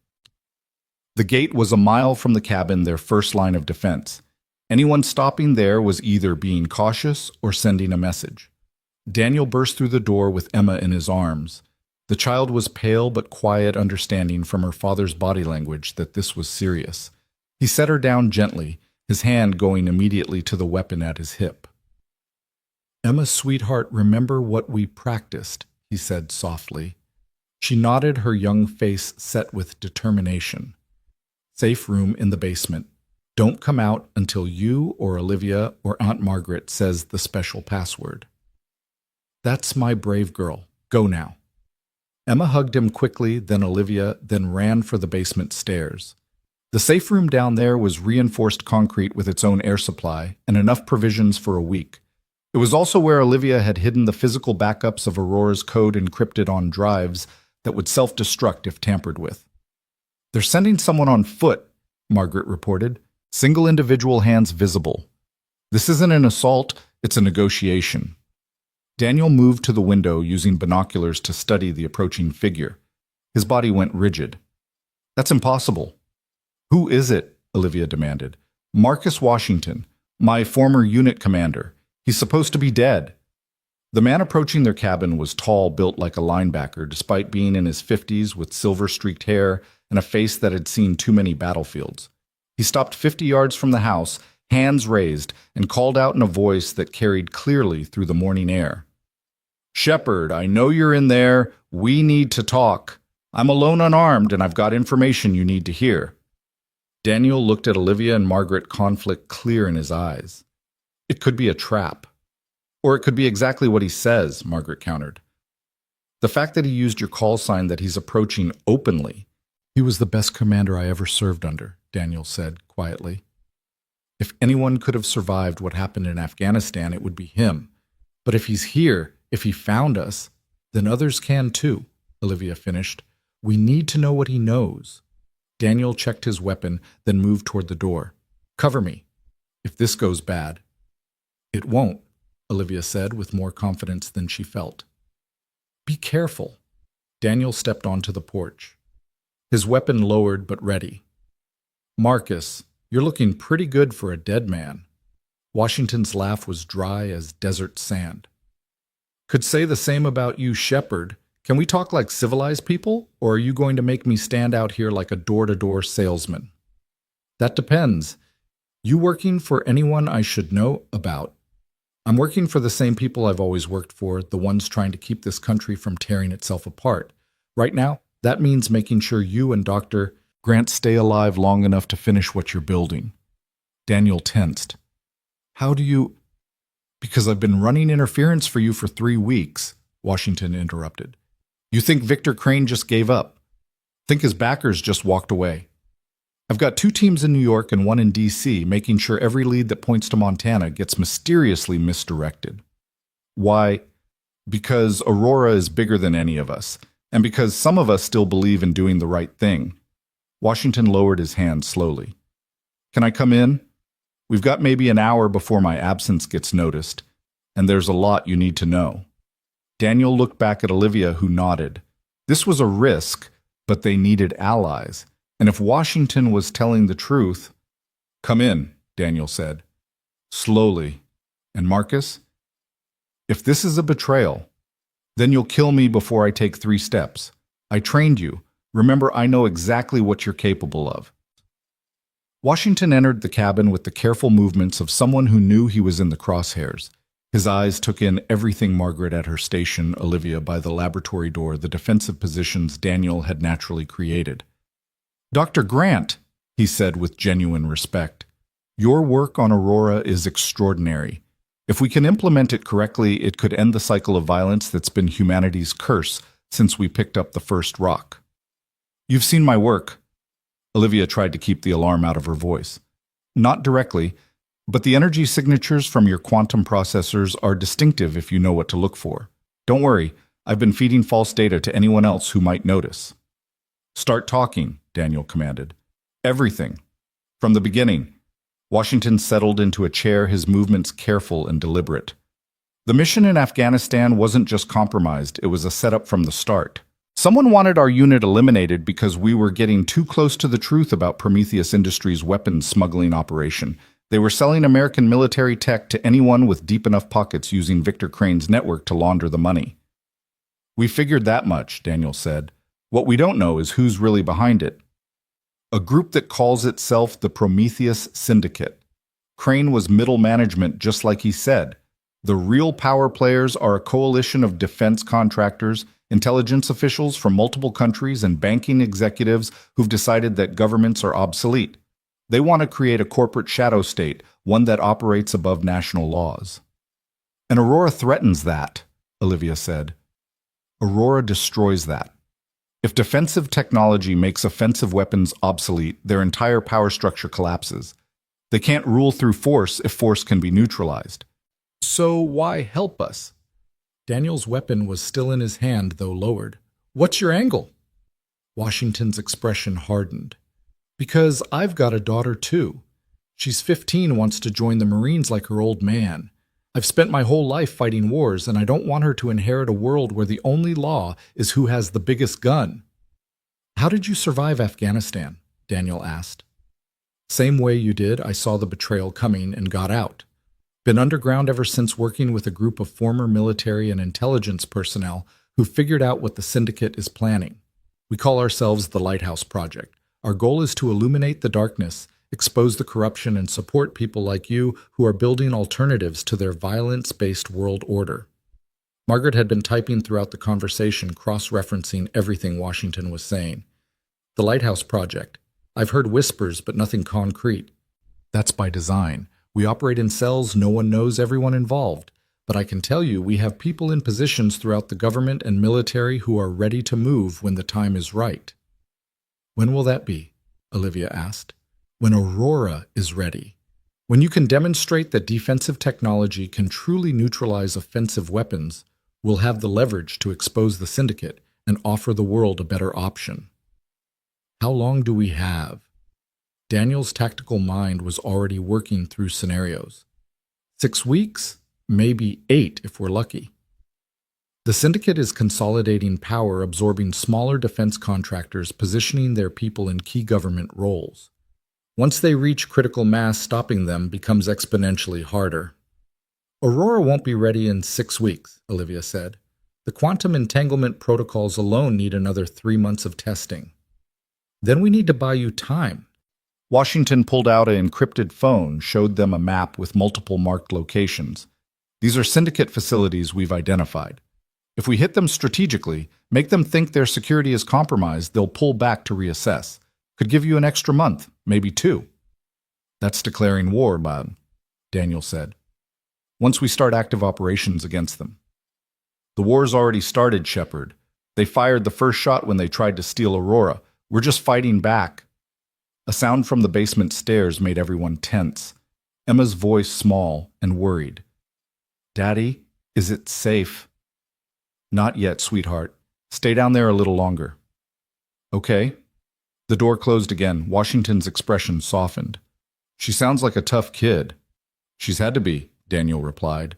The gate was a mile from the cabin, their first line of defense. Anyone stopping there was either being cautious or sending a message. Daniel burst through the door with Emma in his arms. The child was pale but quiet, understanding from her father's body language that this was serious. He set her down gently, his hand going immediately to the weapon at his hip. Emma, sweetheart, remember what we practiced, he said softly. She nodded, her young face set with determination. Safe room in the basement. Don't come out until you or Olivia or Aunt Margaret says the special password. That's my brave girl. Go now. Emma hugged him quickly, then Olivia, then ran for the basement stairs. The safe room down there was reinforced concrete with its own air supply and enough provisions for a week. It was also where Olivia had hidden the physical backups of Aurora's code encrypted on drives that would self-destruct if tampered with. They're sending someone on foot, Margaret reported. Single individual hands visible. This isn't an assault, it's a negotiation. Daniel moved to the window, using binoculars to study the approaching figure. His body went rigid. That's impossible. Who is it? Olivia demanded. Marcus Washington, my former unit commander. He's supposed to be dead. The man approaching their cabin was tall, built like a linebacker, despite being in his 50s with silver-streaked hair and a face that had seen too many battlefields. He stopped 50 yards from the house, hands raised, and called out in a voice that carried clearly through the morning air. Shepard, I know you're in there. We need to talk. I'm alone unarmed, and I've got information you need to hear. Daniel looked at Olivia and Margaret, conflict clear in his eyes. It could be a trap. Or it could be exactly what he says, Margaret countered. The fact that he used your call sign, that he's approaching openly. He was the best commander I ever served under, Daniel said quietly. If anyone could have survived what happened in Afghanistan, it would be him. But if he's here, if he found us, then others can too, Olivia finished. We need to know what he knows. Daniel checked his weapon, then moved toward the door. Cover me. If this goes bad. It won't, Olivia said with more confidence than she felt. Be careful. Daniel stepped onto the porch. His weapon lowered but ready. Marcus, you're looking pretty good for a dead man. Washington's laugh was dry as desert sand. Could say the same about you, Shepard. Can we talk like civilized people, or are you going to make me stand out here like a door-to-door salesman? That depends. You working for anyone I should know about? I'm working for the same people I've always worked for, the ones trying to keep this country from tearing itself apart. Right now, that means making sure you and Dr. Grant stay alive long enough to finish what you're building. Daniel tensed. How do you... Because I've been running interference for you for 3 weeks, Washington interrupted. You think Victor Crane just gave up? Think his backers just walked away? I've got 2 teams in New York and 1 in D.C., making sure every lead that points to Montana gets mysteriously misdirected. Why? Because Aurora is bigger than any of us, and because some of us still believe in doing the right thing. Washington lowered his hand slowly. Can I come in? We've got maybe an hour before my absence gets noticed, and there's a lot you need to know. Daniel looked back at Olivia, who nodded. This was a risk, but they needed allies, and if Washington was telling the truth... Come in, Daniel said. Slowly. And Marcus? If this is a betrayal, then you'll kill me before I take 3 steps. I trained you. Remember, I know exactly what you're capable of. Washington entered the cabin with the careful movements of someone who knew he was in the crosshairs. His eyes took in everything Margaret at her station, Olivia by the laboratory door, the defensive positions Daniel had naturally created. "Dr. Grant," he said with genuine respect, "your work on Aurora is extraordinary. If we can implement it correctly, it could end the cycle of violence that's been humanity's curse since we picked up the first rock." "You've seen my work." Olivia tried to keep the alarm out of her voice. "Not directly, but the energy signatures from your quantum processors are distinctive if you know what to look for. Don't worry, I've been feeding false data to anyone else who might notice." "Start talking," Daniel commanded. "Everything. From the beginning." Washington settled into a chair, his movements careful and deliberate. "The mission in Afghanistan wasn't just compromised, it was a setup from the start. Someone wanted our unit eliminated because we were getting too close to the truth about Prometheus Industries' weapons smuggling operation. They were selling American military tech to anyone with deep enough pockets using Victor Crane's network to launder the money." "We figured that much," Daniel said. "What we don't know is who's really behind it." "A group that calls itself the Prometheus Syndicate. Crane was middle management, just like he said. The real power players are a coalition of defense contractors, intelligence officials from multiple countries, and banking executives who've decided that governments are obsolete. They want to create a corporate shadow state, one that operates above national laws." "And Aurora threatens that," Olivia said. "Aurora destroys that. If defensive technology makes offensive weapons obsolete, their entire power structure collapses. They can't rule through force if force can be neutralized." "So why help us?" Daniel's weapon was still in his hand, though lowered. "What's your angle?" Washington's expression hardened. "Because I've got a daughter too. She's 15, wants to join the Marines like her old man. I've spent my whole life fighting wars, and I don't want her to inherit a world where the only law is who has the biggest gun." "How did you survive Afghanistan?" Daniel asked. "Same way you did. I saw the betrayal coming and got out. Been underground ever since, working with a group of former military and intelligence personnel who figured out what the syndicate is planning. We call ourselves the Lighthouse Project. Our goal is to illuminate the darkness, expose the corruption, and support people like you who are building alternatives to their violence-based world order." Margaret had been typing throughout the conversation, cross-referencing everything Washington was saying. "The Lighthouse Project. I've heard whispers, but nothing concrete." "That's by design. We operate in cells, no one knows everyone involved. But I can tell you we have people in positions throughout the government and military who are ready to move when the time is right." "When will that be?" Olivia asked. "When Aurora is ready. When you can demonstrate that defensive technology can truly neutralize offensive weapons, we'll have the leverage to expose the syndicate and offer the world a better option." "How long do we have?" Daniel's tactical mind was already working through scenarios. 6 weeks? Maybe 8 if we're lucky. The syndicate is consolidating power, absorbing smaller defense contractors, positioning their people in key government roles. Once they reach critical mass, stopping them becomes exponentially harder. "Aurora won't be ready in 6 weeks, Olivia said. "The quantum entanglement protocols alone need another 3 months of testing. Then we need to buy you time." Washington pulled out an encrypted phone, showed them a map with multiple marked locations. "These are syndicate facilities we've identified. If we hit them strategically, make them think their security is compromised, they'll pull back to reassess. Could give you an extra month, maybe 2. "That's declaring war, Bob," Daniel said. "Once we start active operations against them." "The war's already started, Shepard. They fired the first shot when they tried to steal Aurora. We're just fighting back." A sound from the basement stairs made everyone tense. Emma's voice small and worried. "Daddy, is it safe?" "Not yet, sweetheart. Stay down there a little longer." "Okay." The door closed again. Washington's expression softened. "She sounds like a tough kid." "She's had to be," Daniel replied.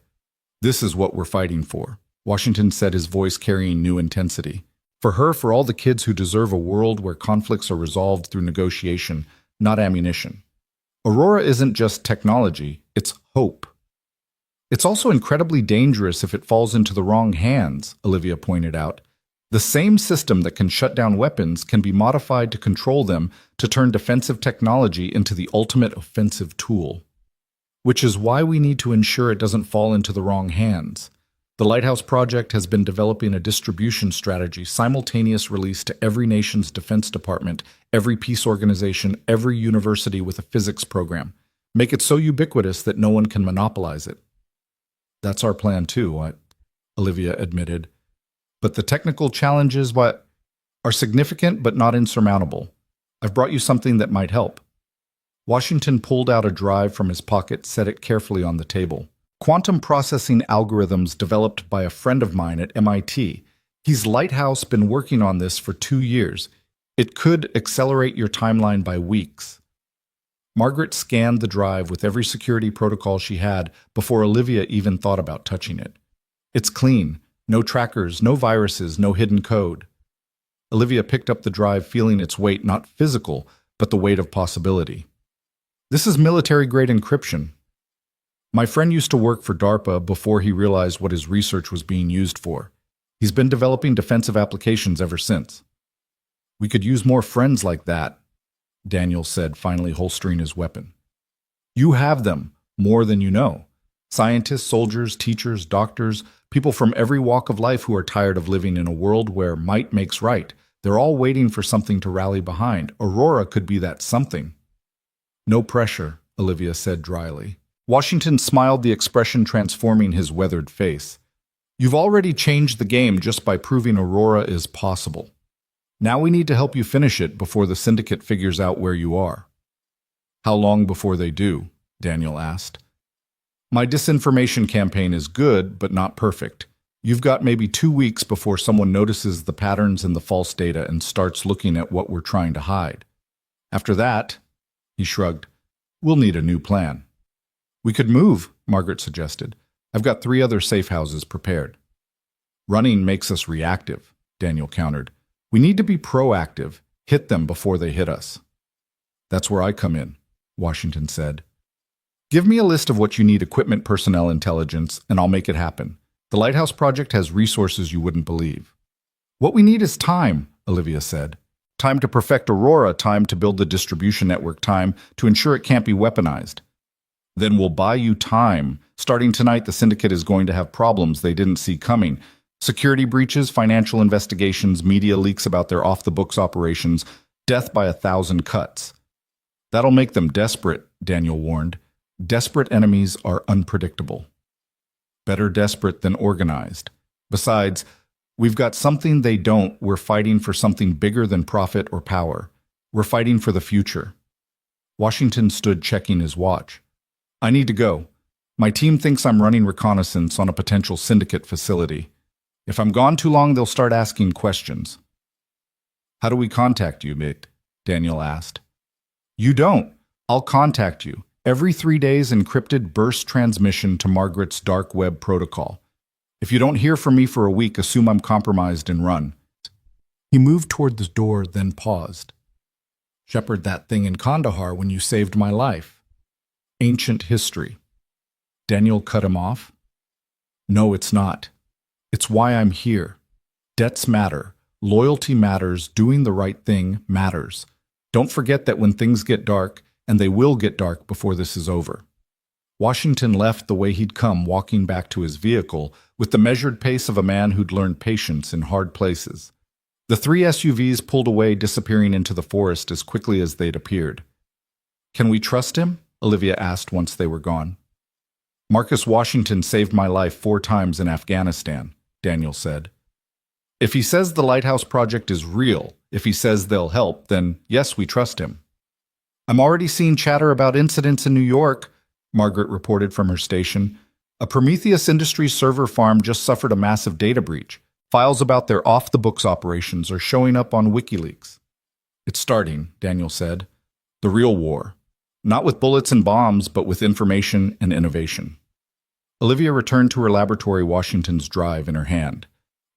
"This is what we're fighting for," Washington said, his voice carrying new intensity. "For her, for all the kids who deserve a world where conflicts are resolved through negotiation, not ammunition. Aurora isn't just technology, it's hope." "It's also incredibly dangerous if it falls into the wrong hands," Olivia pointed out. The same system that can shut down weapons can be modified to control them to turn defensive technology into the ultimate offensive tool. Which is why we need to ensure it doesn't fall into the wrong hands. The Lighthouse Project has been developing a distribution strategy, simultaneous release to every nation's defense department, every peace organization, every university with a physics program. Make it so ubiquitous that no one can monopolize it. That's our plan too, Olivia admitted. But the technical challenges are significant but not insurmountable. I've brought you something that might help. Washington pulled out a drive from his pocket, set it carefully on the table. Quantum processing algorithms developed by a friend of mine at MIT. He's Lighthouse been working on this for 2 years. It could accelerate your timeline by weeks. Margaret scanned the drive with every security protocol she had before Olivia even thought about touching it. It's clean. No trackers, no viruses, no hidden code. Olivia picked up the drive, feeling its weight, not physical, but the weight of possibility. This is military-grade encryption. My friend used to work for DARPA before he realized what his research was being used for. He's been developing defensive applications ever since. We could use more friends like that, Daniel said, finally holstering his weapon. You have them, more than you know. Scientists, soldiers, teachers, doctors, people from every walk of life who are tired of living in a world where might makes right. They're all waiting for something to rally behind. Aurora could be that something. No pressure, Olivia said dryly. Washington smiled, the expression transforming his weathered face. You've already changed the game just by proving Aurora is possible. Now we need to help you finish it before the syndicate figures out where you are. How long before they do? Daniel asked. My disinformation campaign is good, but not perfect. You've got maybe 2 weeks before someone notices the patterns in the false data and starts looking at what we're trying to hide. After that, he shrugged, we'll need a new plan. We could move, Margaret suggested. I've got 3 other safe houses prepared. Running makes us reactive, Daniel countered. We need to be proactive, hit them before they hit us. That's where I come in, Washington said. Give me a list of what you need: equipment, personnel, intelligence, and I'll make it happen. The Lighthouse Project has resources you wouldn't believe. What we need is time, Olivia said. Time to perfect Aurora, time to build the distribution network, time to ensure it can't be weaponized. Then we'll buy you time. Starting tonight, the syndicate is going to have problems they didn't see coming. Security breaches, financial investigations, media leaks about their off-the-books operations, death by 1,000 cuts. That'll make them desperate, Daniel warned. Desperate enemies are unpredictable. Better desperate than organized. Besides, we've got something they don't. We're fighting for something bigger than profit or power. We're fighting for the future. Washington stood checking his watch. I need to go. My team thinks I'm running reconnaissance on a potential syndicate facility. If I'm gone too long, they'll start asking questions. How do we contact you, mate? Daniel asked. You don't. I'll contact you. Every 3 days, encrypted burst transmission to Margaret's dark web protocol. If you don't hear from me for a week, assume I'm compromised and run. He moved toward the door, then paused. Shepherd that thing in Kandahar when you saved my life. Ancient history. Daniel cut him off. No, it's not. It's why I'm here. Debts matter. Loyalty matters. Doing the right thing matters. Don't forget that when things get dark, and they will get dark before this is over. Washington left the way he'd come, walking back to his vehicle with the measured pace of a man who'd learned patience in hard places. The 3 SUVs pulled away, disappearing into the forest as quickly as they'd appeared. Can we trust him? Olivia asked once they were gone. Marcus Washington saved my life 4 times in Afghanistan, Daniel said. If he says the Lighthouse Project is real, if he says they'll help, then yes, we trust him. I'm already seeing chatter about incidents in New York, Margaret reported from her station. A Prometheus Industries server farm just suffered a massive data breach. Files about their off-the-books operations are showing up on WikiLeaks. It's starting, Daniel said. The real war. Not with bullets and bombs, but with information and innovation. Olivia returned to her laboratory, Washington's drive in her hand.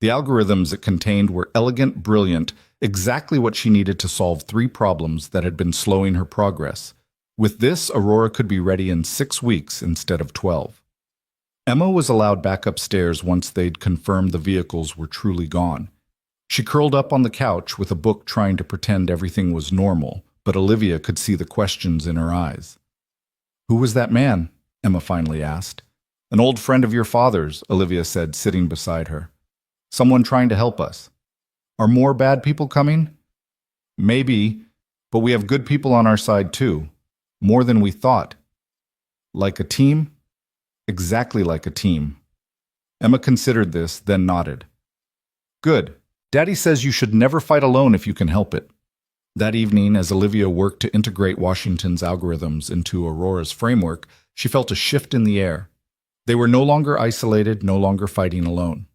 The algorithms it contained were elegant, brilliant, exactly what she needed to solve 3 problems that had been slowing her progress. With this, Aurora could be ready in 6 weeks instead of 12. Emma was allowed back upstairs once they'd confirmed the vehicles were truly gone. She curled up on the couch with a book trying to pretend everything was normal, but Olivia could see the questions in her eyes. "Who was that man?" Emma finally asked. "An old friend of your father's," Olivia said, sitting beside her. "Someone trying to help us." "Are more bad people coming?" "Maybe, but we have good people on our side too. More than we thought." "Like a team?" "Exactly like a team." Emma considered this, then nodded. "Good. Daddy says you should never fight alone if you can help it." That evening, as Olivia worked to integrate Washington's algorithms into Aurora's framework, she felt a shift in the air. They were no longer isolated, no longer fighting alone.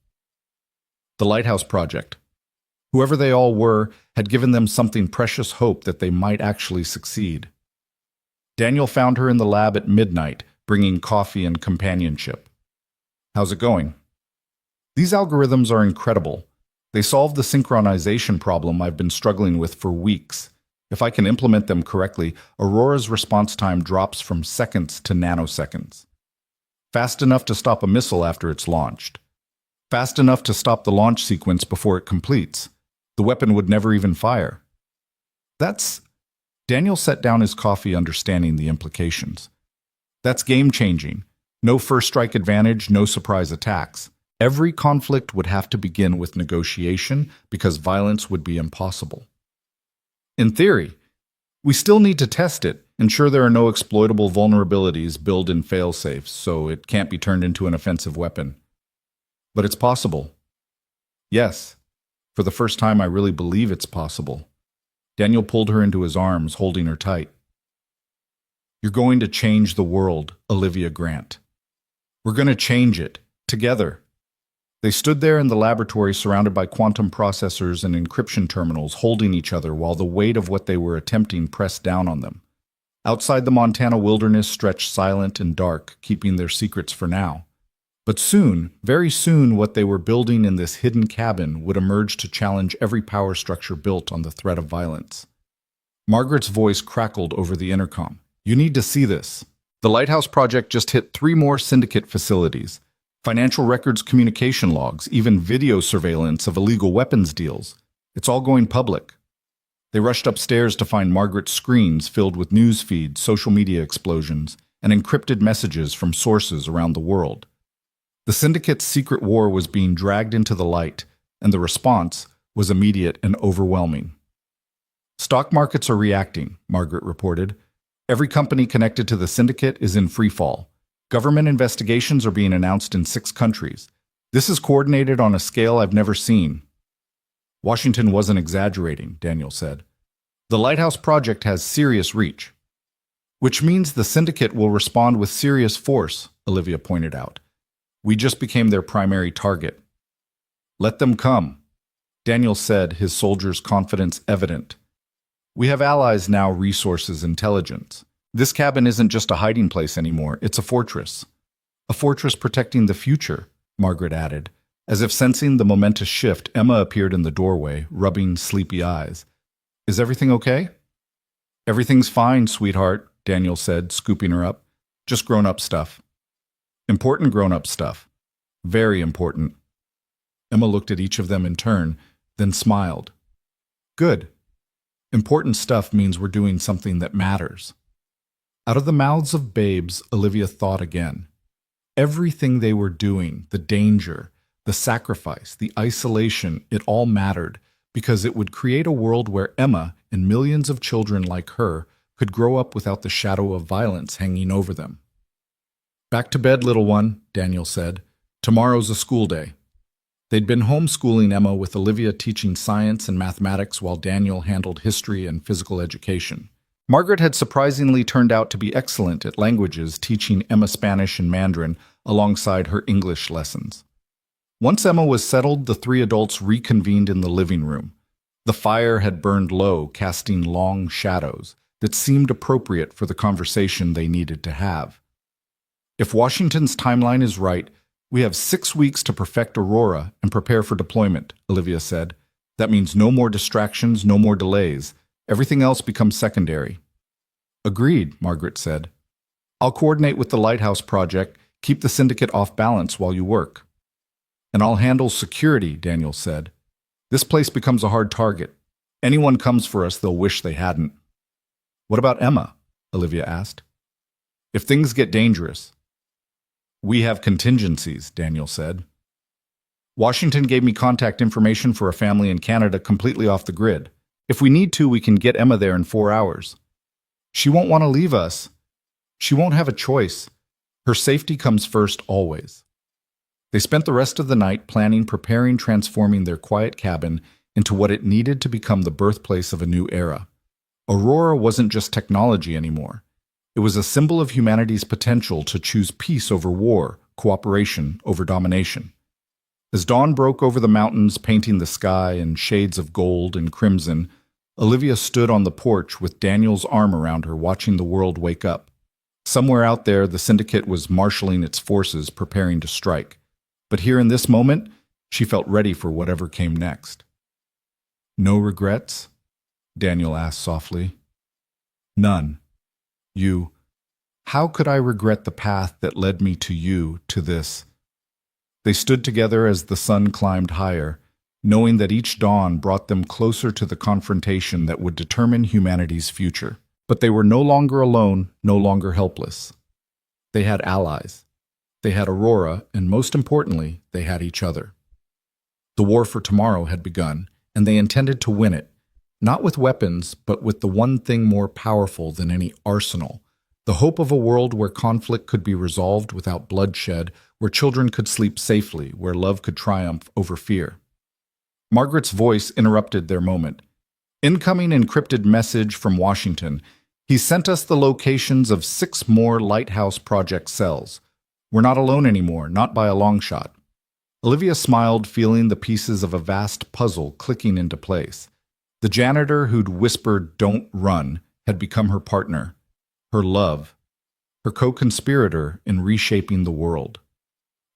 The Lighthouse Project. Whoever they all were had given them something precious hope that they might actually succeed. Daniel found her in the lab at midnight, bringing coffee and companionship. "How's it going?" "These algorithms are incredible. They solve the synchronization problem I've been struggling with for weeks. If I can implement them correctly, Aurora's response time drops from seconds to nanoseconds. Fast enough to stop a missile after it's launched. Fast enough to stop the launch sequence before it completes. The weapon would never even fire." That's... Daniel set down his coffee, understanding the implications. "That's game-changing. No first strike advantage, no surprise attacks. Every conflict would have to begin with negotiation because violence would be impossible." "In theory. We still need to test it, ensure there are no exploitable vulnerabilities, build in fail-safes so it can't be turned into an offensive weapon. But it's possible." "Yes. For the first time, I really believe it's possible." Daniel pulled her into his arms, holding her tight. "You're going to change the world, Olivia Grant. We're going to change it, together." They stood there in the laboratory surrounded by quantum processors and encryption terminals, holding each other while the weight of what they were attempting pressed down on them. Outside, the Montana wilderness stretched silent and dark, keeping their secrets for now. But soon, very soon, what they were building in this hidden cabin would emerge to challenge every power structure built on the threat of violence. Margaret's voice crackled over the intercom. "You need to see this. The Lighthouse Project just hit 3 more syndicate facilities. Financial records, communication logs, even video surveillance of illegal weapons deals. It's all going public." They rushed upstairs to find Margaret's screens filled with news feeds, social media explosions, and encrypted messages from sources around the world. The syndicate's secret war was being dragged into the light, and the response was immediate and overwhelming. "Stock markets are reacting," Margaret reported. "Every company connected to the syndicate is in freefall. Government investigations are being announced in 6 countries. This is coordinated on a scale I've never seen." Washington wasn't exaggerating, Daniel said. "The Lighthouse Project has serious reach." "Which means the syndicate will respond with serious force," Olivia pointed out. "We just became their primary target." "Let them come," Daniel said, his soldiers' confidence evident. "We have allies now, resources, intelligence. This cabin isn't just a hiding place anymore, it's a fortress." "A fortress protecting the future," Margaret added. As if sensing the momentous shift, Emma appeared in the doorway, rubbing sleepy eyes. "Is everything okay?" "Everything's fine, sweetheart," Daniel said, scooping her up. "Just grown-up stuff." "Important grown-up stuff." "Very important." Emma looked at each of them in turn, then smiled. "Good. Important stuff means we're doing something that matters." Out of the mouths of babes, Olivia thought again. Everything they were doing, the danger, the sacrifice, the isolation, it all mattered, because it would create a world where Emma and millions of children like her could grow up without the shadow of violence hanging over them. "Back to bed, little one," Daniel said. "Tomorrow's a school day." They'd been homeschooling Emma, with Olivia teaching science and mathematics while Daniel handled history and physical education. Margaret had surprisingly turned out to be excellent at languages, teaching Emma Spanish and Mandarin alongside her English lessons. Once Emma was settled, the 3 adults reconvened in the living room. The fire had burned low, casting long shadows that seemed appropriate for the conversation they needed to have. "If Washington's timeline is right, we have 6 weeks to perfect Aurora and prepare for deployment," Olivia said. "That means no more distractions, no more delays. Everything else becomes secondary." "Agreed," Margaret said. "I'll coordinate with the Lighthouse Project, keep the syndicate off balance while you work." "And I'll handle security," Daniel said. This place becomes a hard target. Anyone comes for us, they'll wish they hadn't. What about Emma? Olivia asked. If things get dangerous. We have contingencies, Daniel said. Washington gave me contact information for a family in Canada completely off the grid. If we need to, we can get Emma there in 4 hours. She won't want to leave us. She won't have a choice. Her safety comes first always. They spent the rest of the night planning, preparing, transforming their quiet cabin into what it needed to become the birthplace of a new era. Aurora wasn't just technology anymore. It was a symbol of humanity's potential to choose peace over war, cooperation over domination. As dawn broke over the mountains, painting the sky in shades of gold and crimson, Olivia stood on the porch with Daniel's arm around her, watching the world wake up. Somewhere out there, the syndicate was marshaling its forces, preparing to strike. But here in this moment, she felt ready for whatever came next. No regrets? Daniel asked softly. None. How could I regret the path that led me to you, to this? They stood together as the sun climbed higher, knowing that each dawn brought them closer to the confrontation that would determine humanity's future. But they were no longer alone, no longer helpless. They had allies. They had Aurora, and most importantly, they had each other. The war for tomorrow had begun, and they intended to win it, not with weapons, but with the one thing more powerful than any arsenal, the hope of a world where conflict could be resolved without bloodshed, where children could sleep safely, where love could triumph over fear. Margaret's voice interrupted their moment. Incoming encrypted message from Washington. He sent us the locations of 6 more Lighthouse Project cells. We're not alone anymore, not by a long shot. Olivia smiled, feeling the pieces of a vast puzzle clicking into place. The janitor who'd whispered, "Don't run," had become her partner, her love, her co-conspirator in reshaping the world.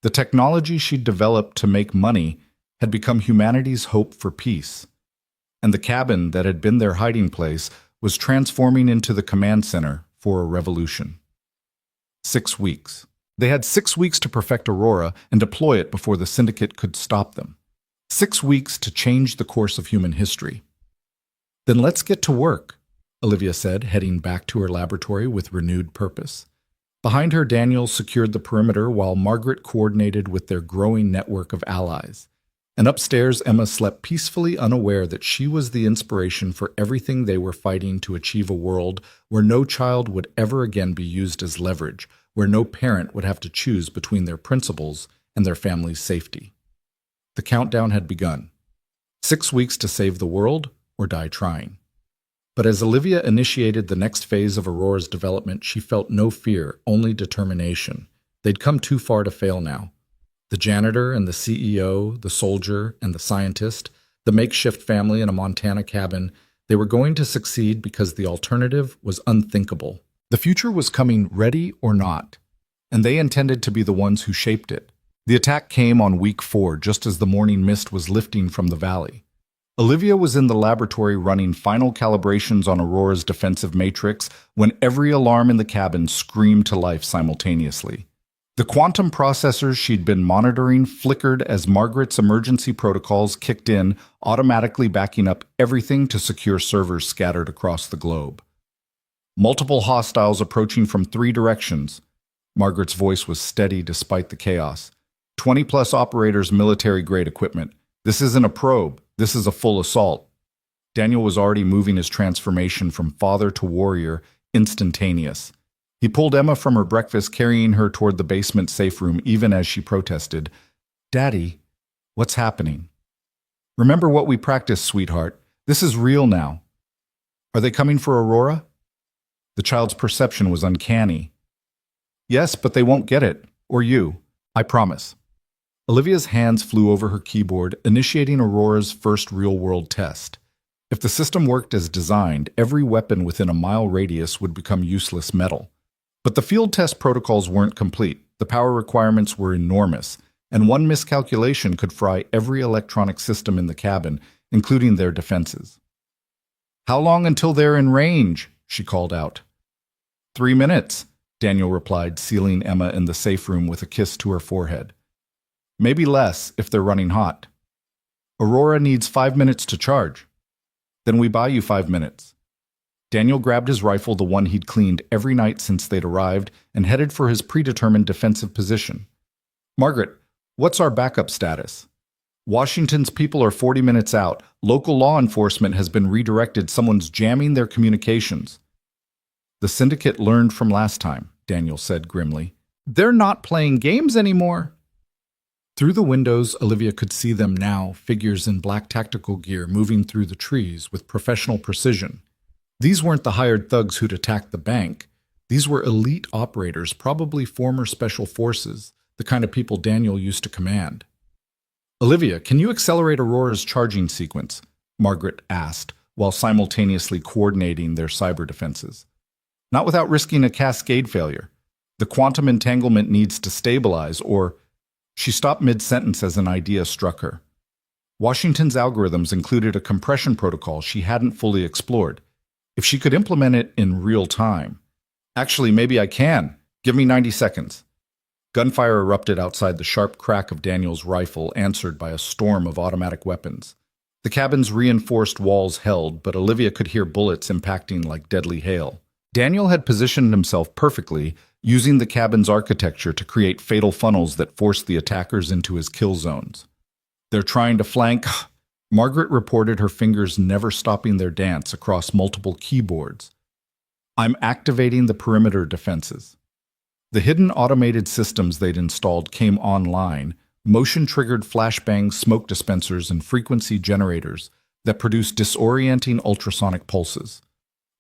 The technology she'd developed to make money had become humanity's hope for peace. And the cabin that had been their hiding place was transforming into the command center for a revolution. 6 weeks. They had 6 weeks to perfect Aurora and deploy it before the syndicate could stop them. 6 weeks to change the course of human history. Then let's get to work, Olivia said, heading back to her laboratory with renewed purpose. Behind her, Daniel secured the perimeter while Margaret coordinated with their growing network of allies. And upstairs, Emma slept peacefully, unaware that she was the inspiration for everything they were fighting to achieve a world where no child would ever again be used as leverage, where no parent would have to choose between their principles and their family's safety. The countdown had begun. 6 weeks to save the world or die trying. But as Olivia initiated the next phase of Aurora's development, she felt no fear, only determination. They'd come too far to fail now. The janitor and the CEO, the soldier and the scientist, the makeshift family in a Montana cabin, they were going to succeed because the alternative was unthinkable. The future was coming, ready or not, and they intended to be the ones who shaped it. The attack came on week 4, just as the morning mist was lifting from the valley. Olivia was in the laboratory running final calibrations on Aurora's defensive matrix when every alarm in the cabin screamed to life simultaneously. The quantum processors she'd been monitoring flickered as Margaret's emergency protocols kicked in, automatically backing up everything to secure servers scattered across the globe. Multiple hostiles approaching from 3 directions. Margaret's voice was steady despite the chaos. 20-plus operators, military-grade equipment. This isn't a probe. This is a full assault. Daniel was already moving his transformation from father to warrior, instantaneous. He pulled Emma from her breakfast, carrying her toward the basement safe room even as she protested. "Daddy, what's happening?" "Remember what we practiced, sweetheart. This is real now." "Are they coming for Aurora?" The child's perception was uncanny. "Yes, but they won't get it. Or you. I promise." Olivia's hands flew over her keyboard, initiating Aurora's first real-world test. If the system worked as designed, every weapon within a mile radius would become useless metal. But the field test protocols weren't complete. The power requirements were enormous, and one miscalculation could fry every electronic system in the cabin, including their defenses. "How long until they're in range?" she called out. 3 minutes, Daniel replied, sealing Emma in the safe room with a kiss to her forehead. "Maybe less if they're running hot." Aurora needs 5 minutes to charge. Then we buy you 5 minutes. Daniel grabbed his rifle, the one he'd cleaned every night since they'd arrived, and headed for his predetermined defensive position. Margaret, what's our backup status? Washington's people are 40 minutes out. Local law enforcement has been redirected. Someone's jamming their communications. The syndicate learned from last time, Daniel said grimly. They're not playing games anymore. Through the windows, Olivia could see them now, figures in black tactical gear moving through the trees with professional precision. These weren't the hired thugs who'd attacked the bank. These were elite operators, probably former special forces, the kind of people Daniel used to command. Olivia, can you accelerate Aurora's charging sequence? Margaret asked, while simultaneously coordinating their cyber defenses. Not without risking a cascade failure. The quantum entanglement needs to stabilize, or... She stopped mid-sentence as an idea struck her. Washington's algorithms included a compression protocol she hadn't fully explored. If she could implement it in real time... Actually, maybe I can. Give me 90 seconds. Gunfire erupted outside the sharp crack of Daniel's rifle, answered by a storm of automatic weapons. The cabin's reinforced walls held, but Olivia could hear bullets impacting like deadly hail. Daniel had positioned himself perfectly, using the cabin's architecture to create fatal funnels that forced the attackers into his kill zones. They're trying to flank... Margaret reported, her fingers never stopping their dance across multiple keyboards. I'm activating the perimeter defenses. The hidden automated systems they'd installed came online, motion-triggered flashbang smoke dispensers and frequency generators that produced disorienting ultrasonic pulses.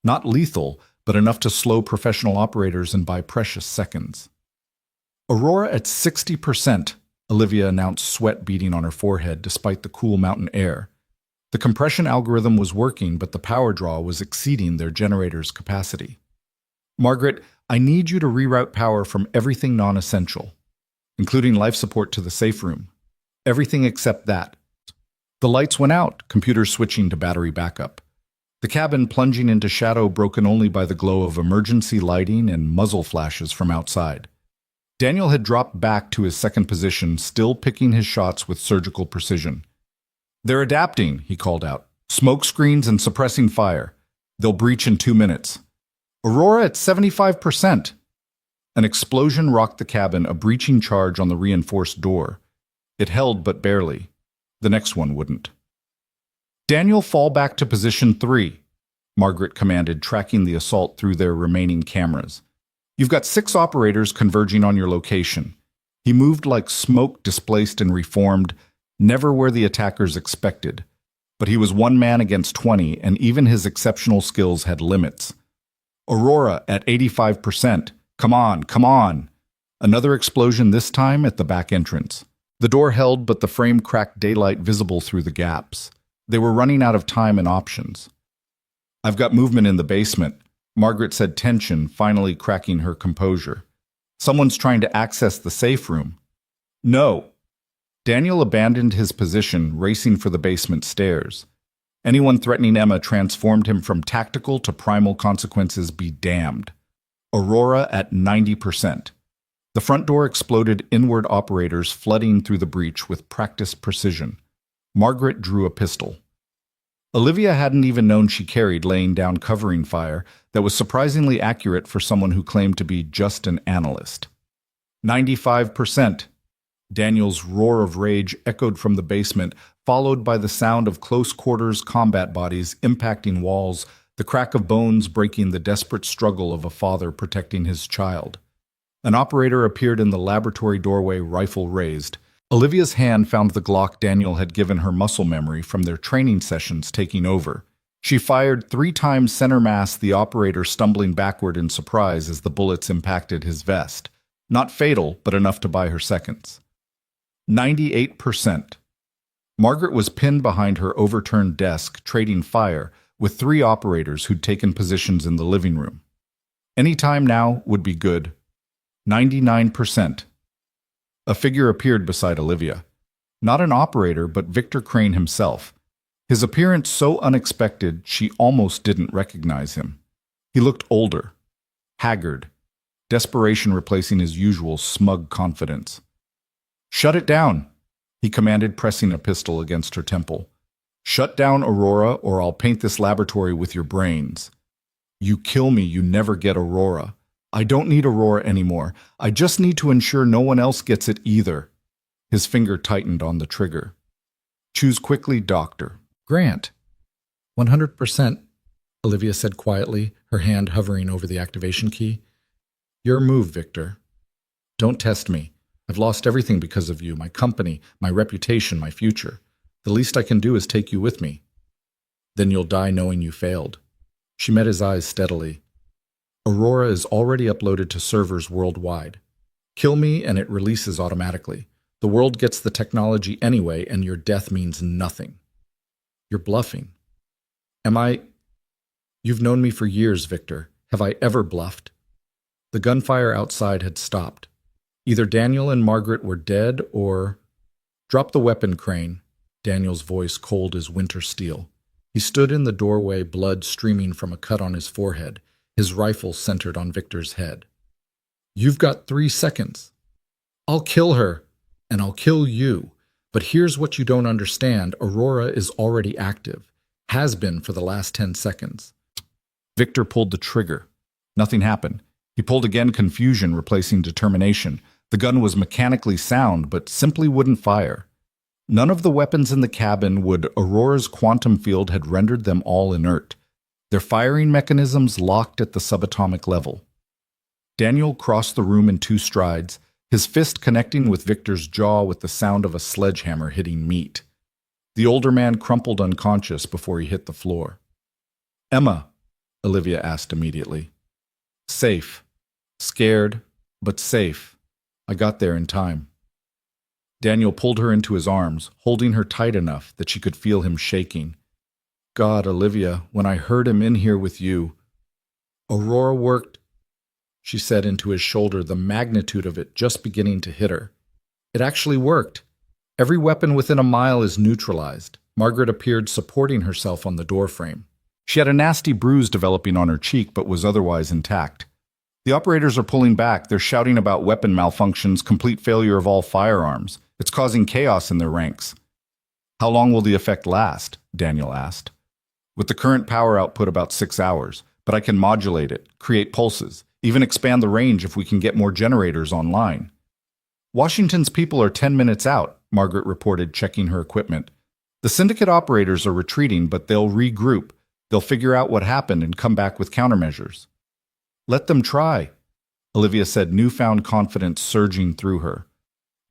Not lethal, but enough to slow professional operators and buy precious seconds. Aurora at 60%, Olivia announced, sweat beading on her forehead despite the cool mountain air. The compression algorithm was working, but the power draw was exceeding their generator's capacity. Margaret, I need you to reroute power from everything non-essential, including life support to the safe room. Everything except that. The lights went out, computers switching to battery backup. The cabin plunging into shadow, broken only by the glow of emergency lighting and muzzle flashes from outside. Daniel had dropped back to his second position, still picking his shots with surgical precision. They're adapting, he called out. Smoke screens and suppressing fire. They'll breach in 2 minutes. Aurora at 75%. An explosion rocked the cabin, a breaching charge on the reinforced door. It held but barely. The next one wouldn't. Daniel, fall back to position 3, Margaret commanded, tracking the assault through their remaining cameras. You've got 6 operators converging on your location. He moved like smoke, displaced and reformed, never where the attackers expected. But he was one man against 20, and even his exceptional skills had limits. Aurora at 85%. Come on, come on. Another explosion, this time at the back entrance. The door held, but the frame cracked, daylight visible through the gaps. They were running out of time and options. I've got movement in the basement, Margaret said, tension finally cracking her composure. Someone's trying to access the safe room. No. Daniel abandoned his position, racing for the basement stairs. Anyone threatening Emma transformed him from tactical to primal consequences be damned. Aurora at 90%. The front door exploded, inward operators flooding through the breach with practiced precision. Margaret drew a pistol. Olivia hadn't even known she carried, laying down covering fire that was surprisingly accurate for someone who claimed to be just an analyst. 95%. Daniel's roar of rage echoed from the basement, followed by the sound of close-quarters combat bodies impacting walls, the crack of bones breaking, the desperate struggle of a father protecting his child. An operator appeared in the laboratory doorway, rifle raised. Olivia's hand found the Glock Daniel had given her muscle memory from their training sessions taking over. She fired 3 times center mass, the operator stumbling backward in surprise as the bullets impacted his vest. Not fatal, but enough to buy her seconds. 98%. Margaret was pinned behind her overturned desk, trading fire with 3 operators who'd taken positions in the living room. Any time now would be good. 99%. A figure appeared beside Olivia. Not an operator, but Victor Crane himself. His appearance so unexpected she almost didn't recognize him. He looked older, haggard, desperation replacing his usual smug confidence. Shut it down, he commanded, pressing a pistol against her temple. Shut down, Aurora, or I'll paint this laboratory with your brains. You kill me, you never get Aurora. I don't need Aurora anymore. I just need to ensure no one else gets it either. His finger tightened on the trigger. Choose quickly, Doctor. Grant. 100%, Olivia said quietly, her hand hovering over the activation key. Your move, Victor. Don't test me. I've lost everything because of you, my company, my reputation, my future. The least I can do is take you with me. Then you'll die knowing you failed. She met his eyes steadily. Aurora is already uploaded to servers worldwide. Kill me and it releases automatically. The world gets the technology anyway, and your death means nothing. You're bluffing. Am I? You've known me for years, Victor. Have I ever bluffed? The gunfire outside had stopped. Either Daniel and Margaret were dead or... Drop the weapon, Crane. Daniel's voice cold as winter steel. He stood in the doorway, blood streaming from a cut on his forehead, his rifle centered on Victor's head. You've got 3 seconds. I'll kill her, and I'll kill you. But here's what you don't understand. Aurora is already active. Has been for the last 10 seconds. Victor pulled the trigger. Nothing happened. He pulled again, confusion replacing determination. The gun was mechanically sound, but simply wouldn't fire. None of the weapons in the cabin would. Aurora's quantum field had rendered them all inert. Their firing mechanisms locked at the subatomic level. Daniel crossed the room in 2 strides, his fist connecting with Victor's jaw with the sound of a sledgehammer hitting meat. The older man crumpled unconscious before he hit the floor. Emma, Olivia asked immediately. Safe. Scared, but safe. I got there in time. Daniel pulled her into his arms, holding her tight enough that she could feel him shaking. God, Olivia, when I heard him in here with you. Aurora worked, she said into his shoulder, the magnitude of it just beginning to hit her. It actually worked. Every weapon within a mile is neutralized. Margaret appeared supporting herself on the doorframe. She had a nasty bruise developing on her cheek, but was otherwise intact. The operators are pulling back. They're shouting about weapon malfunctions, complete failure of all firearms. It's causing chaos in their ranks. How long will the effect last? Daniel asked. With the current power output, about 6 hours, but I can modulate it, create pulses, even expand the range if we can get more generators online. Washington's people are 10 minutes out, Margaret reported, checking her equipment. The syndicate operators are retreating, but they'll regroup. They'll figure out what happened and come back with countermeasures. Let them try, Olivia said, newfound confidence surging through her.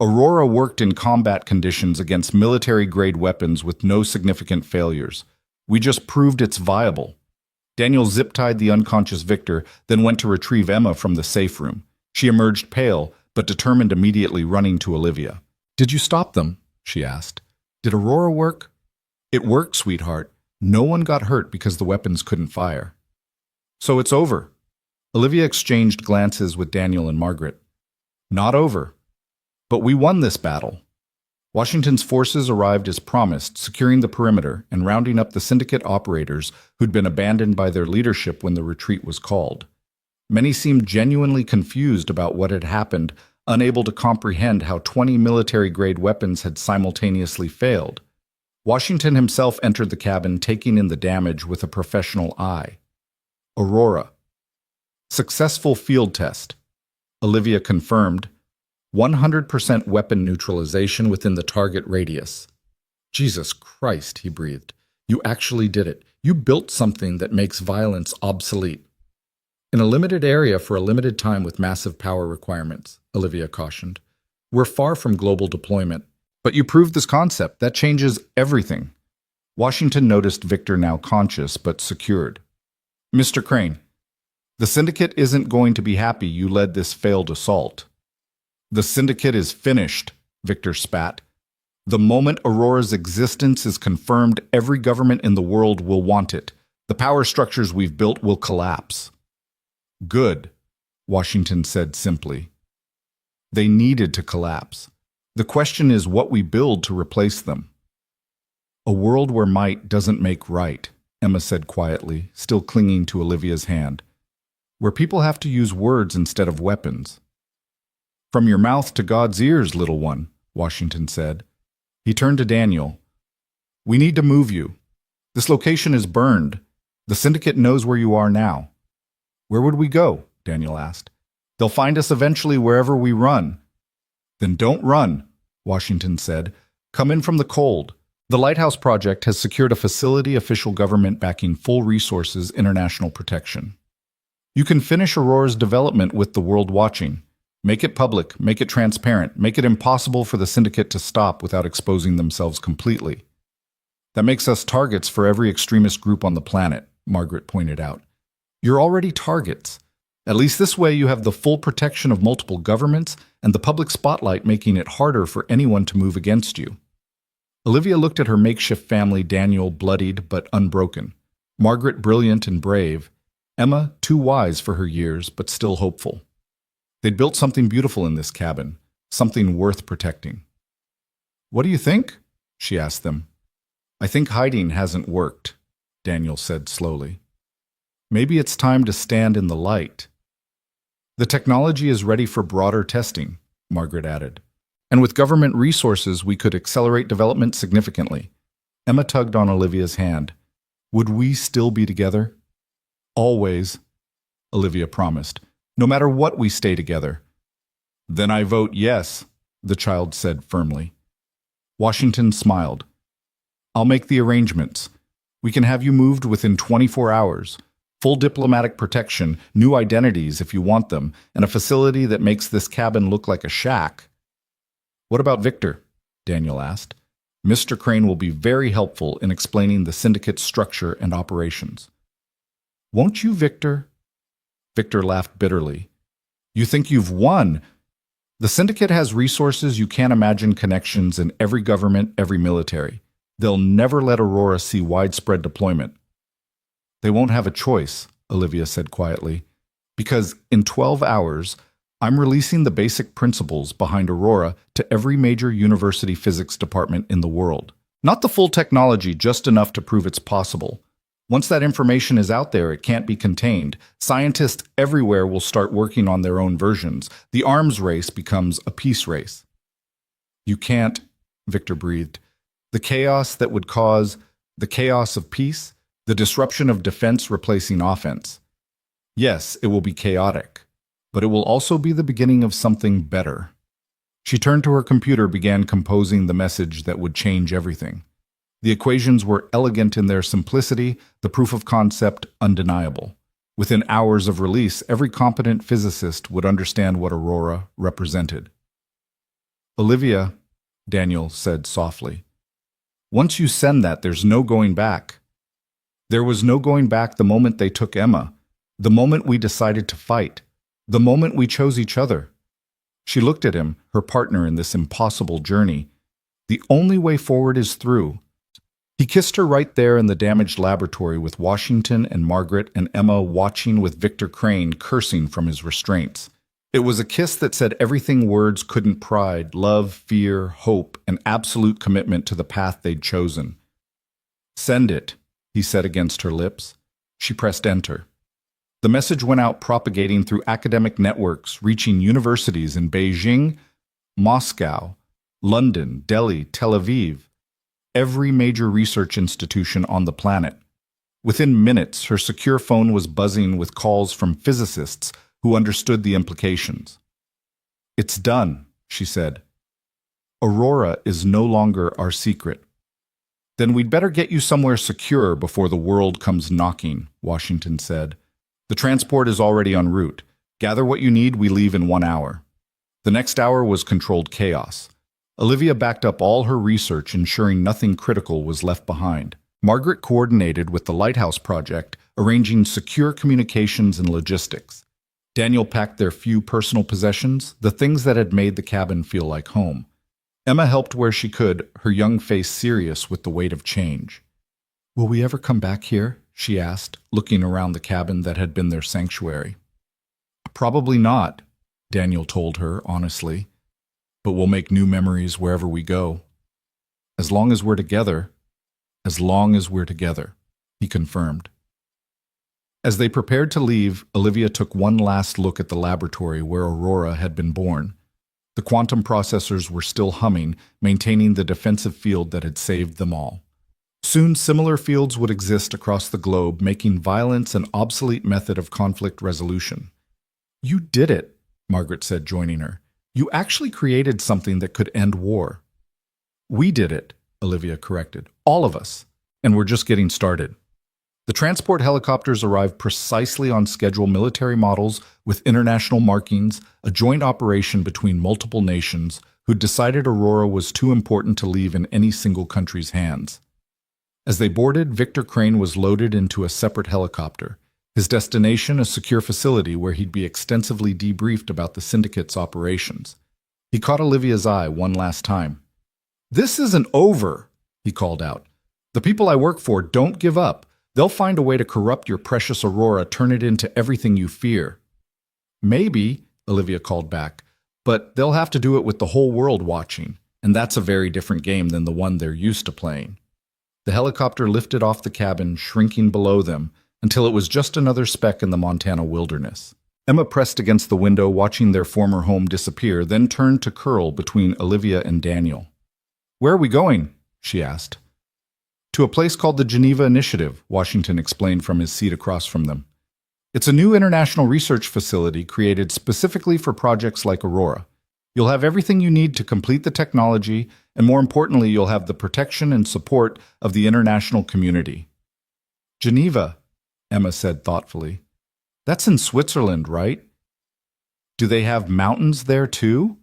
Aurora worked in combat conditions against military-grade weapons with no significant failures. We just proved it's viable. Daniel zip-tied the unconscious Victor, then went to retrieve Emma from the safe room. She emerged pale, but determined, immediately running to Olivia. Did you stop them? She asked. Did Aurora work? It worked, sweetheart. No one got hurt because the weapons couldn't fire. So it's over. Olivia exchanged glances with Daniel and Margaret. Not over. But we won this battle. Washington's forces arrived as promised, securing the perimeter and rounding up the syndicate operators who'd been abandoned by their leadership when the retreat was called. Many seemed genuinely confused about what had happened, unable to comprehend how 20 military-grade weapons had simultaneously failed. Washington himself entered the cabin, taking in the damage with a professional eye. Aurora. Successful field test. Olivia confirmed. 100% weapon neutralization within the target radius. Jesus Christ, he breathed. You actually did it. You built something that makes violence obsolete. In a limited area for a limited time with massive power requirements, Olivia cautioned. We're far from global deployment. But you proved this concept. That changes everything. Washington noticed Victor, now conscious but secured. Mr. Crane, the Syndicate isn't going to be happy you led this failed assault. The Syndicate is finished, Victor spat. The moment Aurora's existence is confirmed, every government in the world will want it. The power structures we've built will collapse. Good, Washington said simply. They needed to collapse. The question is what we build to replace them. A world where might doesn't make right, Emma said quietly, still clinging to Olivia's hand. Where people have to use words instead of weapons. From your mouth to God's ears, little one, Washington said. He turned to Daniel. We need to move you. This location is burned. The syndicate knows where you are now. Where would we go? Daniel asked. They'll find us eventually wherever we run. Then don't run, Washington said. Come in from the cold. The Lighthouse Project has secured a facility official government backing full resources international protection. You can finish Aurora's development with the world watching. Make it public, make it transparent, make it impossible for the syndicate to stop without exposing themselves completely. That makes us targets for every extremist group on the planet, Margaret pointed out. You're already targets. At least this way you have the full protection of multiple governments and the public spotlight making it harder for anyone to move against you. Olivia looked at her makeshift family, Daniel bloodied but unbroken, Margaret brilliant and brave, Emma too wise for her years but still hopeful. They'd built something beautiful in this cabin, something worth protecting. What do you think? She asked them. I think hiding hasn't worked, Daniel said slowly. Maybe it's time to stand in the light. The technology is ready for broader testing, Margaret added. And with government resources, we could accelerate development significantly. Emma tugged on Olivia's hand. Would we still be together? Always, Olivia promised. No matter what, we stay together. Then I vote yes, the child said firmly. Washington smiled. I'll make the arrangements. We can have you moved within 24 hours. Full diplomatic protection, new identities if you want them, and a facility that makes this cabin look like a shack. What about Victor? Daniel asked. Mr. Crane will be very helpful in explaining the syndicate's structure and operations. Won't you, Victor? Victor laughed bitterly. You think you've won? The syndicate has resources you can't imagine, connections in every government, every military. They'll never let Aurora see widespread deployment. They won't have a choice, Olivia said quietly, because in 12 hours, I'm releasing the basic principles behind Aurora to every major university physics department in the world. Not the full technology, just enough to prove it's possible. Once that information is out there, it can't be contained. Scientists everywhere will start working on their own versions. The arms race becomes a peace race. You can't, Victor breathed. The chaos that would cause the chaos of peace, the disruption of defense replacing offense. Yes, it will be chaotic, but it will also be the beginning of something better. She turned to her computer, began composing the message that would change everything. The equations were elegant in their simplicity, the proof of concept undeniable. Within hours of release, every competent physicist would understand what Aurora represented. Olivia, Daniel said softly, once you send that, there's no going back. There was no going back the moment they took Emma, the moment we decided to fight, the moment we chose each other. She looked at him, her partner in this impossible journey. The only way forward is through. He kissed her right there in the damaged laboratory with Washington and Margaret and Emma watching, with Victor Crane cursing from his restraints. It was a kiss that said everything words couldn't: pride, love, fear, hope, and absolute commitment to the path they'd chosen. Send it, he said against her lips. She pressed enter. The message went out, propagating through academic networks, reaching universities in Beijing, Moscow, London, Delhi, Tel Aviv, every major research institution on the planet. Within minutes, her secure phone was buzzing with calls from physicists who understood the implications. It's done, she said. Aurora is no longer our secret. Then we'd better get you somewhere secure before the world comes knocking, Washington said. The transport is already en route. Gather what you need, we leave in 1 hour. The next hour was controlled chaos. Olivia backed up all her research, ensuring nothing critical was left behind. Margaret coordinated with the Lighthouse Project, arranging secure communications and logistics. Daniel packed their few personal possessions, the things that had made the cabin feel like home. Emma helped where she could, her young face serious with the weight of change. Will we ever come back here? She asked, looking around the cabin that had been their sanctuary. Probably not, Daniel told her honestly. But we'll make new memories wherever we go. As long as we're together, he confirmed. As they prepared to leave, Olivia took one last look at the laboratory where Aurora had been born. The quantum processors were still humming, maintaining the defensive field that had saved them all. Soon similar fields would exist across the globe, making violence an obsolete method of conflict resolution. "You did it," Margaret said, joining her. "You actually created something that could end war." "We did it," Olivia corrected. "All of us. And we're just getting started." The transport helicopters arrived precisely on schedule, military models with international markings, a joint operation between multiple nations who'd decided Aurora was too important to leave in any single country's hands. As they boarded, Victor Crane was loaded into a separate helicopter, his destination a secure facility where he'd be extensively debriefed about the syndicate's operations. He caught Olivia's eye one last time. "This isn't over," he called out. "The people I work for don't give up. They'll find a way to corrupt your precious Aurora, turn it into everything you fear." "Maybe," Olivia called back, "but they'll have to do it with the whole world watching, and that's a very different game than the one they're used to playing." The helicopter lifted off the cabin, shrinking below them, until it was just another speck in the Montana wilderness. Emma pressed against the window, watching their former home disappear, then turned to curl between Olivia and Daniel. "Where are we going?" she asked. "To a place called the Geneva Initiative," Washington explained from his seat across from them. "It's a new international research facility created specifically for projects like Aurora. You'll have everything you need to complete the technology, and more importantly, you'll have the protection and support of the international community." "Geneva," Emma said thoughtfully. "That's in Switzerland, right? Do they have mountains there too?"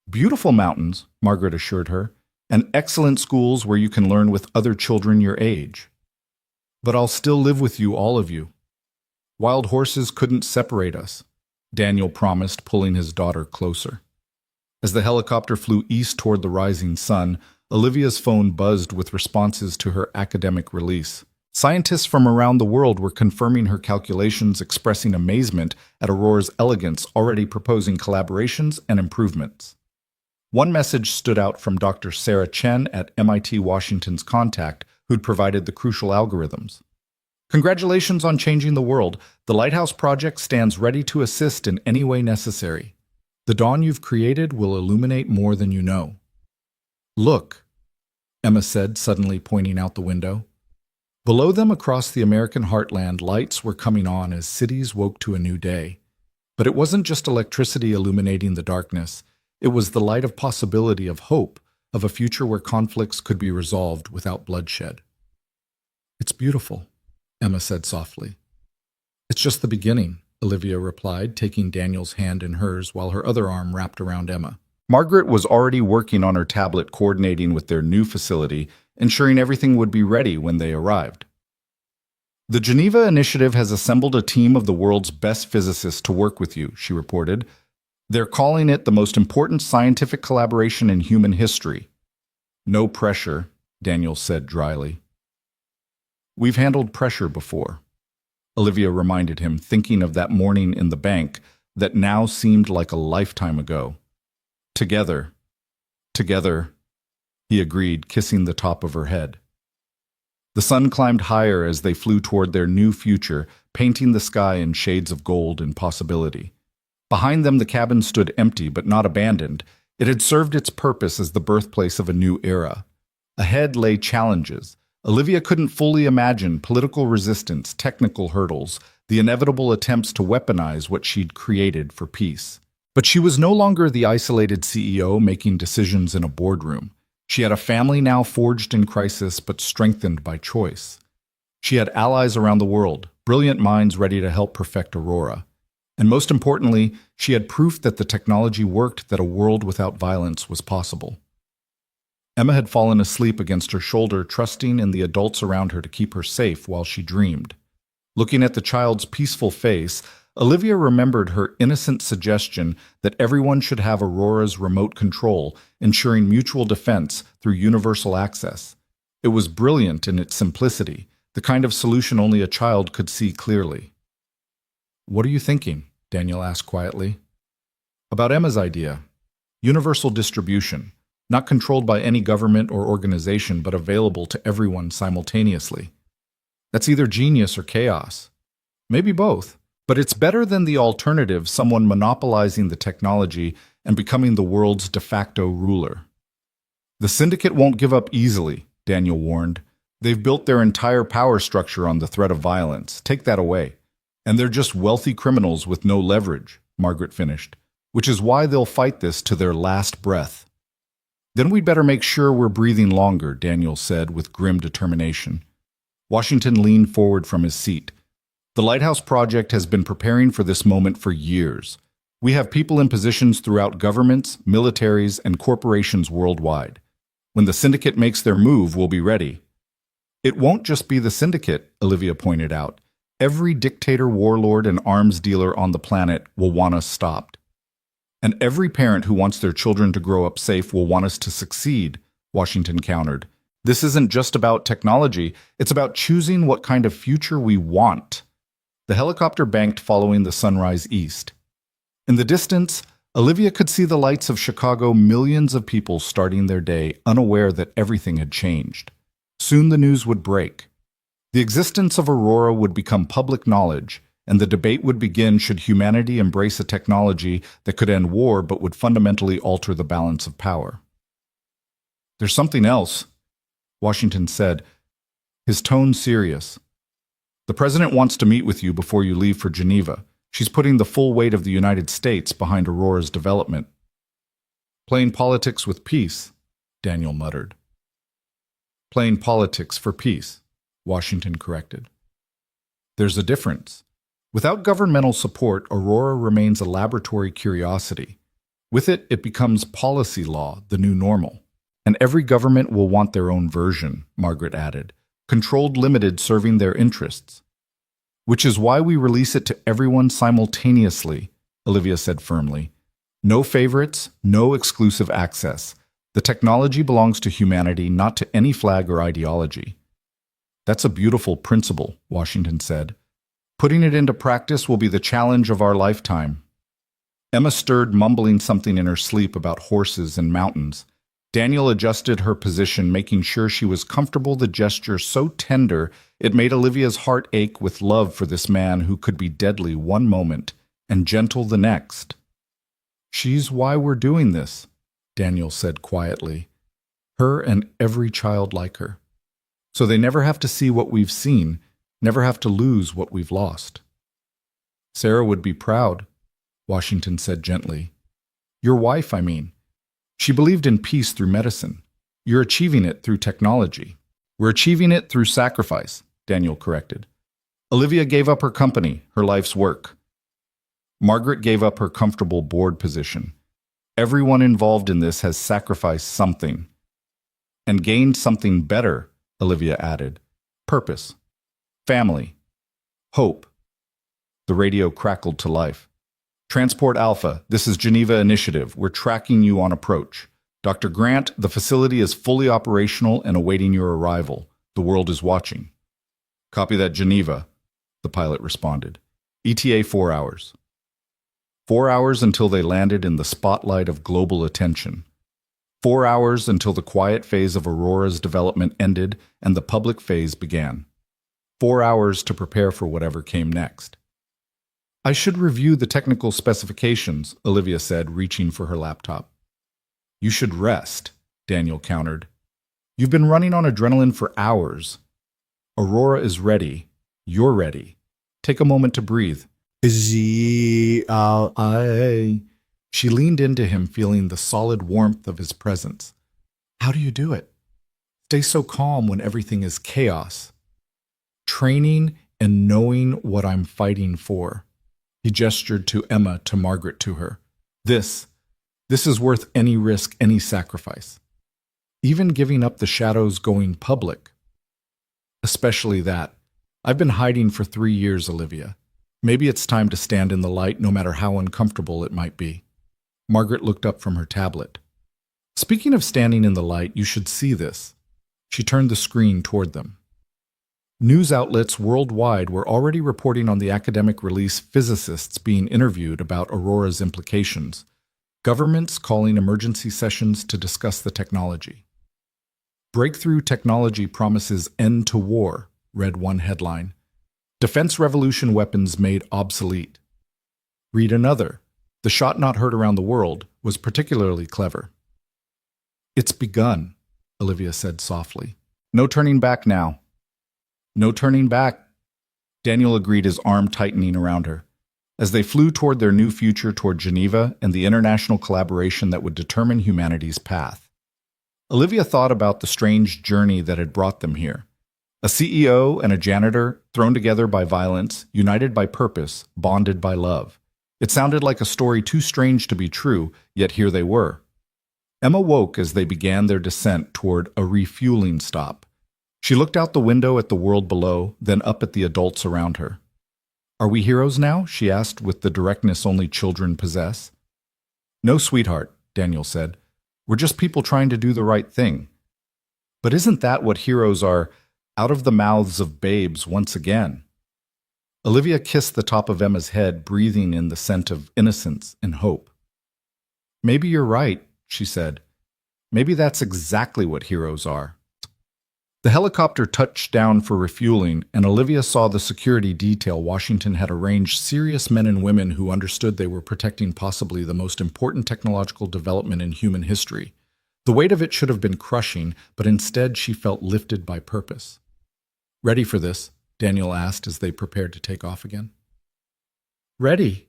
"Beautiful mountains," Margaret assured her, "and excellent schools where you can learn with other children your age. But I'll still live with you, all of you. Wild horses couldn't separate us," Daniel promised, pulling his daughter closer. As the helicopter flew east toward the rising sun, Olivia's phone buzzed with responses to her academic release. Scientists from around the world were confirming her calculations, expressing amazement at Aurora's elegance, already proposing collaborations and improvements. One message stood out from Dr. Sarah Chen at MIT Washington's contact, who'd provided the crucial algorithms. "Congratulations on changing the world. The Lighthouse Project stands ready to assist in any way necessary. The dawn you've created will illuminate more than you know." "Look," Emma said, suddenly pointing out the window. Below them, across the American heartland, lights were coming on as cities woke to a new day. But it wasn't just electricity illuminating the darkness. It was the light of possibility, of hope, of a future where conflicts could be resolved without bloodshed. "It's beautiful," Emma said softly. "It's just the beginning," Olivia replied, taking Daniel's hand in hers while her other arm wrapped around Emma. Margaret was already working on her tablet, coordinating with their new facility, ensuring everything would be ready when they arrived. "The Geneva Initiative has assembled a team of the world's best physicists to work with you," she reported. "They're calling it the most important scientific collaboration in human history." "No pressure," Daniel said dryly. "We've handled pressure before," Olivia reminded him, thinking of that morning in the bank that now seemed like a lifetime ago. Together, he agreed, kissing the top of her head. The sun climbed higher as they flew toward their new future, painting the sky in shades of gold and possibility. Behind them, the cabin stood empty but not abandoned. It had served its purpose as the birthplace of a new era. Ahead lay challenges. Olivia couldn't fully imagine political resistance, technical hurdles, the inevitable attempts to weaponize what she'd created for peace. But she was no longer the isolated CEO making decisions in a boardroom. She had a family now forged in crisis but strengthened by choice. She had allies around the world, brilliant minds ready to help perfect Aurora. And most importantly, she had proof that the technology worked, that a world without violence was possible. Emma had fallen asleep against her shoulder, trusting in the adults around her to keep her safe while she dreamed. Looking at the child's peaceful face, Olivia remembered her innocent suggestion that everyone should have Aurora's remote control, ensuring mutual defense through universal access. It was brilliant in its simplicity, the kind of solution only a child could see clearly. "What are you thinking?" Daniel asked quietly. "About Emma's idea. Universal distribution, not controlled by any government or organization, but available to everyone simultaneously. That's either genius or chaos. Maybe both. But it's better than the alternative, someone monopolizing the technology and becoming the world's de facto ruler. The syndicate won't give up easily, Daniel warned. They've built their entire power structure on the threat of violence. Take that away. And they're just wealthy criminals with no leverage, Margaret finished, which is why they'll fight this to their last breath. Then we'd better make sure we're breathing longer, Daniel said with grim determination. Washington leaned forward from his seat. The Lighthouse Project has been preparing for this moment for years. We have people in positions throughout governments, militaries, and corporations worldwide. When the syndicate makes their move, we'll be ready. It won't just be the syndicate, Olivia pointed out. Every dictator, warlord, and arms dealer on the planet will want us stopped. And every parent who wants their children to grow up safe will want us to succeed, Washington countered. This isn't just about technology, it's about choosing what kind of future we want. The helicopter banked following the sunrise east. In the distance, Olivia could see the lights of Chicago, millions of people starting their day, unaware that everything had changed. Soon the news would break. The existence of Aurora would become public knowledge, and the debate would begin should humanity embrace a technology that could end war but would fundamentally alter the balance of power. There's something else, Washington said, his tone serious. The president wants to meet with you before you leave for Geneva. She's putting the full weight of the United States behind Aurora's development. Playing politics with peace, Daniel muttered. Playing politics for peace, Washington corrected. There's a difference. Without governmental support, Aurora remains a laboratory curiosity. With it, it becomes policy law, the new normal. And every government will want their own version, Margaret added, controlled limited serving their interests. Which is why we release it to everyone simultaneously, Olivia said firmly. No favorites, no exclusive access. The technology belongs to humanity, not to any flag or ideology. That's a beautiful principle, Washington said. Putting it into practice will be the challenge of our lifetime. Emma stirred, mumbling something in her sleep about horses and mountains. Daniel adjusted her position, making sure she was comfortable, the gesture so tender it made Olivia's heart ache with love for this man who could be deadly one moment and gentle the next. She's why we're doing this, Daniel said quietly. Her and every child like her. So they never have to see what we've seen, never have to lose what we've lost. Sarah would be proud, Washington said gently. Your wife, I mean. She believed in peace through medicine. You're achieving it through technology. We're achieving it through sacrifice, Daniel corrected. Olivia gave up her company, her life's work. Margaret gave up her comfortable board position. Everyone involved in this has sacrificed something. And gained something better, Olivia added. Purpose. Family. Hope. The radio crackled to life. Transport Alpha, this is Geneva Initiative. We're tracking you on approach. Dr. Grant, the facility is fully operational and awaiting your arrival. The world is watching. Copy that, Geneva, the pilot responded. ETA 4 hours. 4 hours until they landed in the spotlight of global attention. 4 hours until the quiet phase of Aurora's development ended and the public phase began. 4 hours to prepare for whatever came next. I should review the technical specifications, Olivia said, reaching for her laptop. You should rest, Daniel countered. You've been running on adrenaline for hours. Aurora is ready. You're ready. Take a moment to breathe. She leaned into him, feeling the solid warmth of his presence. How do you do it? Stay so calm when everything is chaos. Training and knowing what I'm fighting for. He gestured to Emma, to Margaret, to her. This is worth any risk, any sacrifice. Even giving up the shadows, going public. Especially that. I've been hiding for 3 years, Olivia. Maybe it's time to stand in the light, no matter how uncomfortable it might be. Margaret looked up from her tablet. Speaking of standing in the light, you should see this. She turned the screen toward them. News outlets worldwide were already reporting on the academic release, physicists being interviewed about Aurora's implications, governments calling emergency sessions to discuss the technology. Breakthrough technology promises end to war, read one headline. Defense revolution weapons made obsolete. Read another. The shot not heard around the world, was particularly clever. "It's begun," Olivia said softly. "No turning back now." "No turning back," Daniel agreed, his arm tightening around her. As they flew toward their new future, toward Geneva and the international collaboration that would determine humanity's path. Olivia thought about the strange journey that had brought them here. A CEO and a janitor, thrown together by violence, united by purpose, bonded by love. It sounded like a story too strange to be true, yet here they were. Emma woke as they began their descent toward a refueling stop. She looked out the window at the world below, then up at the adults around her. "Are we heroes now?" she asked with the directness only children possess. "No, sweetheart," Daniel said. "We're just people trying to do the right thing." "But isn't that what heroes are? Out of the mouths of babes once again." Olivia kissed the top of Emma's head, breathing in the scent of innocence and hope. "Maybe you're right," she said. "Maybe that's exactly what heroes are." The helicopter touched down for refueling, and Olivia saw the security detail Washington had arranged, serious men and women who understood they were protecting possibly the most important technological development in human history. The weight of it should have been crushing, but instead she felt lifted by purpose. "Ready for this?" Daniel asked as they prepared to take off again. "Ready,"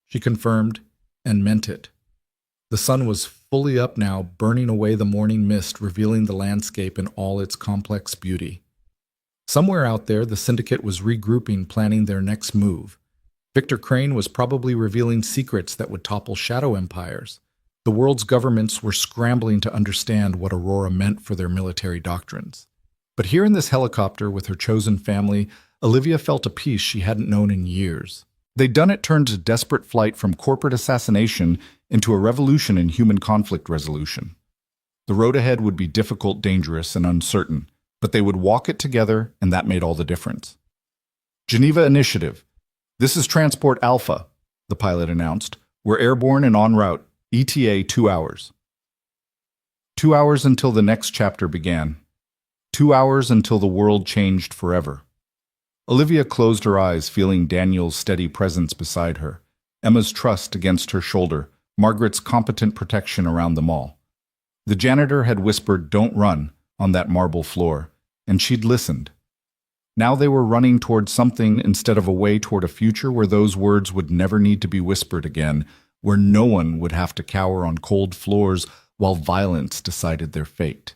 she confirmed, and meant it. The sun was fully up now, burning away the morning mist, revealing the landscape in all its complex beauty. Somewhere out there, the syndicate was regrouping, planning their next move. Victor Crane was probably revealing secrets that would topple shadow empires. The world's governments were scrambling to understand what Aurora meant for their military doctrines. But here in this helicopter with her chosen family, Olivia felt a peace she hadn't known in years. They'd done it turned to desperate flight from corporate assassination into a revolution in human conflict resolution. The road ahead would be difficult, dangerous, and uncertain, but they would walk it together, and that made all the difference. "Geneva Initiative. This is Transport Alpha," the pilot announced. "We're airborne and en route. ETA 2 hours. 2 hours until the next chapter began. 2 hours until the world changed forever." Olivia closed her eyes, feeling Daniel's steady presence beside her, Emma's trust against her shoulder, Margaret's competent protection around them all. The janitor had whispered, "Don't run," on that marble floor, and she'd listened. Now they were running toward something instead of away toward a future where those words would never need to be whispered again, where no one would have to cower on cold floors while violence decided their fate.